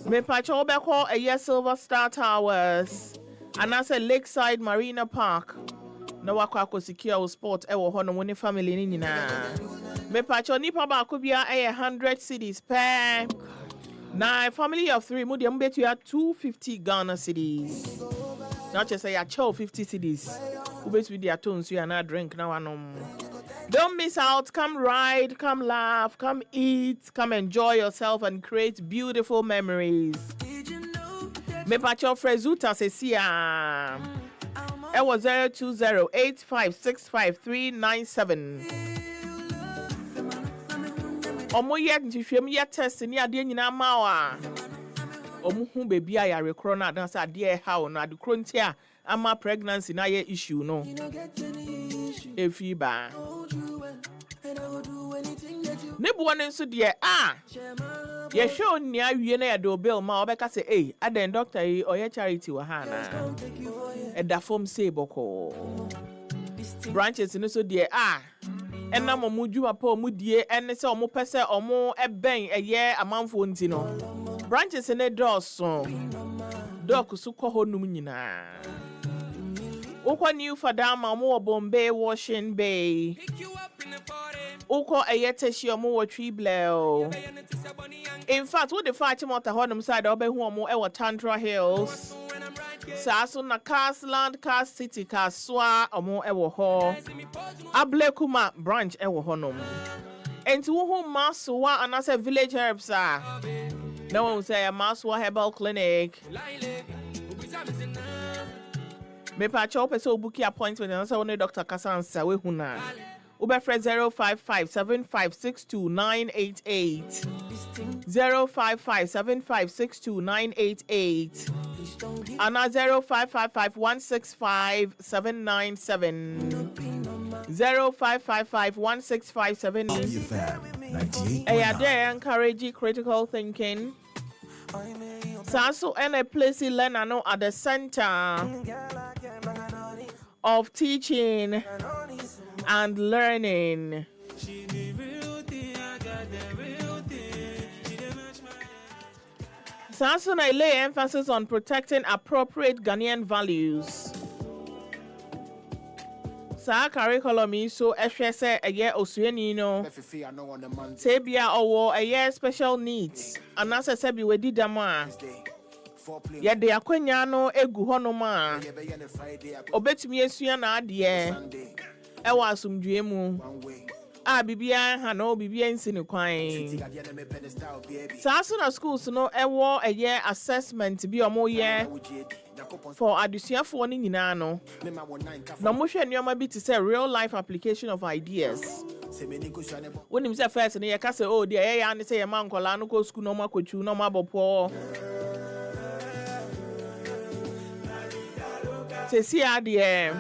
Speaker 1: Mepacho Obeko a Silver Star Towers, and as a Lakeside Marina Park. No wakako secure sport ewo hono woni family ni nyina. Mepacho nipa ba ko bia 100 cedis per. Now a family of 3 mudi ambetu ya 250 Ghana cedis. Not just say ya chow 50 cedis. Ubet with their tones you and I drink now anom. Don't miss out. Come ride, come laugh, come eat, come enjoy yourself and create beautiful memories. Mepacho Frezuta sesia. It was 02085655397. Omo yet ntihwem yet test ni ade nyina mawa. Omo hu baby ya rekro na dance ade how na ade kro ntia ama pregnancy na ye issue no. Efiba. Ne buone nso de ye show ni awie na ya do bill ma obeka say eh aden doctor yi oye charity wa ha na. Eda form say boko branches no so de ena momu dwuma pa omu die ene se omu pese omu eben eye amanfo nti no branches ne doso doc su ko honum nyina ukwa new fadama omu wo Bombay Washing Bay ukwa eye teshi omu wo Trebleo. In fact wo the fight mota honum side obehu omu e wo Tantra Hills. Saso na Castland, Cast City, Kaswa, omo ewo ho. Ablekuma branch ewo honom. Enti wo Maswa and as a village herbs no one say a Maswa Herbal Clinic. Me pa chope so bookie appointment and say one Dr. Kasansa we huna. Ubefre 05575629888. 05575629888. Ana 055516577. 055516577. They encourage critical thinking. Saso and a place learner no at the center of teaching and learning. Samson I lay emphasis on protecting appropriate Ghanaian values. Sa curriculum is so ehwese eye osuani no. Sebia owo eye special needs. Anase sebi wedi dama. Ye de akwanya no egu honom a. Obetumi esua na ade e wa asumdue mu. Bibia ha no bibia nsini kwan. Saso na schools no ewo eye assessment bi omo ye for adusuafo ni nyina no. Na mo hwe nneoma bi to say real life application of ideas. When him say first ne ye ka say oh dey ya ne say ye man kola no go school no makochu no mabopo. Se si ade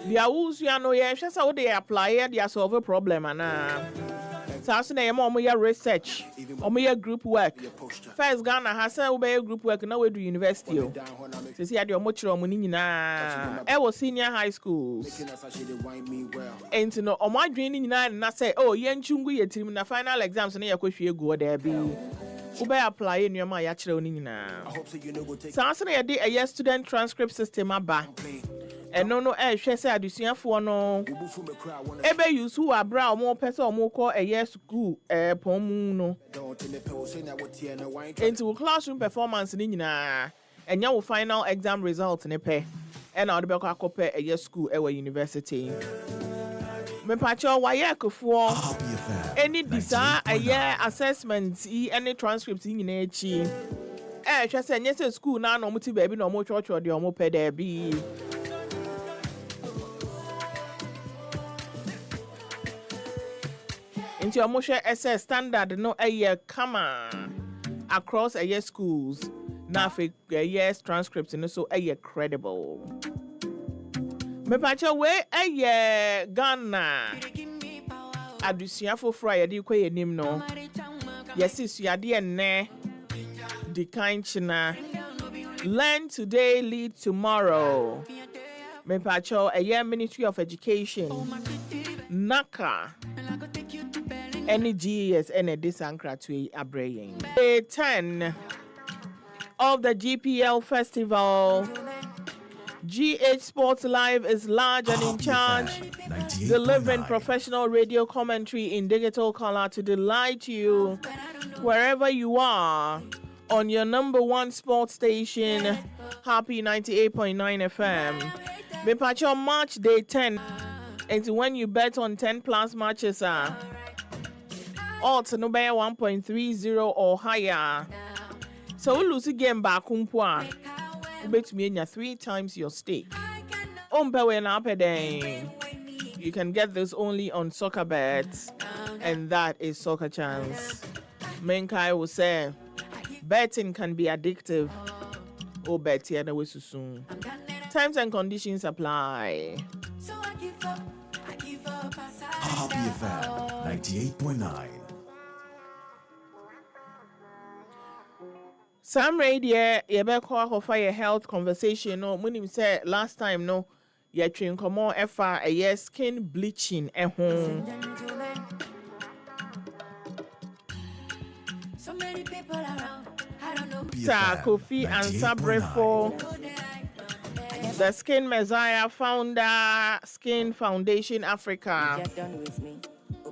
Speaker 1: dia usu no ye hwe say wo dey apply dia solve a problem ana. Saso na ye mo ye research, ye group work. First Ghana has say we be group work na we do university o. Se si ade omo kire omo ni nyina. E wo senior high schools. Enti no omo adwen ni nyina na say oh ye nchungu ye tirim na final exams na ye kwahwie go there bi. We be apply nneoma ya kire oni nyina. Saso na ye dey a student transcript system aba. Eno no hwe say adusuafo no ebe use who abra omo pese omo ko school pomu no into classroom performance ni nyina enya wo final exam result ne pe na ode be ko akope school university me pacho waye kofo any disa assessment any transcript nyina echi hwe say nyese school na no muti ba bi na omo church de omo pe da bi. Into your motion SS standard no kama across schools. Now for transcripts and so credible. Me pacha we Ghana. Adusiafo fra ye di kwe nim no. Yes, is you are the ne the kind china. Learn today, lead tomorrow. Me pacho a year Ministry of Education. Naka. Any GS and a disankra to a brain. Day 10 of the GPL Festival. GH Sports Live is large and in charge, delivering professional radio commentary in digital color to delight you wherever you are on your number one sports station, Happy 98.9 FM. Mepacho March Day 10, and when you bet on 10 plus matches, odds no bear 1.30 or higher. So we lose again back umpwa. Bet me 3 times your stake. You can get this only on Soccer Bet, and that is Soccer Chance. Menkai will say, betting can be addictive. Oh, bet here the way so soon. Times and conditions apply.
Speaker 12: Happy FM 98.9.
Speaker 1: Some radio, you better call for your health conversation. No, when him say last time, no, you train come on FR a year skin bleaching at home.
Speaker 9: So many people around, I don't know.
Speaker 1: Kofi and Sabrefo, the Skin Messiah founder, Skin Foundation Africa.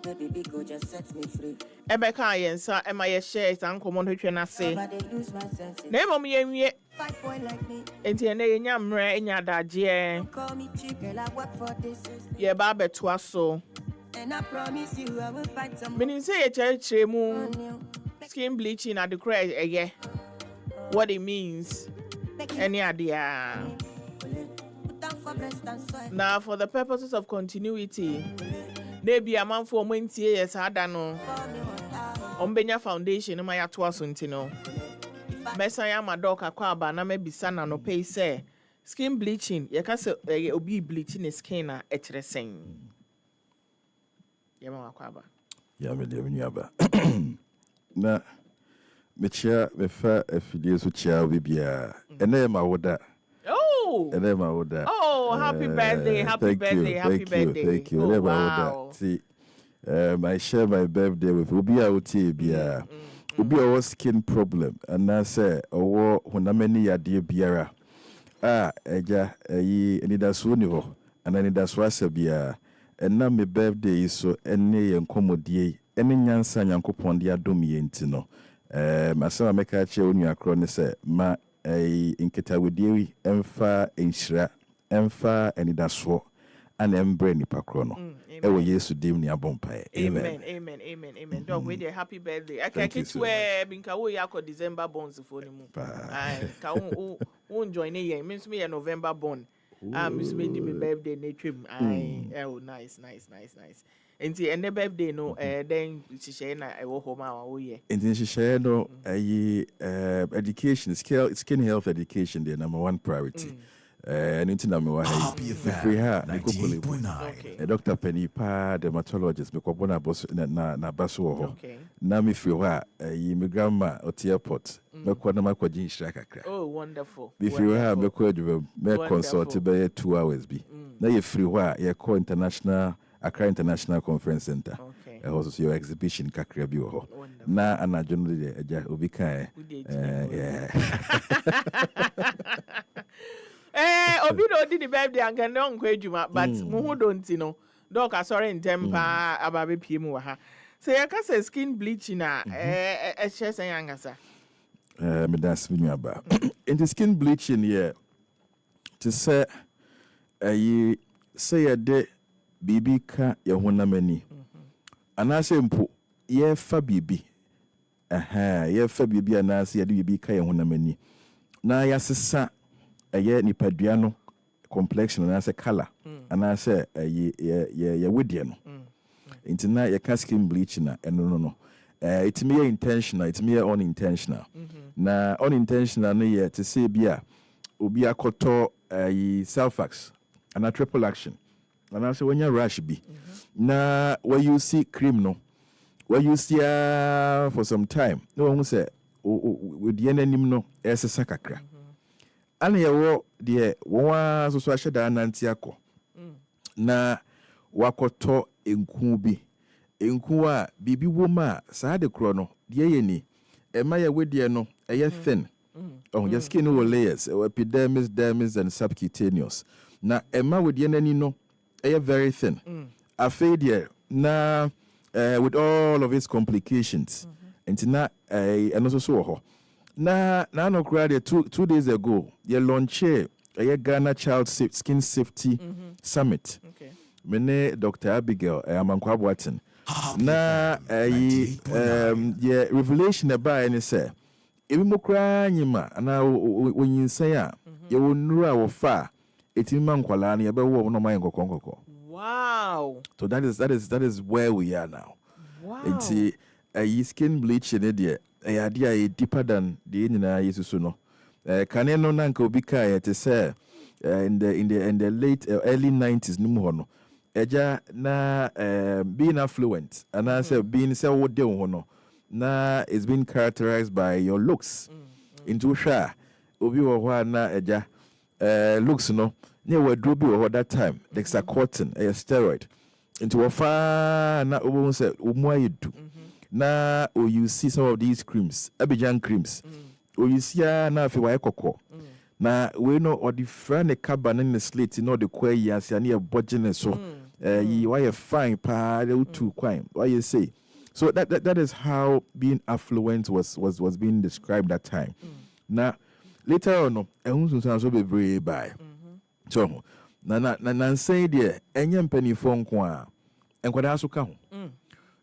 Speaker 9: Baby, go just set me free.
Speaker 1: Ebeka yensa ema shares and common hwe na se. Na mom yenwie.
Speaker 9: 5 point like me.
Speaker 1: Enti ene yenya mre enya daje.
Speaker 9: Call me cheap, girl, I work for this.
Speaker 1: Ye ba beto so.
Speaker 9: And I promise you I will find some.
Speaker 1: Meaning say ye chere mu skin bleaching at the cry eye. What it means. Any idea? Now for the purposes of continuity, maybe a man for 20 years I don't know. Ombenya Foundation ma ya to asuntino. Mesaya madoka kwa ba na mebisa na no pay say skin bleaching ye ka se obi bleaching skin na ekyeresen. Ye ma kwa ba.
Speaker 4: Ya me de nyaba. Na mechia me fa afidie so chia obi bia. Ene ma woda.
Speaker 1: Oh.
Speaker 4: Ene ma woda.
Speaker 1: Oh, happy birthday, happy birthday, happy birthday.
Speaker 4: Thank you.
Speaker 1: Oh, wow.
Speaker 4: See, I share my birthday with Obi Auti Bia. Obi a skin problem, and I say, oh, when I'm any idea biara. Eja, any that's one and any that's wasabia. And now my birthday is so any and commodie, any nyansa yankopon dia domi entino. My son make a chair on your crony say, ma inketa with emfa inshra, emfa any that's what. And embrace nipa krono. Ewo Yesu dim ni abompae.
Speaker 1: Amen. Amen. Amen. Amen. Dog with a happy birthday. I can catch where binka wo yako December bonds for ni mu. Ai ka won join ye means me a November born. Miss me di me birthday na twem. Ai oh nice. Enti ene birthday no then she share na e wo home a wo ye.
Speaker 4: Enti she share no education skin health education the number one priority. And into na me wa free her a doctor Penny pa dermatologist me kwabona boss na baso ho na me free her me grandma at airport me kwa na makwaji nshira kakra.
Speaker 1: Oh wonderful.
Speaker 4: Me free her me kwa adwuma me consult be 2 hours bi na ye free her ye call Accra International Conference Center. Also your exhibition kakra bi ho na anajo no de eja obi kan yeah.
Speaker 1: Obi no di the birthday and can no nkwa adwuma but mu don't know dog sorry ntempa ababe pie mu wa ha say ya ka say skin bleaching na ehye say angasa
Speaker 4: me das bi nuaba in the skin bleaching here to say say ya de bibi ka ye honamani anase mpo ye fa bibi ye fa bibi anase ye de bibi ka ye honamani na ya sesa eye nipadua no complexion na say color and say ye wedie no into na ye skin bleach na eno no it me intentional it me unintentional na unintentional no ye to say bia obi akoto sulfax and a triple action and I say when you rush bi na when you see cream no Well, you see for some time. No one say with the enemy no esesa kakra. Ana yewo de won so ahye da nanti akọ. Na wakoto enku bi. Enku a bibi wo ma saa de kro no de ye ni. Ema ye wedie no eye thin. Oh, your skin will layers, epidermis, dermis, and subcutaneous. Na ema wedie nani no eye very thin. Afedia na with all of its complications. And na and also so na no crowd 2 days ago, you launch a Ghana Child Skin Safety Summit. Okay. Mene Dr. Abigail Amankwa Watson. Na yeah, revelation about any say. Ebi mo kra nyima na wonyinsan a ye wonura wo fa etima nkwala na ye be wo no man kokon.
Speaker 1: Wow.
Speaker 4: So that is where we are now.
Speaker 1: Wow.
Speaker 4: It's skin bleaching there. Idea deeper than the nyina yesusu no. Kane no na nka obi kai te say in the late early 90s no mo no. Eja na being affluent and I say being say wo de ho no. Na it's been characterized by your looks. Into sha obi wo ho na eja looks no near we drobi wo that time dexacortin a steroid into wafa na obo say omu ayedu na you see some of these creams Abidjan creams you see na afi wa ekoko na we no or the friend the carbon in the slate no the kwa yi ase na e bodgene so yi why fine pa the two kwine why you say. So that is how being affluent was being described that time. Now later on, so be very by. So na say there enye mpanifo nko a enkwada so ka ho.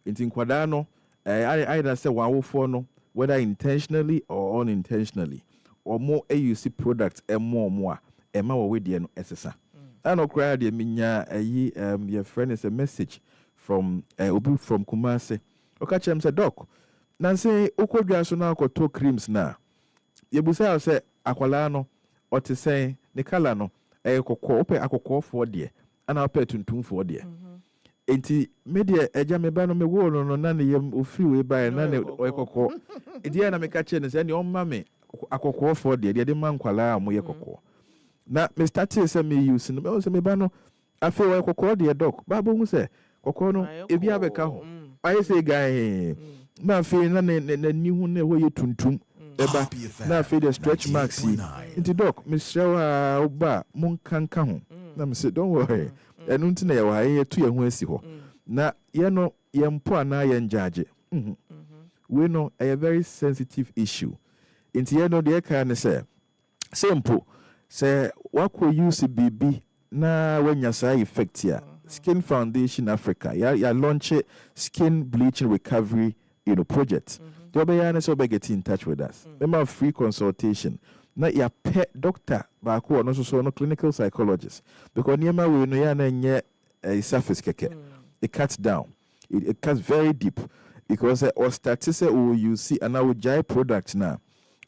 Speaker 4: Nti nkwada no either say wawofo no whether intentionally or unintentionally or more use product e more a ema wo we de no esesa. And okra de minya your friend is a message from obi from Kumasi. Okay, chem say doc. Na say okodwa so na akoto creams na. Yebusa say akwala no o te say ne kala no kokko ope akokko for de ana ope tuntum for de. Enti media eja me ba no me wo no na ne yem ofiri we ba na ne kokko. Edi na me ka che ne say ne o ma me akokko for de de man kwala mo ye kokko. Na me start say me use no me say me ba no afi we kokko de doc. Ba bo hu say kokko no ebi abeka ho. I say guy na fe na ni hu na wo ye tuntum eba na fe the stretch marks into doc me show oba mon kanka ho na me say don't worry enu nti na ye wa ye tu ye hu asi ho na ye no ye mpo ana ye njaje we know a very sensitive issue into ye no de ka ne say simple say wako use bibi na wanya sa effect here. Skin Foundation Africa, ya launch skin bleaching recovery, project. So get in touch with us. Remember free consultation. Now ya pet doctor, but also no clinical psychologist. Because near we no a surface keke. It cuts down. It cuts very deep. Because or statistics you see and now with products now.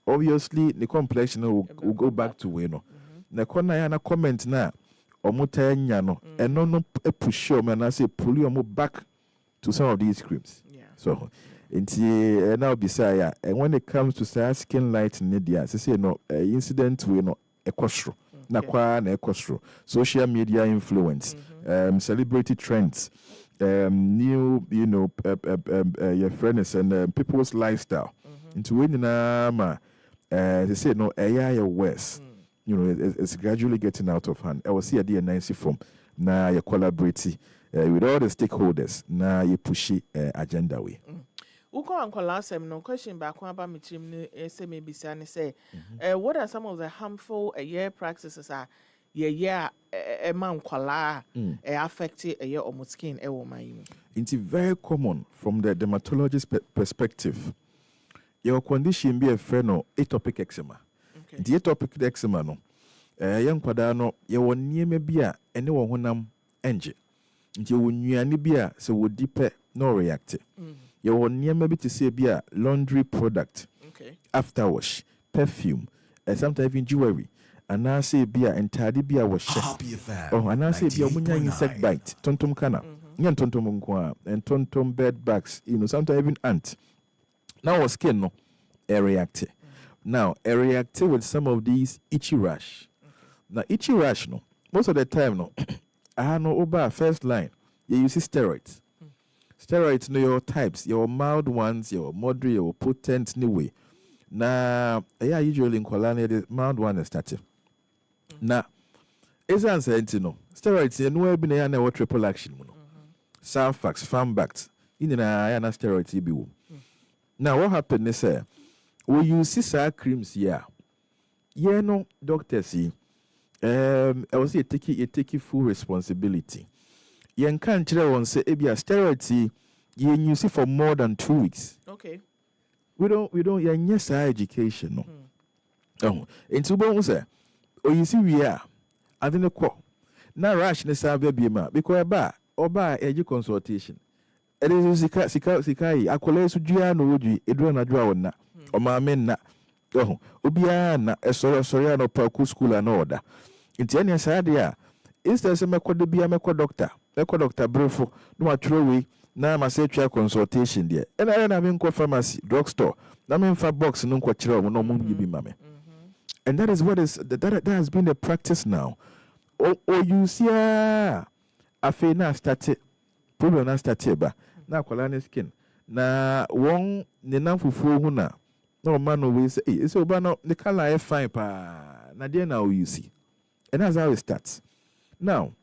Speaker 4: Obviously the complexion will go back to we no. Na kona na comment now. Omutanya no and no push man I say pull you back to some of these creams. Yeah. So now beside and when it comes to skin light in India, say no incident we no ekostro. Na kwa na ekostro. Social media influence, celebrity trends, new your friends and people's lifestyle. Into when they say no AI worse. It's gradually getting out of hand. I will see a DNC from now you collaborate with all the stakeholders. Now you push agenda way.
Speaker 1: Uko ankola asem no question back about me trim ni say maybe say what are some of the harmful practices are a man kwala affect your skin
Speaker 4: It's very common from the dermatologist perspective. Your condition be a friend of atopic eczema. The atopic eczema no young kwada no ye won nieme bia ene wo honam enje nti wo nnuane bia se wo dipe no react ye won nieme bi te se bia laundry product after wash perfume sometimes even jewelry and I say bia entade bia wo she and I say bia munya insect bite tontom kana Nyantontom nkwa and tontom bed bugs, sometimes even ant. Now our skin no react. Now react with some of these itchy rash. Now itchy rash no, most of the time no, I know over first line, you use steroids. Steroids know your types, your mild ones, your moderate, your potent anyway. Now, usually in colony the mild one is starting. Now, it's answer steroids you know be na triple action Salfax, Fambact, in an iron steroids be. Now what happened is we use CSA creams here. Yeah, no doctor see. I was take full responsibility. You can't tell one say a steroids you use it for more than 2 weeks.
Speaker 1: Okay.
Speaker 4: We don't yes education no. Oh, into bones you see we are. I didn't call. Now rush ne sa baby ma because oba eji consultation. It is sika akola su dua no odwi edura na dua wona. O ma men na. Oh, obia na esoro no pa ku school na order. Nti ene sa de a instead se mekode bia mekọ doctor. Mekọ doctor brefo no atro we na ma say twa consultation there. Ena na me nko pharmacy, drugstore. Na me nfa box no nko kire o no mo gibi ma me. And that is what is that has been the practice now. Or you see afe na start problem na start ba na akwala ne skin na won ne nan fufuo hu na man no we say so ba no the color is fine pa na there now you see. And that's how it starts. Now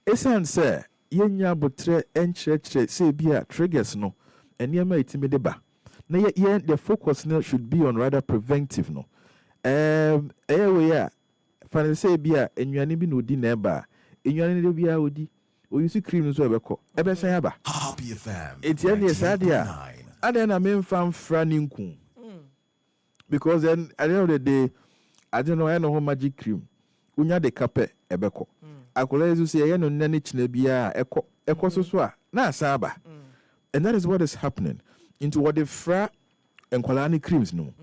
Speaker 4: esan say yenya botre enchre say bia triggers no eniema itime de ba na the focus now should be on rather preventive no. Fan say bia enwane bi no di na eba enwane de bia odi o use cream so ebeko ebe san aba
Speaker 12: Happy FM
Speaker 4: etiane sadia ade na me mfam fra ninku because then at the end of the day I don't know I know how magic cream unya de kape ebeko akola ezu say no nane china bia eko so a na asaba and that is what is happening into what the fra enkwala creams no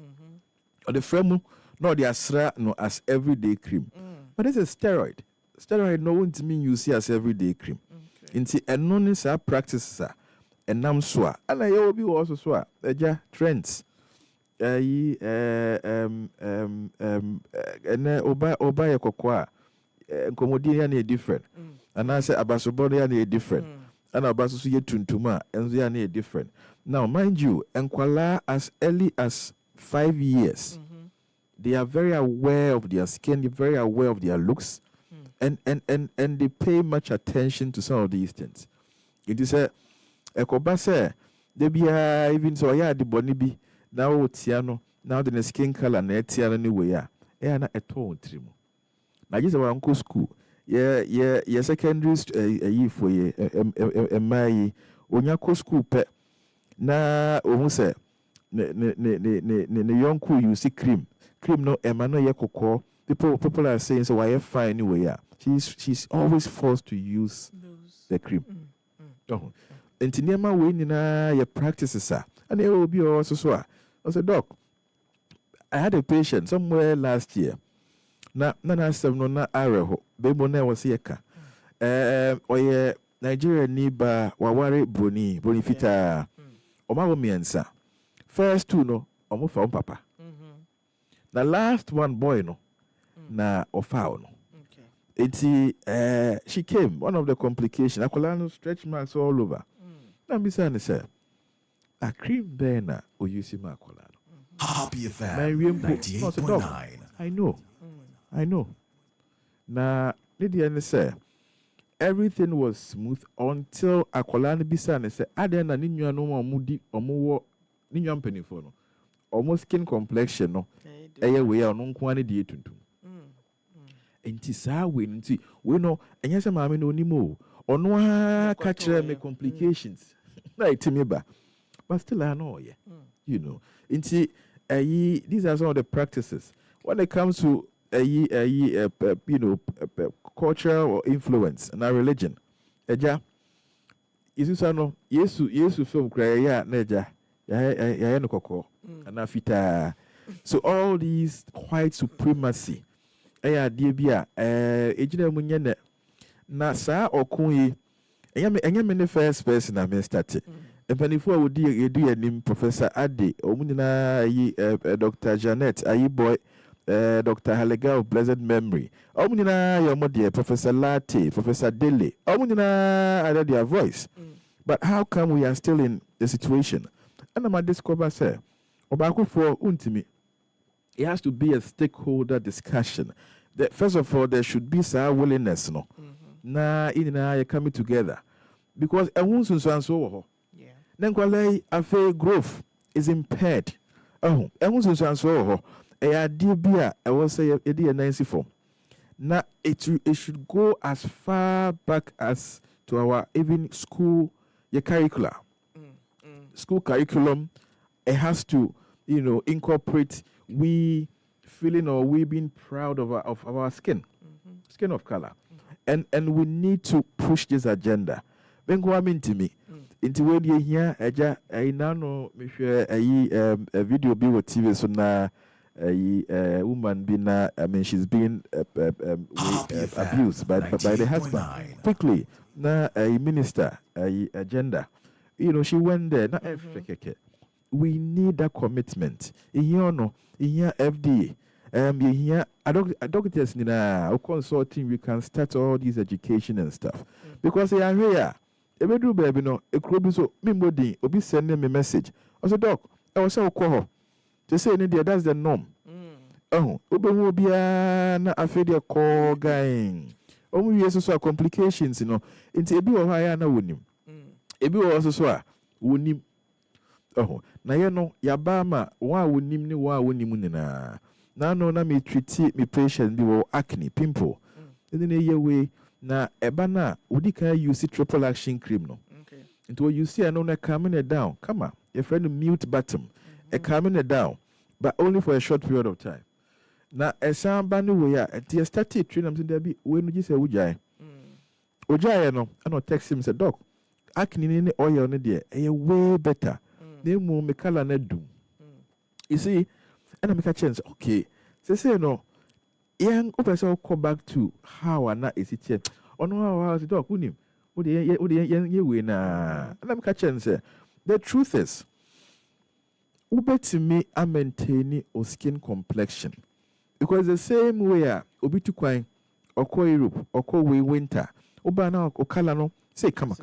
Speaker 4: or the fremu no the asra no as everyday cream. But it's a steroid. Steroid no won't mean you see as everyday cream. Inti enonis are practices are and nam swa. And I will be also swa. Eja trends. And oba ya kokwa. Komodi ya ni different. And I say abasobodi ya ni different. And abasu ye tuntuma and ya ni different. Now mind you, enkwala as early as 5 years. They are very aware of their skin, they're very aware of their looks, and they pay much attention to some of these things. It is a ekobase, they be even so yeah the body be now tiano, now the skin color na tiano anyway ya. Na eto trimu. Na just our uncle school. Yeah secondary ye for ye my onyako school pe na ohun se ne yonku you see cream no emano ye kokko people are saying so why fine anyway yeah she's always forced to use the cream entinema we nina your practices are and it will be also so I said doc I had a patient somewhere last year na some no na areho bebo na was yeka oye Nigeria ni ba waware broni fita omawo miensa first two no omo fa papa the last one boy no na ofa no she came one of the complications akwala stretch marks all over na me say a cream burner o use ma akwala no
Speaker 12: Happy FM 98.9
Speaker 4: I know na Lydia say everything was smooth until akwala no bisa ne say aden na ni nua no omudi omowo ni nua mpanifo no almost skin complexion no eye we ya no nko ane die tuntum enti saa we nti we no enye se maame no onimo ono ha ka kire me complications na itimi ba but still I know you know enti these are some of the practices when it comes to culture or influence and our religion eja isu no yesu film kra ya na eja ya no kokko and afita so all these white supremacy de bia ejina munye na saa okun yi ɛnyɛ me ne first person I start. Mpanimfoɔ a wɔdi edu anim Professor Ade, wɔn nyinaa ayi Dr. Janet, ayi boy, Dr. Halega of blessed memory. Wɔn nyinaa yɛ wɔn deɛ Professor Latte, Professor Dele. Wɔn nyinaa are their voice. But how come we are still in the situation? And I'm discover say, Obako for untimi. It has to be a stakeholder discussion. First of all, there should be some willingness, no. Na you coming together because a woman so. Then afe growth is impaired. Oh, and so a idea beer I will say a dear Nancy form. Now it should go as far back as to our even school curricula. School curriculum, it has to, incorporate we feeling or we being proud of our skin of color. And we need to push this agenda. When go to me. Into when you hear I know me share a video be with TV so na a woman being she's being abused by the husband. Quickly na a minister a agenda. She went there na we need that commitment. In here FDA here doctors consulting we can start all these education and stuff because they are here. Ebedu baby no ekrobi so mimodi obi send me message. I said doc, I was say okọ. They say in there that's the norm. Obehu bia na afede call guy. Omu yeso so complications Nti ebi wo ha na wonim. Ebi wo so a wonim. Na ye no yaba ma wa wonim ni wa wonim nina. Na no na me treat me patient bi wo acne pimple. Then ye way na eba na udi can use triple action cream no. Okay. Into you see I know na calming it down. Come on, your friend mute button. A calming it down, but only for a short period of time. Na esan ba ni we ya enti started train am say there be we no ji say ujai. Ujai no, I no text him say doc. Acne ni oil ni there, e way better. Na mu me kala na dum. You see, and I make a chance. Okay. Say no. Young person come back to how and that is it here. Oh no, how is it dog? Unim. Udi na. Let me catch and say the truth is ube to me I maintain or skin complexion. Because the same way obi to kwine or ko Europe or ko we winter. Oba na or color no say come.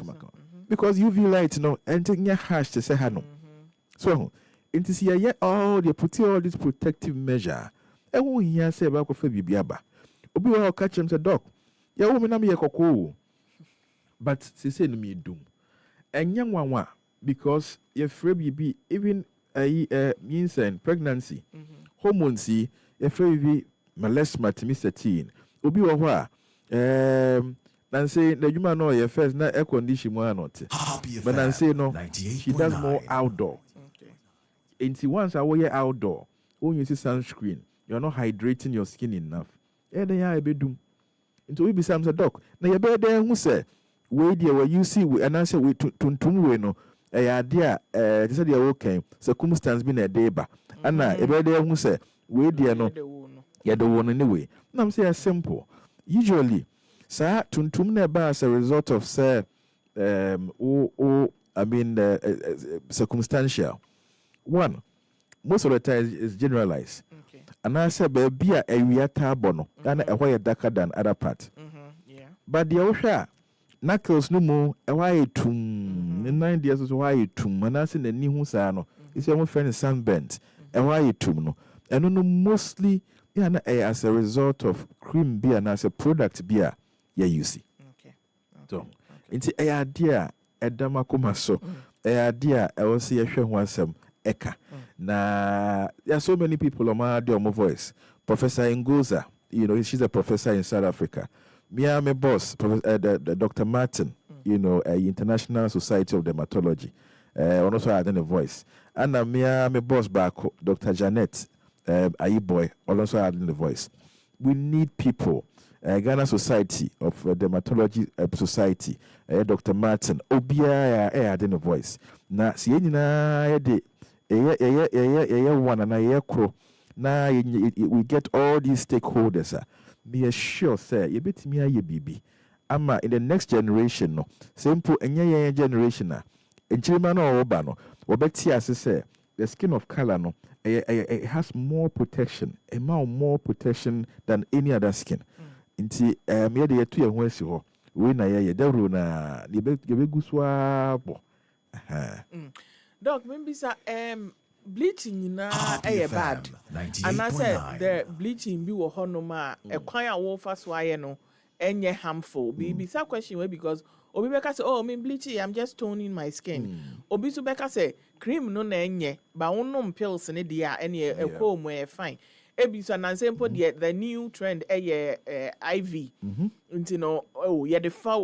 Speaker 4: Because UV light no and take your hash to say no. So into see all they put all this protective measure. And when he say about coffee bibiaba, obi wa catch him say doc, ya woman na me koko. But she say no me doom. And young one because your free baby even means and pregnancy, hormones see your free baby molestement Mr. Teen. Obi wa nan say the human know your first na air condition one not. But nan say no, she does more outdoor. Okay. And see once I wear outdoor, when you see sunscreen. You're not hydrating your skin enough. Then you be doom. Into we be some doc. Now you be there who say we dear where you see we and answer we tuntum we no idea they said you're okay. Circumstance been a day ba. And now you be there who say we dear no you the one anyway. Now I'm say simple. Usually sir tuntum ne ba as a result of say circumstantial. One, most of the time is generalized. Okay. And I say baby a area no and a why darker than other part. Yeah. But the osha knuckles no more a why tum 9 years is why tum and I say the new sano is your friend sunbent and why tum no and no mostly as a result of cream beer and as a product beer you see. Okay. So it's a idea a damakoma so a idea I will see a show one Eka. Na there are so many people on my voice. Professor Ngoza, she's a professor in South Africa. My boss, Dr. Martin, International Society of Dermatology. Also had a voice. And my boss back, Dr. Janet, Ayiboy, also had a voice. We need people. Ghana Society of Dermatology Society, Dr. Martin, Obia had a voice. Na siena de one and a crow. Now we get all these stakeholders. Be assured, sir, you bet me a baby. ama in the next generation no simple enye generation na enchirima na oba no obeti ase say the skin of color no it has more protection more protection than any other skin nti me de yetu ye ho asi ho we na ye dawro na ye be guswa bo
Speaker 1: Doc maybe sa bleaching na bad and I said the bleaching bi wo hono ma ekwan a wo fa so aye no enye harmful be sa question we because obi beka say oh me bleaching I'm just toning my skin obi so beka say cream no na enye ba wonom pills ne dia ene ekwo mu fine ebi so na sempo the new trend IV nti no ye de fa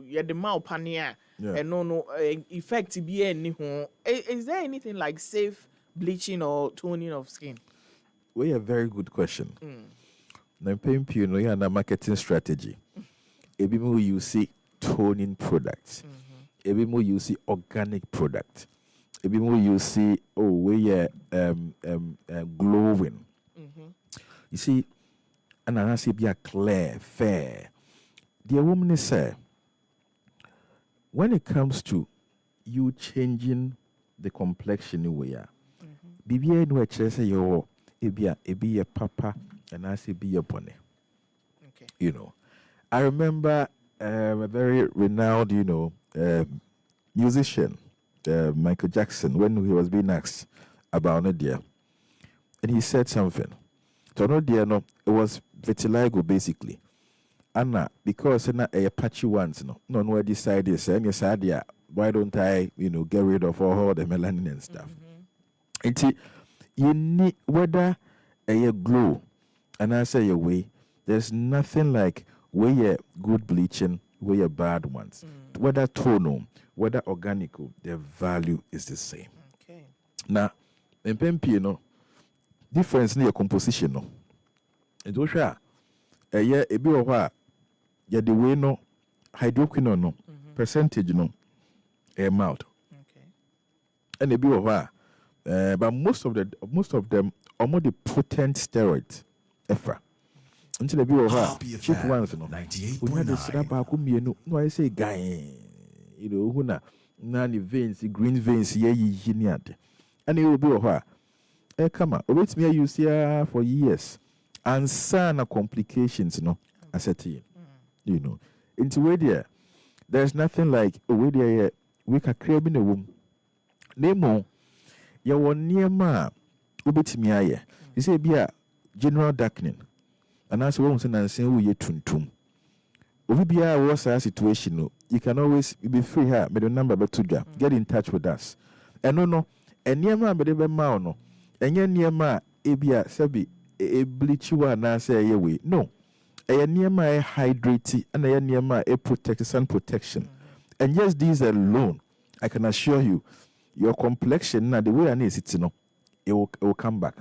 Speaker 1: ye de ma opania and no effect be any ho is there anything like safe bleaching or toning of skin?
Speaker 4: We a very good question. Na paying you know ya na marketing strategy. Ebi mo you see toning products. Ebi mo you see organic product. Ebi mo you see we glowing. You see, and I say be a clear, fair. The woman say when it comes to you changing the complexion we are, BBA no say yo ebi a papa and I say be a bonnet.
Speaker 1: Okay.
Speaker 4: You know, I remember a very renowned, musician, Michael Jackson, when he was being asked about an idea, and he said something. So no dear no, it was vitiligo basically. Anna, because a patchy ones no one decided yes idea. Why don't I, get rid of all the melanin and stuff? And you need whether a glow and I say away, there's nothing like where good bleaching, where bad ones. Whether tonal, whether organical, their value is the same.
Speaker 1: Okay.
Speaker 4: Now, in Pempino, difference in your composition no. And so a bit of the way no hydroquinone no percentage no amount.
Speaker 1: Okay.
Speaker 4: And a bit of but most of them are more the potent steroids ever. Until a bit of cheap ones no. We had the slap no I say guy who na veins green veins and it will be of her. Come on, wait me you see for years. And sana complications, I said to you. Into where there's nothing like where there we can create in a womb. Nemo, you were near ma, ubit you say be a general darkening. And as one and say, we ye tuntum. If be a worse situation, you can always be free here, but the number but to get in touch with us. And no, and near ma, but even no, and near ma, ebia, sabi. A bleach one and say away. No. A near my hydrate and a near my protect sun protection. And yes, these alone, I can assure you, your complexion now the way I need it, it will come back.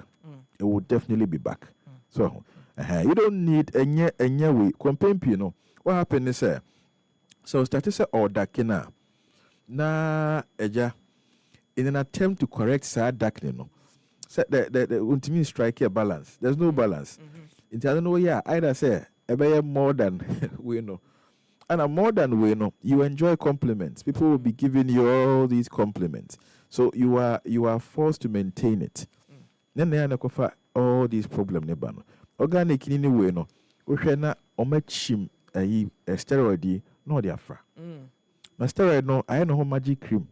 Speaker 4: It will definitely be back. So you don't need any way. Compare, what happened is so started say or darkena na eja in an attempt to correct sad darkening. The ultimate strike a balance. There's no balance. I don't know, either say a more than we know. And a more than we know, you enjoy compliments. People will be giving you all these compliments. So you are forced to maintain it. Then they are all these problems. Organic in any way, no. Ushena omechim a steroid, no the afra. My steroid no, I know magic cream.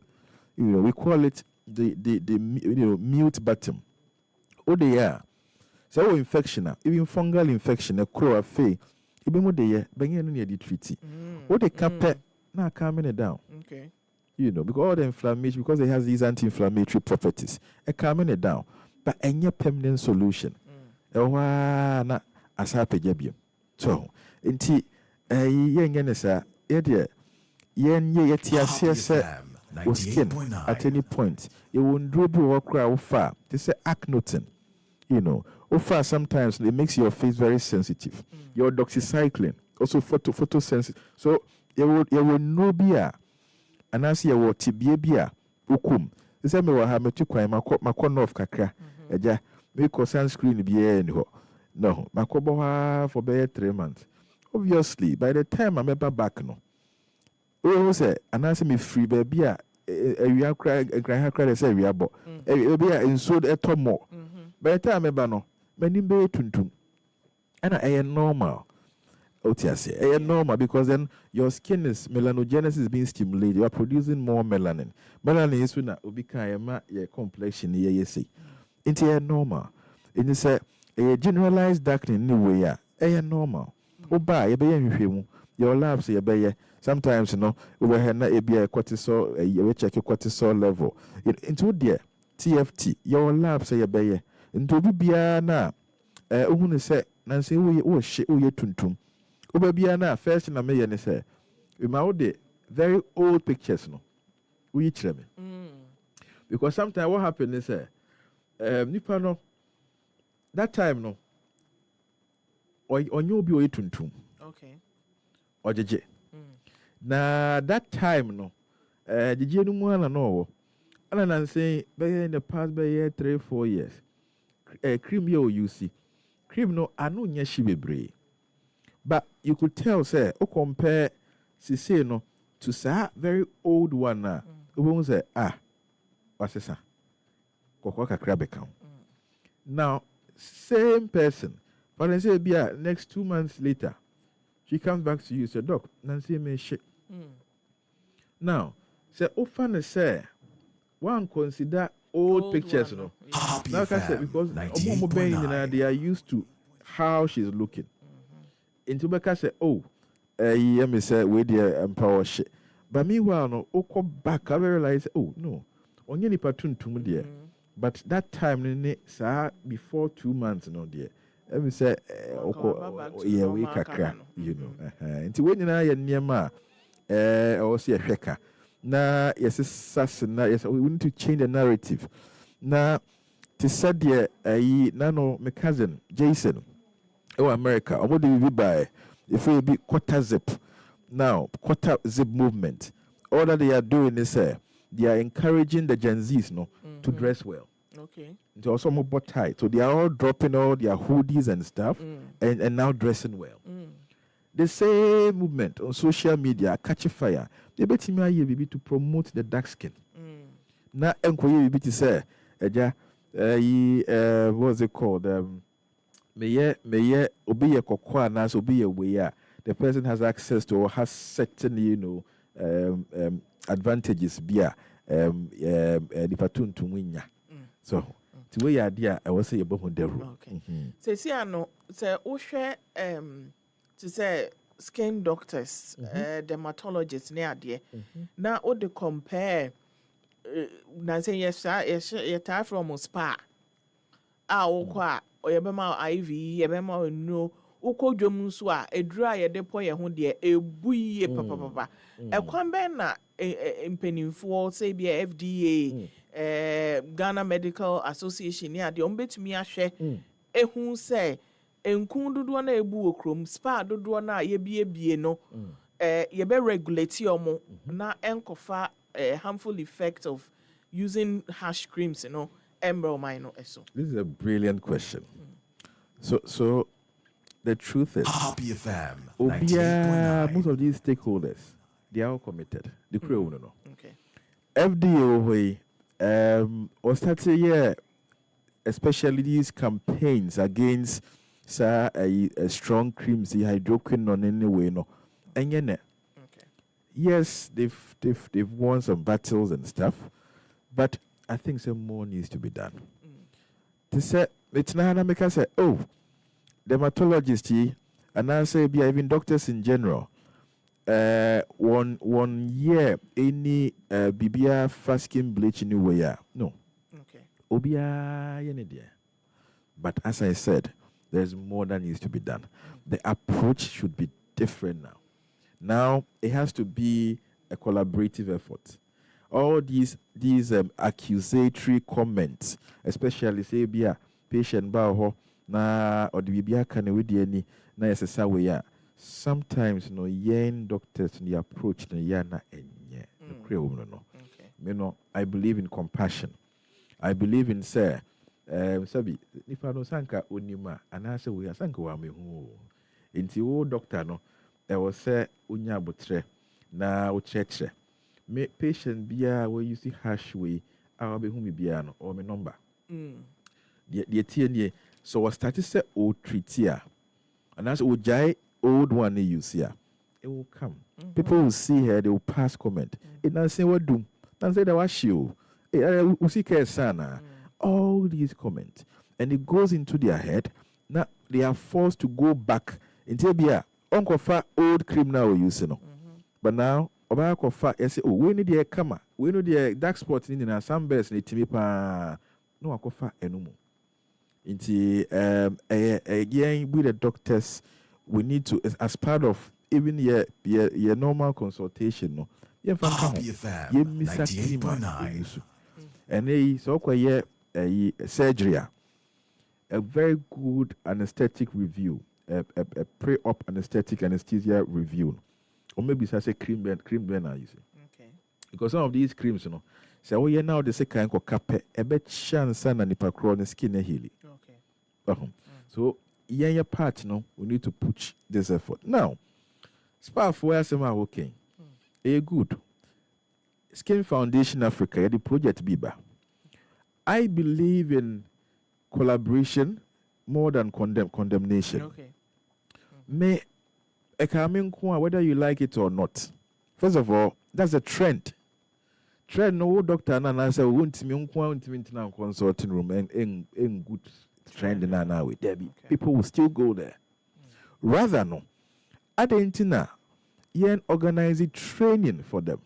Speaker 4: We call it the mute bottom. Oh, they are. So, infection, even fungal infection, a crow of fay, even more they are, banging near the treaty. Oh, they carpet now calming it down.
Speaker 1: Okay.
Speaker 4: Because all the inflammation, because it has these anti-inflammatory properties, a calming it down. But any permanent solution. Na asape jabium. So, inti, yengenesa, skin at any point. You won't dribble or cry far. They say acnotin. Far sometimes it makes your face very sensitive. Your doxycycline, also photosensitive. So you will no beer. And I see a what tibia ukum. The same way I have to cry my corner of kakra. Eja, make sunscreen be no. My kobo for 3 months. obviously by the time I'm back no we say anase me free baby a ewia kra say ewia bo baby a nso etomo by the time eba no mani be tuntum and normal. Normal because then your skin is melanogenesis being stimulated. You are producing more melanin. Melanin is when you become your complexion. You see, it's normal. It is a generalized darkening anyway. Normal. Oba, your labs, sometimes over here na a cortisol. You check your cortisol level. Into there TFT. Your labs say a into bibia na. Say Nancy, oh shit, oh ye tuntum. Ubabiana first in a million say, we maude very old pictures no. We me. Because sometimes what happened is nipa no that time no or you be tuntum.
Speaker 1: Okay.
Speaker 4: Or jeje. Na that time no jeje no mu ana no. Ana nan say in the past 3-4 years. Cream you see. Cream no anu nya shi bebre. But you could tell say o compare sise no to sa very old one na. Who say what's this? Kokwa kakra beka. Now same person but then say be next 2 months later she comes back to you say doc Nancy me shit. Now say often say one consider old pictures no. Like I said, because they are used to how she's looking. Into Beka say, oh, yeah, me say we dear empower shit. But meanwhile, no, oko back, I realize, oh no, only ni patun to dear. But that time, sir, before 2 months, no dear. Let me say, yeah, we kakra, you know. Into when you are near ma, or see a sheka. Na yes, yes, we need to change the narrative. Na to said nano my cousin Jason America what do we buy if we be quarter zip now quarter zip movement all that they are doing is they are encouraging the Gen Zs to dress well.
Speaker 1: Okay.
Speaker 4: They also more tight, so they are all dropping all their hoodies and stuff and now dressing well. The same movement on social media catch a fire. They bet me to promote the dark skin. Now enkoye to say what's it called? Meye obiye kokwa na so obiye weya. The person has access to or has certain advantages bia the patun to winya. So to we idea I was say about the rule.
Speaker 1: Okay. Say ano say ohwe to say skin doctors dermatologists ne ade na o de compare na say yes you from spa okwa oyebema IV yebema no ukodwom nso a eduru a yede po ye ho de ebuye papa ekwan ben na mpenimfo say be FDA Ghana Medical Association ya de ombetumi ahwe ehun say enkun dodo na ebu okrom spa dodo na yebie no yebe regulate omo na enkofa harmful effect of using harsh creams, eso.
Speaker 4: This is a brilliant question. So the truth is,
Speaker 12: Happy FM,
Speaker 4: most of these stakeholders, they are all committed. The crew no.
Speaker 1: Okay.
Speaker 4: FDA or start especially these campaigns against a strong creams, the hydroquinone in any way no. And yes, they've won some battles and stuff, but I think some more needs to be done. To say it's not make us say, oh, dermatologists and I say be even doctors in general. 1 year any BBR fast skin bleach anywhere. No.
Speaker 1: Okay.
Speaker 4: Obia yene. But as I said, there's more that needs to be done. The approach should be different now. Now it has to be a collaborative effort. All these accusatory comments, especially say be a patient ba na or the bibia can we any na yesesa ya. Sometimes no yen doctors the approach na ya na enye. No. I believe in compassion. I believe in say sabi if I no sanka onima and I say we sanka wa me hu. Inti wo doctor no was say unya botre na wo cheche. Me patient bia where you see hash way I be whom bia no or me number. The TNA so was started say old treat here. And that's Ojai old one you see. It will come. People will see her, they will pass comment. It not say what do. Not say that was you. We see sana. All these comments. And it goes into their head. Now they are forced to go back into be Uncle Fa old criminal we use no. But now Uncle Fa say, oh, we need the camera. We know the dark spots in our some bears need to me pa no Uncle Fa enumo. Into again with the doctors, we need to as part of even your normal consultation, no.
Speaker 12: Happy FM 98.9.
Speaker 4: And so a surgery, a very good anesthetic review, a pre-op anesthesia review, or maybe it's a cream burner, you see.
Speaker 1: Okay.
Speaker 4: Because some of these creams, you know, so we now the second cape a bit chance and nipa crown skin healing.
Speaker 1: Okay.
Speaker 4: So your part, no, we need to push this effort now. Spa for some are okay. A good Skin Foundation Africa, the project Biba. I believe in collaboration more than condemnation.
Speaker 1: Okay.
Speaker 4: Me, whether you like it or not. First of all, that's a trend. No doctor and I say won't me consulting room and in good trend now with Debbie. People will still go there. Rather no. Adentina, yen organize training for them.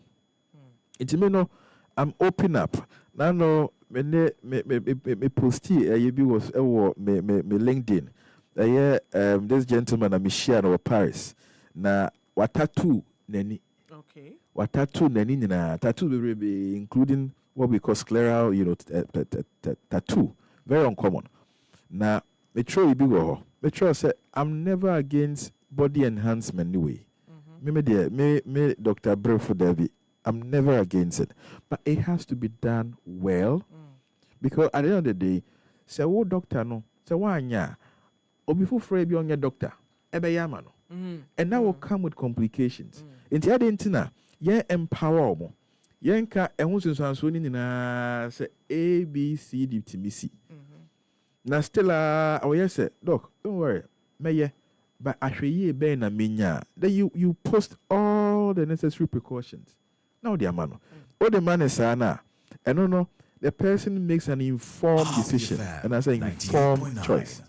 Speaker 4: It may know I'm open up. Now no me posti was me LinkedIn. This gentleman I'm share over Paris. Na what tattoo neni.
Speaker 1: Okay.
Speaker 4: What tattoo neni na tattoo will be including what we call scleral, tattoo. Very uncommon. Now me try be go. Me try say I'm never against body enhancement anyway. Me Dr. Brefo Debbie, I'm never against it. But it has to be done well. Because at the end of the day, say what doctor no, say what anya, or before free be on your doctor, ebe yama no. And that will come with complications. Inti adentina, ye empower mo. Ye nka ehun sunsanso ni na say A B C D to me C. Na still say, doc, don't worry, me but actually be na minya. Then you post all the necessary precautions. Now the man, all the man is sana, and no, the person makes an informed decision, and I say informed choice.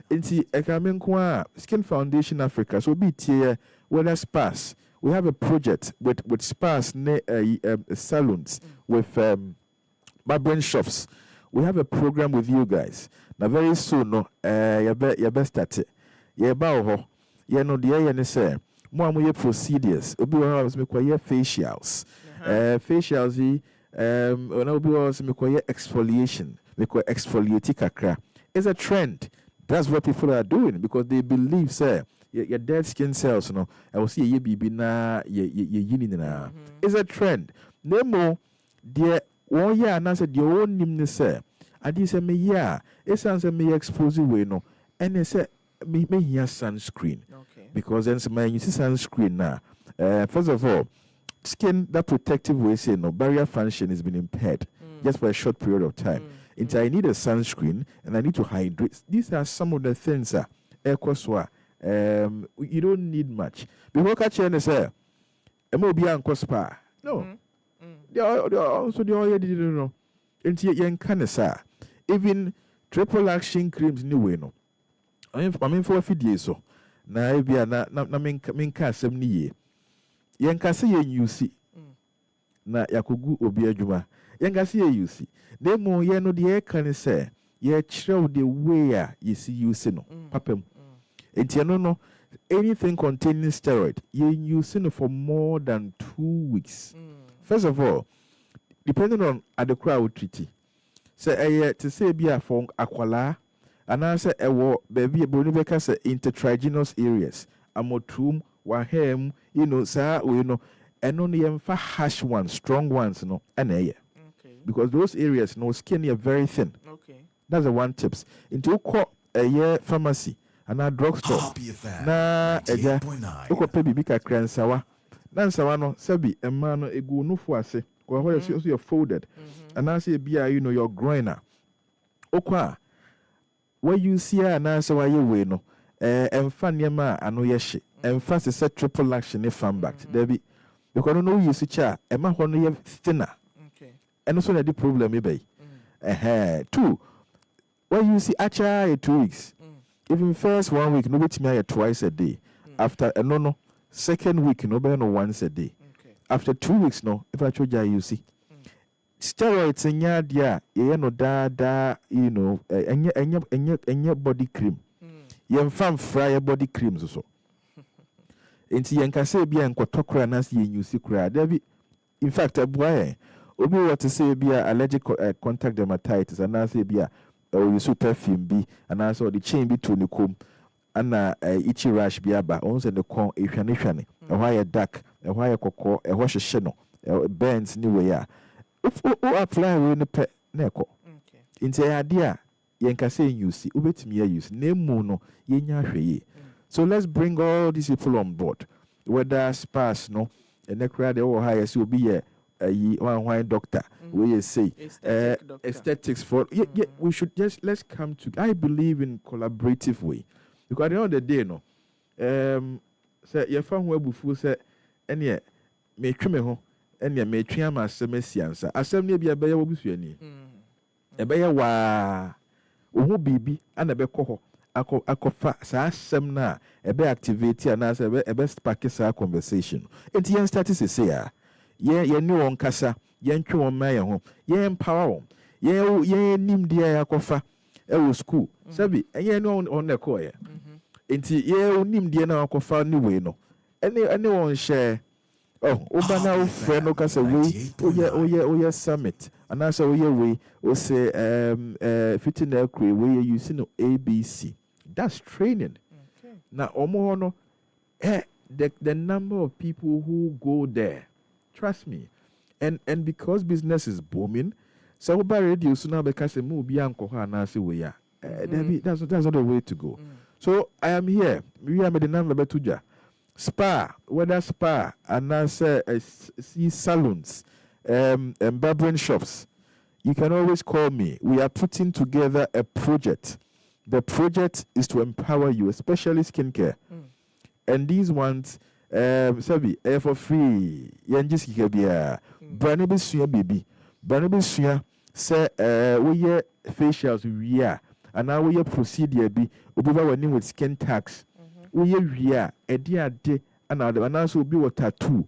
Speaker 4: Inti ekamenkwa Skin Foundation Africa so be here whether spas. We have a project with spas salons with barbering shops. We have a program with you guys. Now very soon no you best start it. Yeah, bow yeah, no, the air and say, more procedures. Obi was make facials. Facials, when Obi was make exfoliation, make exfoliate kakra. It's a trend. That's what people are doing because they believe, say, your dead skin cells, you know, I will see ye baby na ye na. It's a trend. No more, dear, 1 year and I said, your own name, say, and he said, me, yeah, it sounds a me expose way, no, and they said, me hear sunscreen.
Speaker 1: Okay.
Speaker 4: Because then when you see sunscreen now, first of all, skin that protective way say no barrier function has been impaired just for a short period of time. Until I need a sunscreen and I need to hydrate. These are some of the things you don't need much. Before catching and say, MOB and Cospa. No. They are also the oil didn't know. Until you can say even triple action creams new way no. I mean for a few days so. Na ebia na menka asem ni ye. Yenka se ye yusi. Na yakogu obi adwuma. Yenka se ye yusi. Demo ye no de kan say ye kyerɛw the way you see use no. Papam. Enti no anything containing steroid ye use no for more than 2 weeks. First of all, depending on adequate treaty. Say to say bia for akwala and I say baby bonibeka say intertriginous areas. Amotrum, wahem, sir, and only harsh ones, strong ones, and because those areas, skin are very thin.
Speaker 1: Okay.
Speaker 4: That's the one tips. Into a year pharmacy, ana drugstore na eja okope bibi kakra nsawa na nsawa no sabi emma no egu no fo ase ko ho so you're folded and I say bia you know your groiner okwa where you see ana so why we no emfa niema ano ye hye emfa se set triple action e fan back there be because no you see cha emma ho no ye thinner okay and so na the problem e be two where you see acha 2 weeks even first 1 week no betimi twice a day after no second week no be no once a day after 2 weeks no if I choja you see steroids nya dia ye no da you know enya body cream yen fam fry body cream so enti yen ka say bia nkotokra na se yen use kra da bi in fact aboa obi what to say bia allergic contact dermatitis and na say bia o use perfume bi and na so the chain bi to ne kom ana itchy rash bi aba on se ne kon ehwane ehwa ye dark ehwa ye kokko ehwa hyehye no burns ni we ya o apply we ne pe na ekọ nti ade a yen ka say use obetimi ya use na emu no yenya hweye so let's bring all these people on board whether spas no and kra de o high say obi ye one doctor we say aesthetics for we should just let's come to I believe in collaborative way because at the end of the day no say ye fa ho abufu say ene me tweme ho ene me twia ma asem asiansa asem ne bia be ye wobusuani ebe ye wa ohu bibi ana be kọ ho akofa sa asem na ebe activate ana say ebe spark sa conversation enti yen start to say ye ni won kasa ye ntwe won ma ye ho ye empower won ye nim dia ya kofa e wo school sabi ye ni on na ko ye enti ye nim dia na kofa ni we no ene won share oba na o friend no kasa we oye summit and also oye we o say fitting na kwe we you using no ABC that's training na omo no the number of people who go there trust me and because business is booming so by radio so now because say mu bi anko ha na say we ya that's not the way to go so I am here we are the number betuja spa whether spa and answer see salons and barbering shops you can always call me we are putting together a project the project is to empower you especially skincare and these ones sabi for free yan just kika bia brand be sua baby brand be sua say we facials we are and now we procedure bi obiba wani with skin tax we we ade and also be what tattoo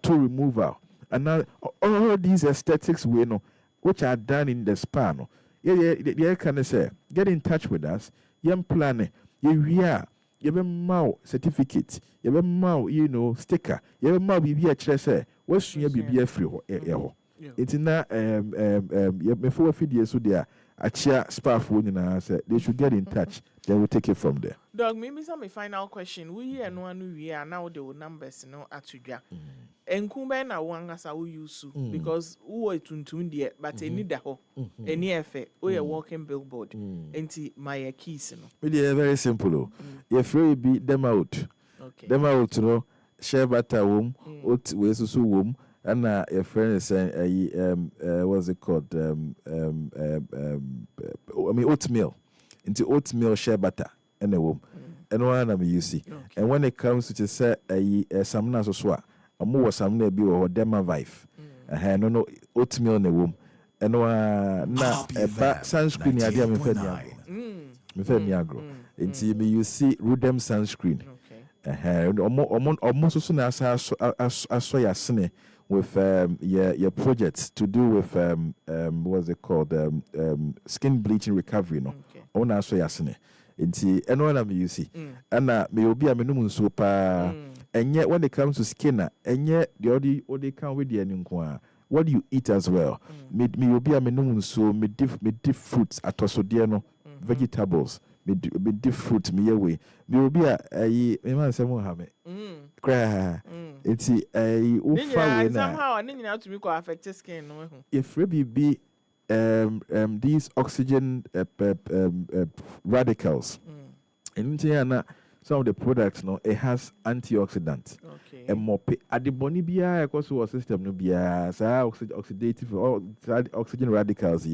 Speaker 4: removal and now all these aesthetics we know which are done in the spa no yeah can say get in touch with us yam plan we are you be mau certificate you be mau you know sticker you be mau bibi a kire say wasua bibi afri ho ho itina me for fidie so there achia staff wo nyina say they should get in touch then we'll take it from there.
Speaker 1: Dog, maybe some final question. We hear no one we are now the numbers no atudwa. Enkumbe na wangasa we use because we tuntun there but any da ho any efe we a walking billboard enti my keys no.
Speaker 4: Really very simple. You free be them out. Okay. Them out no share butter wom ot we susu wom and your friend is saying what's it called oatmeal. Into oatmeal share butter and a womb. And one am you see. And when it comes to say some na so a more some be or dema vive. No oatmeal in the womb. And one na sunscreen idea me fe agro. Into you see Rudem sunscreen. Almost soon as I saw your sne with your projects to do with what's it called skin bleaching recovery no ona so yasene enti eno na me you see ana me obi a menum nso pa enye when it comes to skin enye the odi can with the nko what do you eat as well me obi a menum nso me diff fruits atosode no vegetables me diff fruit me yewe me obi a me man say mo ha me kra enti ufa we na
Speaker 1: somehow anyina to me ko affect skin no
Speaker 4: if be these oxygen radicals And some of the products, no, it has antioxidants.
Speaker 1: Okay.
Speaker 4: And more at the boni bia because system no bia oxidative or oxygen radicals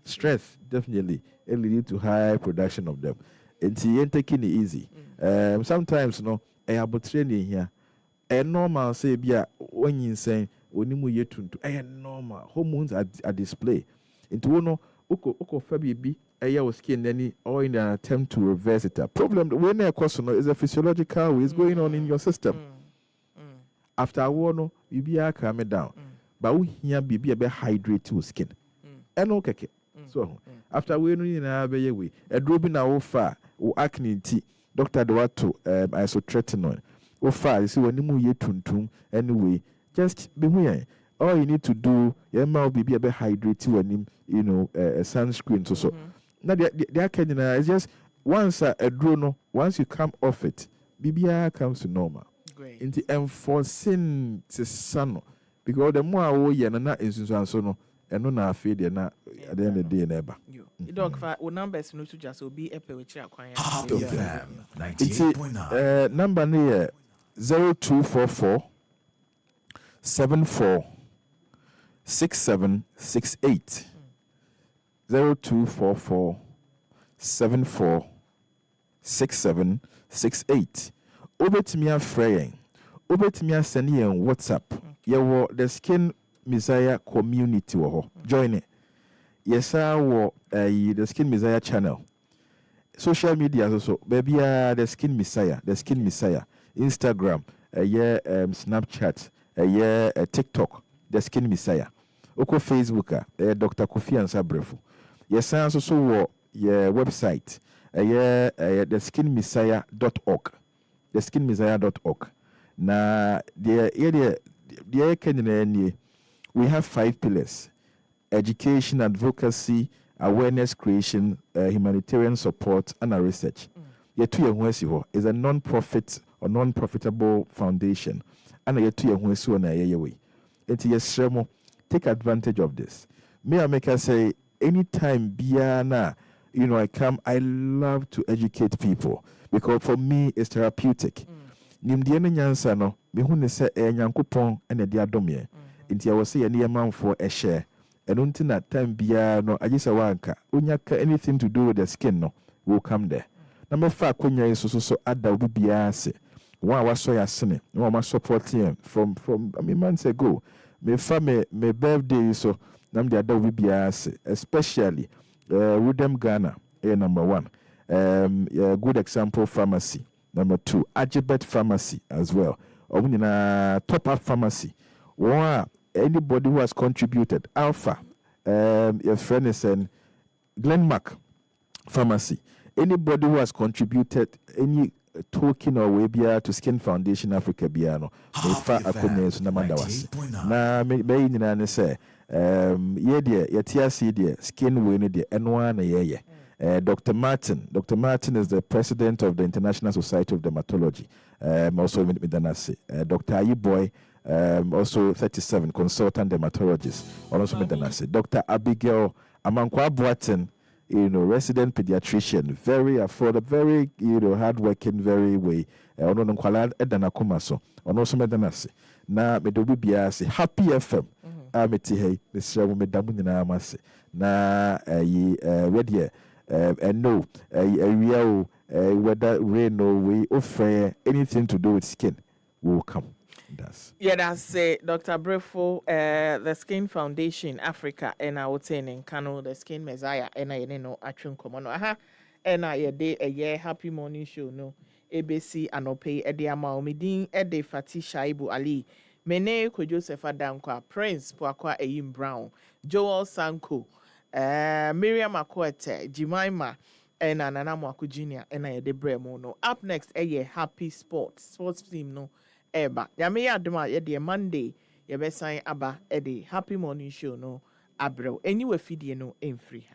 Speaker 4: stress definitely it lead to high production of them. And ain't taking it easy. Sometimes I have training here. A normal say bia when you say onimu yetuntu normal hormones are display. Into no uko fabi your skin any or in an attempt to reverse it. A problem when a question is a physiological way is going on in your system. After a while, you be calm down. But we here be a hydrate your skin. And okay. So after we know be way a dropping our far or acne tea, Dr. Duato isotretinoin. Or far you see when you ye tuntum anyway, just be here. All you need to do, your mouth be a bit hydrate when a sunscreen so. Now the is just once a drone, once you come off it, BBI comes to normal.
Speaker 1: Great.
Speaker 4: Into enforcing the sun because the more I wear and not is so no and no na feed at the end of the day never.
Speaker 1: Dog for numbers no to just be a which acquire.
Speaker 4: It's number near 0244 74 6768 0244 74 6768. Obetimi afraying. Obetimi aseni en WhatsApp. Yewo the Skin Messiah community wo. Join it. Yes, wo the Skin Messiah channel. Social media also. Baby the Skin Messiah. Instagram. Snapchat. TikTok. The Skin Messiah. Oko Facebook. Dr. Kofi Ansabrefu. Yes, also wo your website. theskinmessiah.org. Theskinmessiah.org. Now, we have 5 pillars: education, advocacy, awareness creation, humanitarian support, and research. Is a non-profit or non-profitable foundation. And take advantage of this. May I make us say, anytime Biana, I come, I love to educate people because for me it's therapeutic. Nimdiene nyansa no, me hu se nyankopon ene de adomye. Nti I say any man for a share. And until that time bia no ajisa wanka, unyaka anything to do with the skin no, will come there. Na me fa konya so ada obi bia se. Wa waso ya sene, wa ma support him from months ago. Me fa me birthday so nam de ada obi bia se, especially Rudem Ghana, number 1. Good example pharmacy. Number 2, Ajibet Pharmacy as well. Top Up Pharmacy. Anybody who has contributed. Alpha, your friend is Glenmark Pharmacy. Anybody who has contributed any token or way to Skin Foundation Africa Biano. Na me say skin winning the N1 Dr. Martin. Dr. Martin is the president of the International Society of Dermatology. Also Midanasi. Dr. Ayiboy, also 37, consultant dermatologist. Also Midanasi. Dr. Abigail Amankwa Boatin, resident pediatrician, very affordable, very hardworking, very way. Ono nkwala edana kumaso. Ono also Midanasi. Na medobi biasi Happy FM. Ameti hey, Mr. Medamu na amase. Na wedie. And no, real whether rain or way or fair, anything to do with skin will come. That's
Speaker 1: Dr. Brefo, the Skin Foundation Africa, and I would say in Kano, the Skin Messiah, and I know Achun Komono. And I day a year happy morning show, no ABC and Opay Ediama Omidin Ede Fati Shaibu Ali. Mene ko Joseph Adankwa, Prince Poakwa Eyim Brown, Joel Sanko. Miriam Akwete, Jemima, and Nana Mwaku Jr. and I de Bremono. Up next, Happy Sports team no eba. Yame Adama ye Monday, ye be sign aba Happy Morning Show no abro. Anyway, feed no in free.